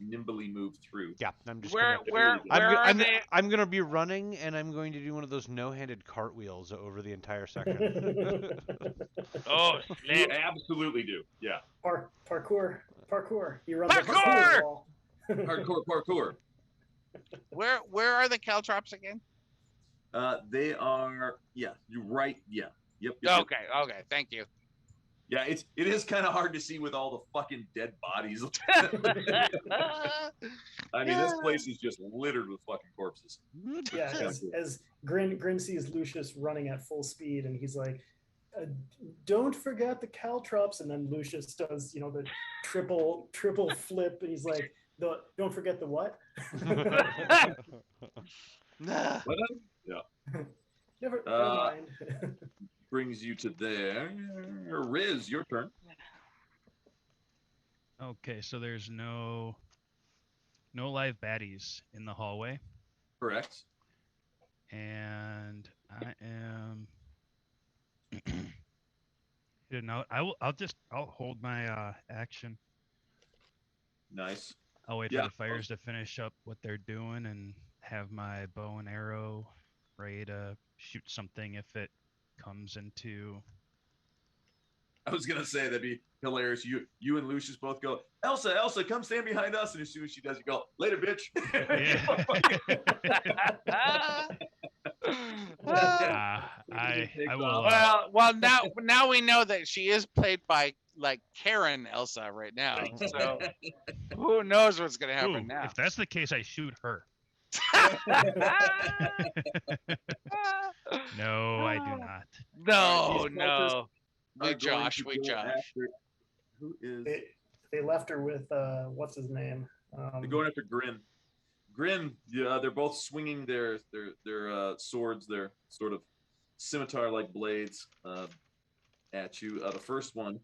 nimbly move through. Yeah, I'm just Where gonna. are they? I'm gonna be running and I'm going to do one of those no-handed cartwheels over the entire section. Oh, You shit. absolutely do. Yeah. Parkour. You run the Parkour! parkour wall. Parkour. Where are the caltrops again? They are. Yeah. You right. Yeah. Yep. Okay. Thank you. Yeah. It is kind of hard to see with all the fucking dead bodies. I mean, this place is just littered with fucking corpses. Yeah, as Grin sees Lucius running at full speed, and he's like, "Don't forget the caltrops." And then Lucius does, the triple flip, and he's like, "Don't forget the what?" Yeah. Never mind. Brings you to there. Riz, your turn. Okay, so there's no live baddies in the hallway, Correct. and I am. I'll hold my action. Nice. I'll wait Yeah. for the fires to finish up what they're doing and have my bow and arrow ready to shoot something if it comes into. I was gonna say that'd be hilarious. You and Lucius both go, Elsa, come stand behind us. And as soon as she does, you go, later, bitch. Yeah. I will. Well, now we know that she is played by like Karen Elsa right now. So who knows what's gonna happen now? If that's the case, I shoot her. No, I do not. No. We Josh. Who is? They left her with what's his name? They're going after Grin. Grin, yeah, they're both swinging their swords, their sort of scimitar-like blades at you. The first one,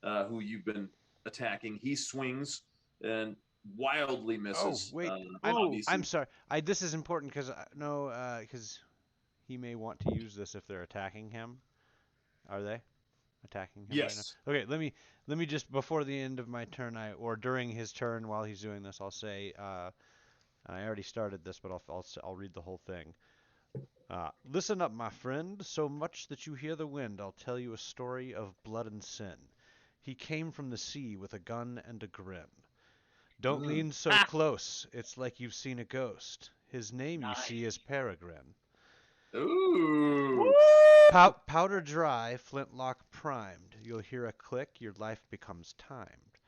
who you've been attacking, he swings and wildly misses. Oh wait, I'm sorry. This is important because because he may want to use this if they're attacking him. Are they attacking him yes. right now? Okay, let me just before the end of my turn, or during his turn while he's doing this, I'll say. I already started this, but I'll read the whole thing. Listen up, my friend, so much that you hear the wind. I'll tell you a story of blood and sin. He came from the sea with a gun and a grin. Don't lean so close. It's like you've seen a ghost. His name, you see, is Peregrine. Ooh. Powder dry, flintlock primed. You'll hear a click. Your life becomes timed.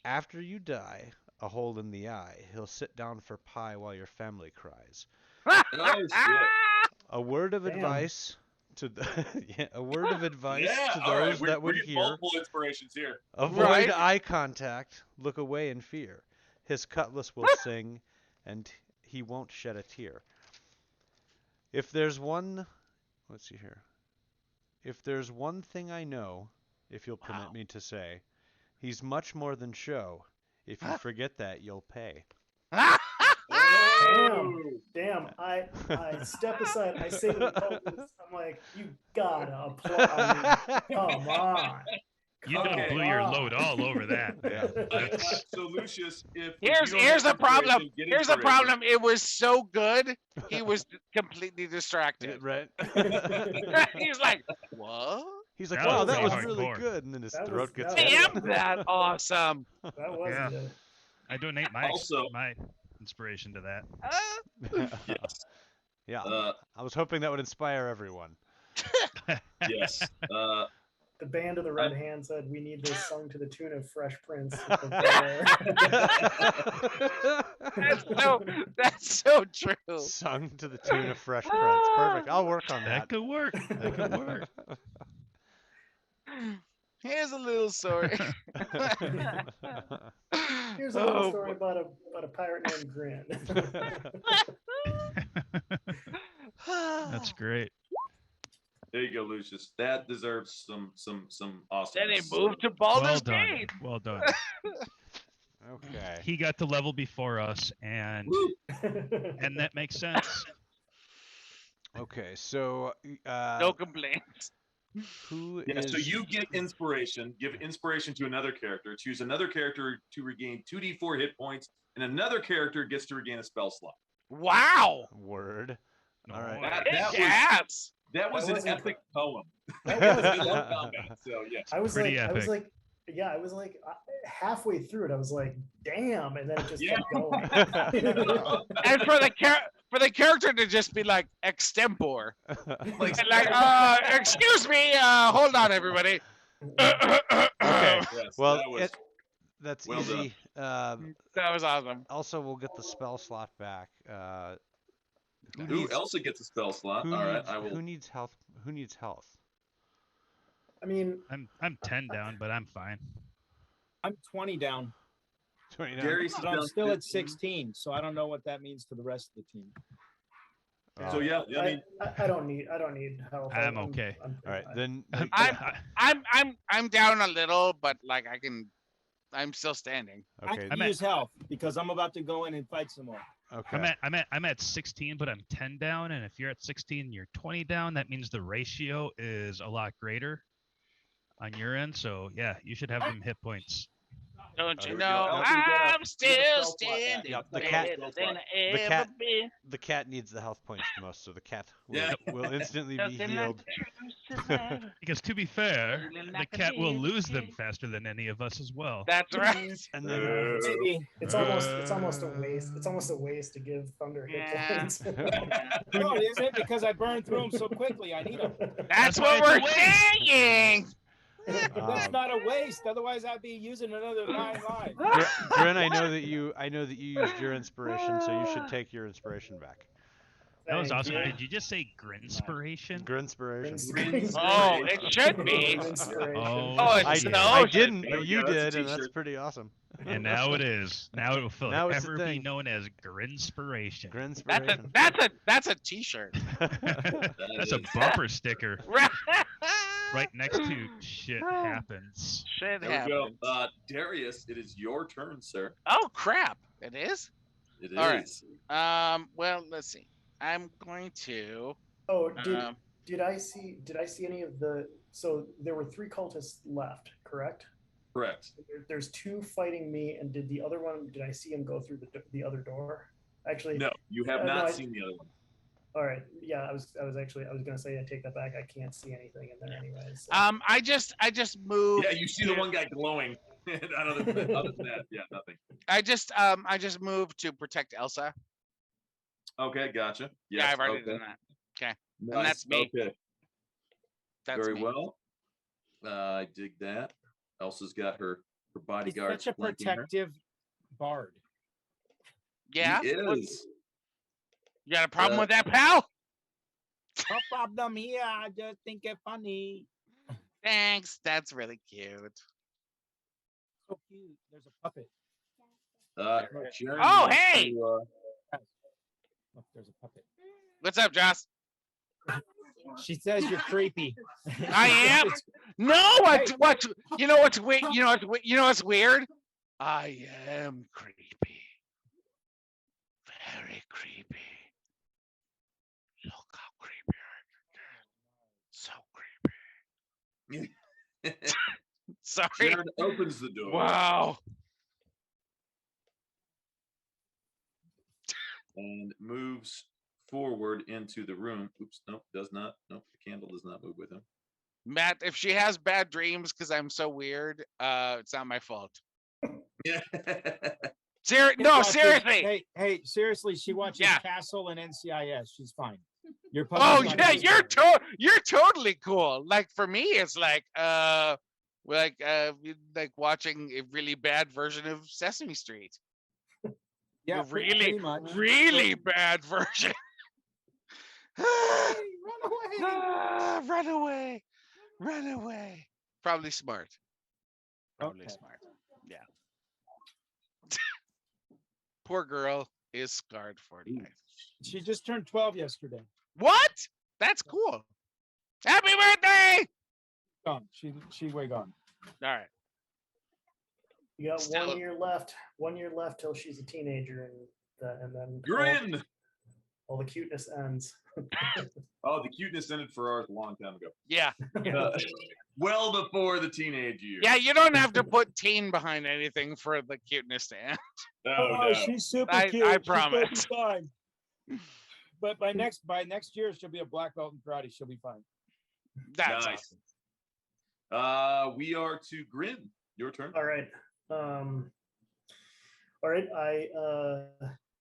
After you die, a hole in the eye. He'll sit down for pie while your family cries. Oh shit! A word of advice to those that would hear. Multiple inspirations here. Avoid eye contact. Look away in fear. His cutlass will sing, and he won't shed a tear. If there's one thing I know, if you'll permit me to say, he's much more than show. If you forget that, you'll pay. Damn! I step aside. I say to the cultists, I'm like, you gotta applaud. Come on. You done blew your load all over that. So Lucius, here's the problem. Here's the problem. It was so good, he was completely distracted. Right. He's like, what? He's like, wow, that was really good, and then his throat gets. Damn, that awesome. That was good. I donate my inspiration to that. Yes. Yeah. I was hoping that would inspire everyone. Yes. The band of the Red Hand said, "We need this sung to the tune of Fresh Prince." That's so true. Sung to the tune of Fresh Prince. Perfect. I'll work on that. That could work. That could work. Here's a little story. Here's a little story about a pirate named Grin. That's great. There you go, Lucius. That deserves some awesome. Then he moved to Baldur's Gate. Well done. Okay. He got the level before us, and that makes sense. Okay, so no complaints. So you get inspiration. Give inspiration to another character. Choose another character to regain 2d4 hit points, and another character gets to regain a spell slot. Wow. Word. All right. That was an epic poem. That was I love combat. So yeah. I was like halfway through it. I was like, damn, and then it just kept going. And for the character to just be like extempore, excuse me, hold on, everybody. Okay. Yes, well, that's easy. That was awesome. Also, we'll get the spell slot back. Elsa gets a spell slot. All right, I will. Who needs health? Who needs health? I mean, I'm 10 down, but I'm fine. I'm 20 down. 20 down. But I'm still at 16, so I don't know what that means to the rest of the team. So yeah, I mean, I don't need help. I'm okay. All right, then I'm down a little, but like I'm still standing. Okay. I can use health because I'm about to go in and fight some more. Okay. I'm at 16, but I'm 10 down, and if you're at 16 and you're 20 down, that means the ratio is a lot greater on your end. So yeah, you should have them hit points. Don't you There we know go. Elsie, you got a- I'm you still got a spell slot back. standing Yep, the You got a cat- better spell than slot. I The ever cat- been. The cat needs the health points the most, so the cat will, Yeah. will instantly be Nothing like healed. the truth is ever Because to be fair, feeling the like I cat will did lose them again. faster than any of us as well. That's right. And then Maybe it's almost a waste. It's almost a waste to give Thunder hit Yeah. points. No, it isn't because I burned through them so quickly. I need them. That's why what it's a we're waste. saying. That's not a waste. Otherwise, I'd be using another 9 lives. Grin, I know that you used your inspiration, so you should take your inspiration back. That was Thank awesome. you. Did you just say grinspiration? Grinspiration. Oh, it should be. Oh, Oh, I, it's shit. no. I didn't, There but we you go, that's a did, and that's t-shirt. pretty awesome. And now it is. Now it will Now it's a forever be thing. known as grinspiration. Grinspiration. That's a t-shirt. That's a bumper sticker right next to shit happens. Shit There we go. happens. Darius, it is your turn, sir. Oh crap! It is. It All right. is. Well, let's see. I'm going to. Oh, Um, did I see any of the? So there were 3 cultists left, correct? Correct. There's 2 fighting me, and did the other one? Did I see him go through the other door? Actually, No, you have no, not I- seen the other one. All right. Yeah, I was gonna say I take that back. I can't see anything in there anyway. So. I just moved. Yeah, you see the one guy glowing. other than that, yeah, nothing. I just moved to protect Elsa. Okay, gotcha. Yeah, Yes, I've already okay. done that. Okay. Nice. And that's me. Okay, That's very me. well. I dig that. Elsa's got her He's bodyguard. such a flanking her. protective bard. Yeah. He What- is. You got a problem with that, pal? No problem here. I just think it funny. Thanks. That's really cute. So cute. There's a puppet. Sharon Oh, wants hey! to, Look, there's a puppet. What's up, Joss? She says you're creepy. I am. No, what? You know what's weird? You know what's weird? I am creepy. Very creepy. Look how creepy I am. So creepy. Sorry. Sharon opens the door. Wow. And moves forward into the room. Oops, nope, does not. Nope, the candle does not move with him. Matt, if she has bad dreams because I'm so weird, it's not my fault. Yeah. No, Watches- seriously. Hey, seriously, she watches Yeah. Castle and NCIS. She's fine. Your Oh puppet's yeah, fine. you're totally cool. Like for me, it's like watching a really bad version of Sesame Street. Yeah, A really, pretty much. really bad version. Hey, run away. Run away, run away. Probably smart. Probably Okay. smart. Yeah. Poor girl is scarred for life. She just turned 12 yesterday. What? That's cool. Happy birthday! Gone. She way gone. All right. You got Still- 1 year left. 1 year left till she's a teenager, and then Grin! all the cuteness ends. Oh, the cuteness ended for ours a long time ago. Yeah. Well before the teenage years. Yeah, you don't have to put teen behind anything for the cuteness to end. Oh, no. she's super I cute. She's promise. She's fine. But by next year, she'll be a black belt in karate. She'll be fine. That's Nice. awesome. We are to Grin. Your turn. All right. All right.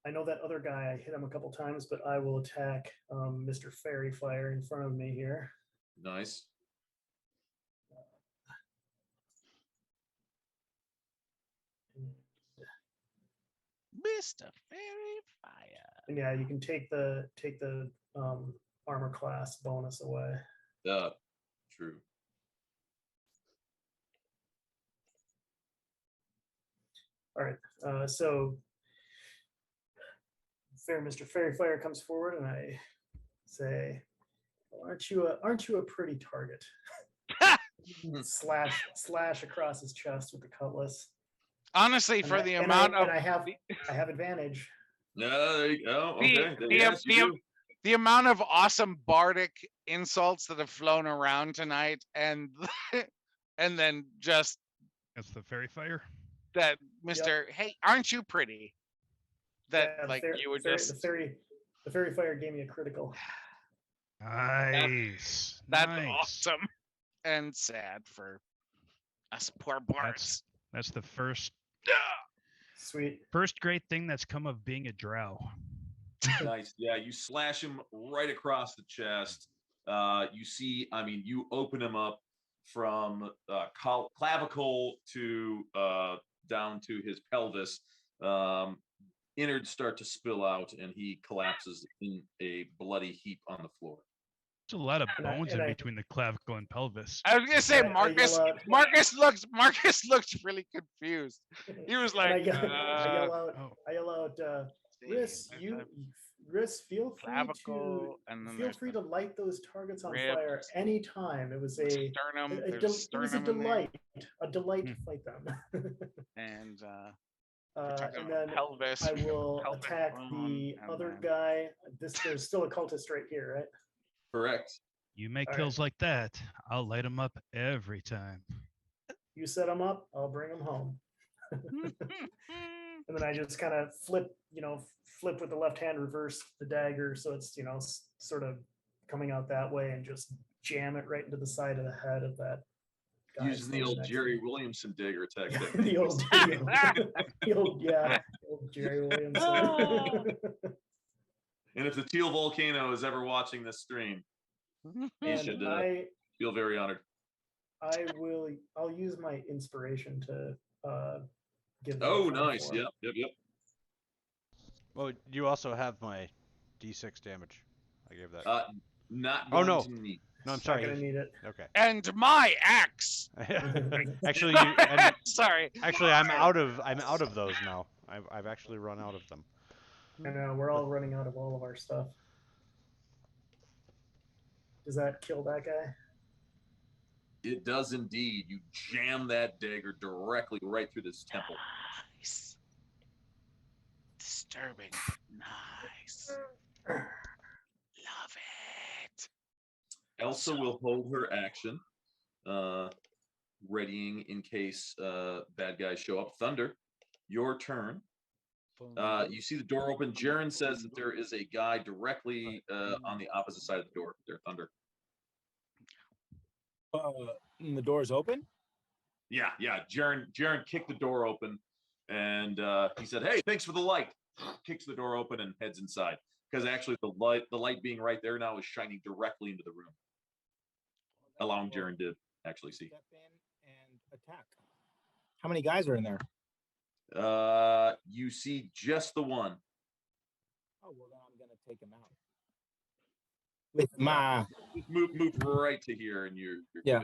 I know that other guy. I hit him a couple times, but I will attack Mr. Fairy Fire in front of me here. Nice. Mr. Fairy Fire. And yeah, you can take the armor class bonus away. True. All right. So Mr. Fairy Fire comes forward, and I say, "Aren't you a pretty target?" slash across his chest with the cutlass. Honestly, And for I- the and amount I of have advantage. There you go. The- Okay. the- Yes, you the- do. the amount of awesome bardic insults that have flown around tonight, and and then just That's the fairy fire. that Mr. Hey, aren't you pretty? That Yeah, like you would the just fairy fire gave me a critical. Nice. that's Nice. awesome and sad for us poor bards. That's the first Sweet. great thing that's come of being a drow. Nice. Yeah, you slash him right across the chest. You see, I mean, you open him up from clavicle to down to his pelvis. Innards start to spill out, and he collapses in a bloody heap on the floor. There's a lot of And I- bones and in I- between the clavicle and pelvis. I was gonna say I Marcus. yell out- Marcus looks really confused. He was And I like, yell out, Riss, Riss, feel clavicle, and then feel there's free to light those targets on ribs, fire anytime. It was a sternum. it There's was a sternum in there, delight to fight them. and And then pelvis. I will pelvic attack bone, the and other then- guy. There's still a cultist right here, right? Correct. You make All kills like that, I'll light them up every time. You set them up, I'll bring them home. And then I just kind of flip with the left hand, reverse the dagger, so it's sort of coming out that way, and just jam it right into the side of the head of that guy. Using the old Jerry Williamson dagger tactic. the old Jerry Williamson. And if the Teal Volcano is ever watching this stream, he And should I feel very honored. I'll use my inspiration to give them Oh, a fun nice. for 'em. Yep. Well, you also have my D6 damage. I gave that. Not Oh, going no. to need. No, I'm Not sorry. gonna need it. Okay. And my axe. Actually, Sorry. actually, I'm out of those now. I've actually run out of them. I know we're all running out of all of our stuff. Does that kill that guy? It does indeed. You jam that dagger directly right through this temple. Nice. Disturbing. Nice. Love it. Elsa will hold her action, readying in case bad guys show up. Thunder, your turn. You see the door open. Jaren says that there is a guy directly on the opposite side of the door. There, Thunder. And the door's open. Yeah. Jaren kicked the door open, and he said, "Hey, thanks for the light." Kicks the door open and heads inside, because actually the light being right there now is shining directly into the room, allowing Jaren to actually see. Step in and attack. How many guys are in there? You see just the one. Oh well, then I'm gonna take him out with my Just move right to here, and you're Yeah.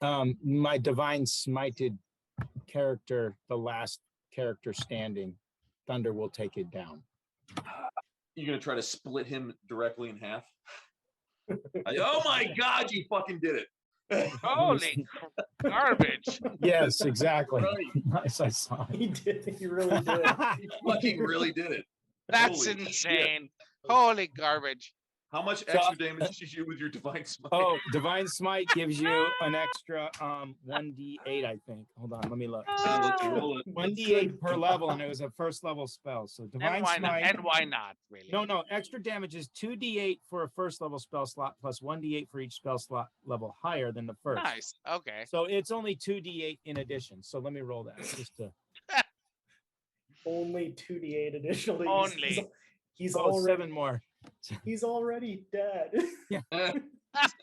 good. my divine smited character, the last character standing. Thunder will take it down. You're gonna try to split him directly in half. Oh my God! You fucking did it. Holy garbage. Yes, exactly. Right. Nice, I saw it. He did. He really did. You fucking really did it. That's Holy shit. insane. Holy garbage. How much So- extra damage did you do with your divine smite? Oh, divine smite gives you an extra 1d8, I think. Hold on, let me look. Let's roll it. 1d8 per level, and it was a first level spell. So divine And why not? smite. And why not, really? No, extra damage is 2d8 for a first level spell slot plus 1d8 for each spell slot level higher than the first. Nice. Okay. So it's only 2d8 in addition. So let me roll that just to. Only 2d8 additionally. Only. He's Oh, already 7 more. he's already dead.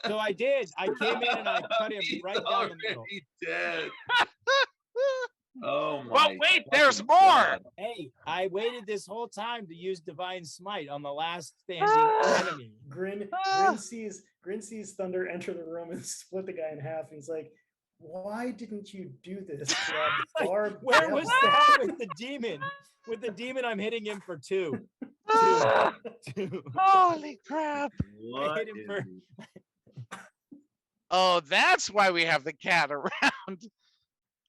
So I did. I came in and I cut him He's right down the middle. already dead. Oh my. Well, wait, there's fucking more. God. Hey, I waited this whole time to use divine smite on the last standing enemy. Grin sees Thunder enter the room and split the guy in half. And he's like, "Why didn't you do this?" Where was that with the demon? With the demon, I'm hitting him for 2. Two. Holy crap. What hit him is for- he- Oh, that's why we have the cat around.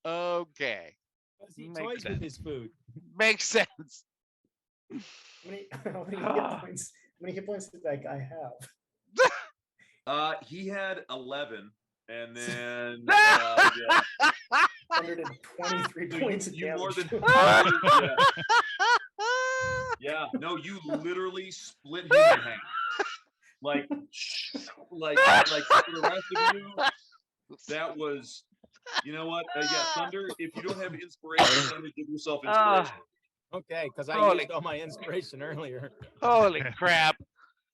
Okay. He Makes toys sense. with his food. Makes sense. How many hit points did that guy have? He had 11, and then 123 So points of you more damage. than yeah. Yeah, no, you literally split him in half. Like for the rest of you, that was, you know what? Yeah, Thunder. If you don't have inspiration, Thunder, give yourself inspiration. Okay, because I Holy- used all my inspiration earlier. Holy crap.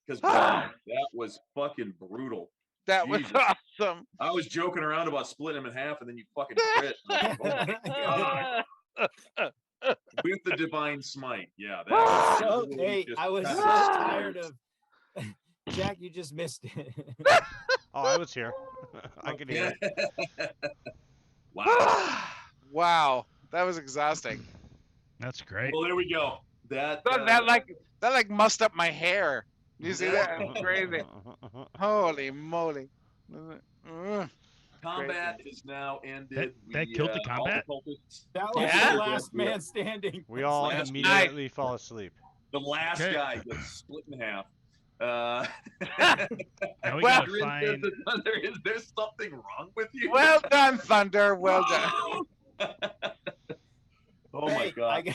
Because wow, that was fucking brutal. That was Jesus. awesome. I was joking around about splitting him in half, and then you fucking crit. Like, oh my God. With the divine smite, yeah. That was So, literally hey, just I was kind so of tired of Jack. You just missed it. Oh, I was here. I could hear it. Wow. Wow. That was exhausting. That's great. Well, there we go. That That like mussed up my hair. You see that? It's crazy. Holy moly. combat is now ended. That killed the all combat? cultists- That was Yeah? the last man standing. We all Last immediately fall asleep. The last Okay. guy gets split in half. Now we Well- gotta find. Is there something wrong with you? Well done, Thunder. Well done. Oh my Hey, God.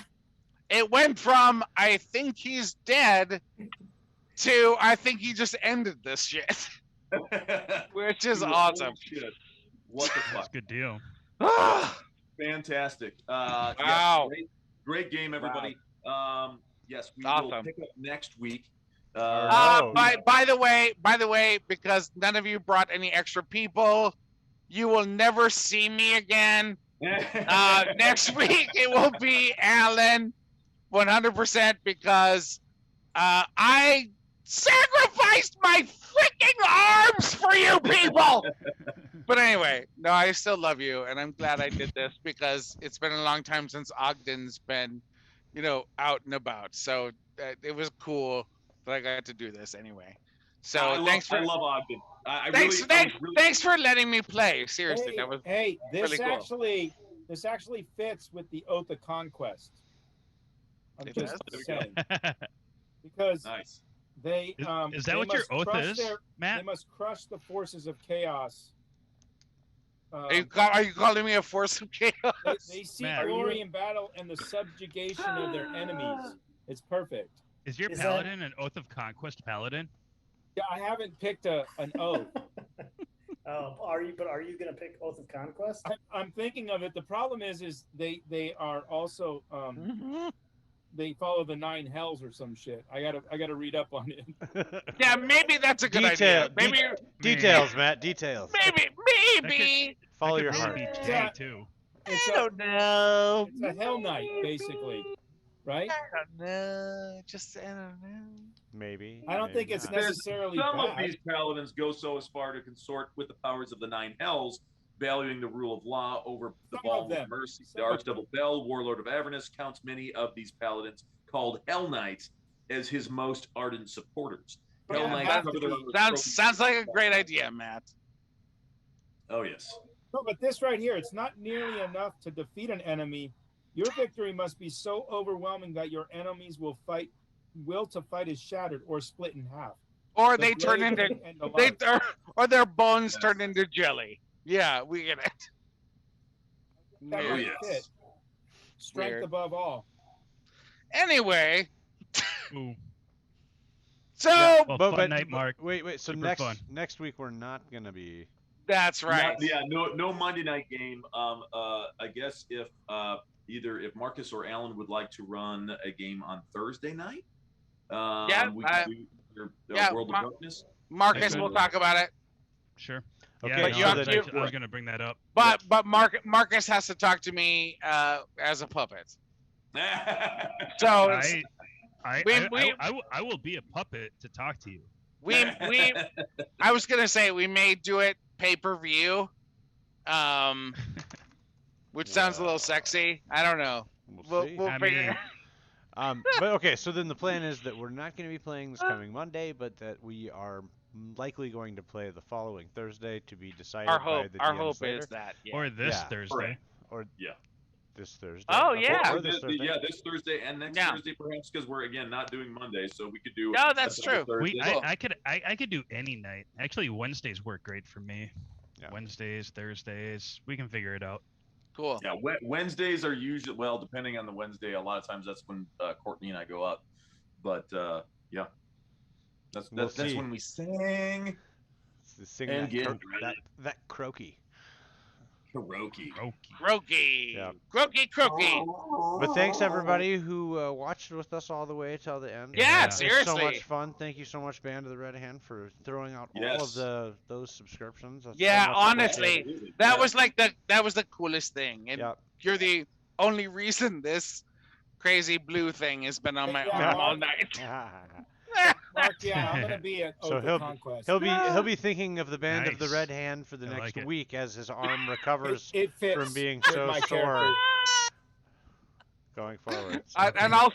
It went from I think he's dead to I think he just ended this shit. Which is Dude, awesome. holy shit. What the That's fuck? a good deal. Fantastic. Wow. Yes, great game, everybody. Yes, we will Awesome. pick up next week. Oh. By the way, because none of you brought any extra people, you will never see me again. Next week it will be Alan, 100%, because I sacrificed my freaking arms for you people. But anyway, no, I still love you, and I'm glad I did this because it's been a long time since Ogden's been, out and about. So it was cool that I got to do this anyway. So I love Ogden. thanks for letting me play. Seriously, Hey, that was this really cool. actually fits with the Oath of Conquest. I'm It just does? saying because Nice. they Is that they what your must oath crush is, They Matt? must crush the forces of chaos. Are you calling me a force of chaos? They seek Matt. glory in battle and the subjugation of their enemies. It's perfect. Is your Is that- paladin an Oath of Conquest paladin? Yeah, I haven't picked an oath. Are you going to pick Oath of Conquest? I'm thinking of it. The problem is they are also they follow the 9 hells or some shit. I gotta read up on it. Yeah, maybe that's a good idea. Maybe Details, Matt. Details. maybe. Follow That your could heart. really be Yeah. Jay too. It's I don't know. It's a hell knight, basically, right? I don't know. I don't know. Maybe. I don't think maybe it's not. necessarily Some of bad. these paladins go so as far to consort with the powers of the 9 hells, valuing the rule of law over the Some ball of of them. mercy. Some The of Archdevil Bell, Warlord of Avernus, counts many of these paladins, called Hell Knights, as his most ardent supporters. Yeah, Hell Knights have cover to their be. own Sounds like a great idea, Matt. Oh yes. No, but this right here, it's not nearly enough to defeat an enemy. Your victory must be so overwhelming that your enemies will to fight is shattered or split in half. Or The they turn blade into and the light. or their bones Yes. turn into jelly. Yeah, we get it. That Oh might yes. fit. Strength Weird. above all. Anyway, Ooh. so Well, But, fun night, Mark. Wait. So Super fun. next week we're not gonna be. that's right. No Monday night game. I guess if if Marcus or Alan would like to run a game on Thursday night, we can do your World of Darkness. Marcus Okay. will talk about it. Sure. Okay, Yeah, but no, you I have was to- actually- I was gonna bring that up. But Marcus has to talk to me as a puppet. So it's- I will be a puppet to talk to you. we I was gonna say we may do it pay-per-view, which sounds a little sexy. I don't know. We'll see. We'll I figure. mean, But okay, so then the plan is that we're not going to be playing this coming Monday, but that we are likely going to play the following Thursday to be decided Our by hope, the our DMs hope later. is that. Yeah. or this Yeah. Thursday. Correct. Or Yeah. this Thursday. Oh, Okay, yeah. or this Thursday. This Thursday and next Yeah. Thursday, perhaps, because we're again not doing Monday, so we could do. No, a that's double true. Thursday. We, I could do any night. Actually, Wednesdays work great for me. Yeah. Wednesdays, Thursdays, we can figure it out. Cool. Yeah, Wednesdays are usually, well, depending on the Wednesday, a lot of times that's when Courtney and I go up. But yeah, We'll that's see. when we sing Sing and that, get that croaky. karaoke. Croaky. Yeah. Croaky. But thanks everybody who watched with us all the way till the end. Yeah, It's so seriously. much fun. Thank you so much, Band of the Red Hand, for throwing out all of those subscriptions. That's Yeah, so much honestly, appreciated. that was like that was the coolest thing, and Yep. you're the only reason this crazy blue thing has been on my arm all night. Mark, yeah, I'm gonna be at So Oath of Conquest. he'll be thinking of the Band of the Nice. Red Hand for the I next like it. week as his arm recovers It fits from being with so my sore character. going forward. So. And I'll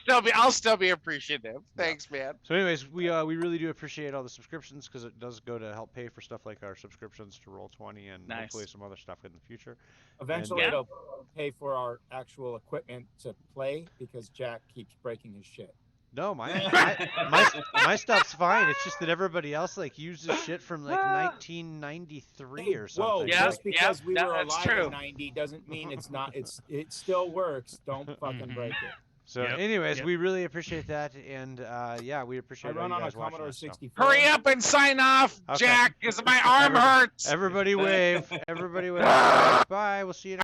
still be appreciative. Thanks, man. So, anyways, we really do appreciate all the subscriptions because it does go to help pay for stuff like our subscriptions to Roll20 and hopefully some other stuff in the future. Eventually, it'll pay for our actual equipment to play because Jack keeps breaking his shit. No, my stuff's fine. It's just that everybody else like uses shit from like 1993 or something. Whoa, just because we were that's alive true. in '90 doesn't mean it's not. It still works. Don't fucking break it. So, anyways, we really appreciate that, and yeah, we appreciate. I run all on you a guys watching Commodore us, so. 64. Hurry up and sign off, Okay. Jack, because my arm hurts. Everybody wave. Everybody wave. Bye. We'll see you next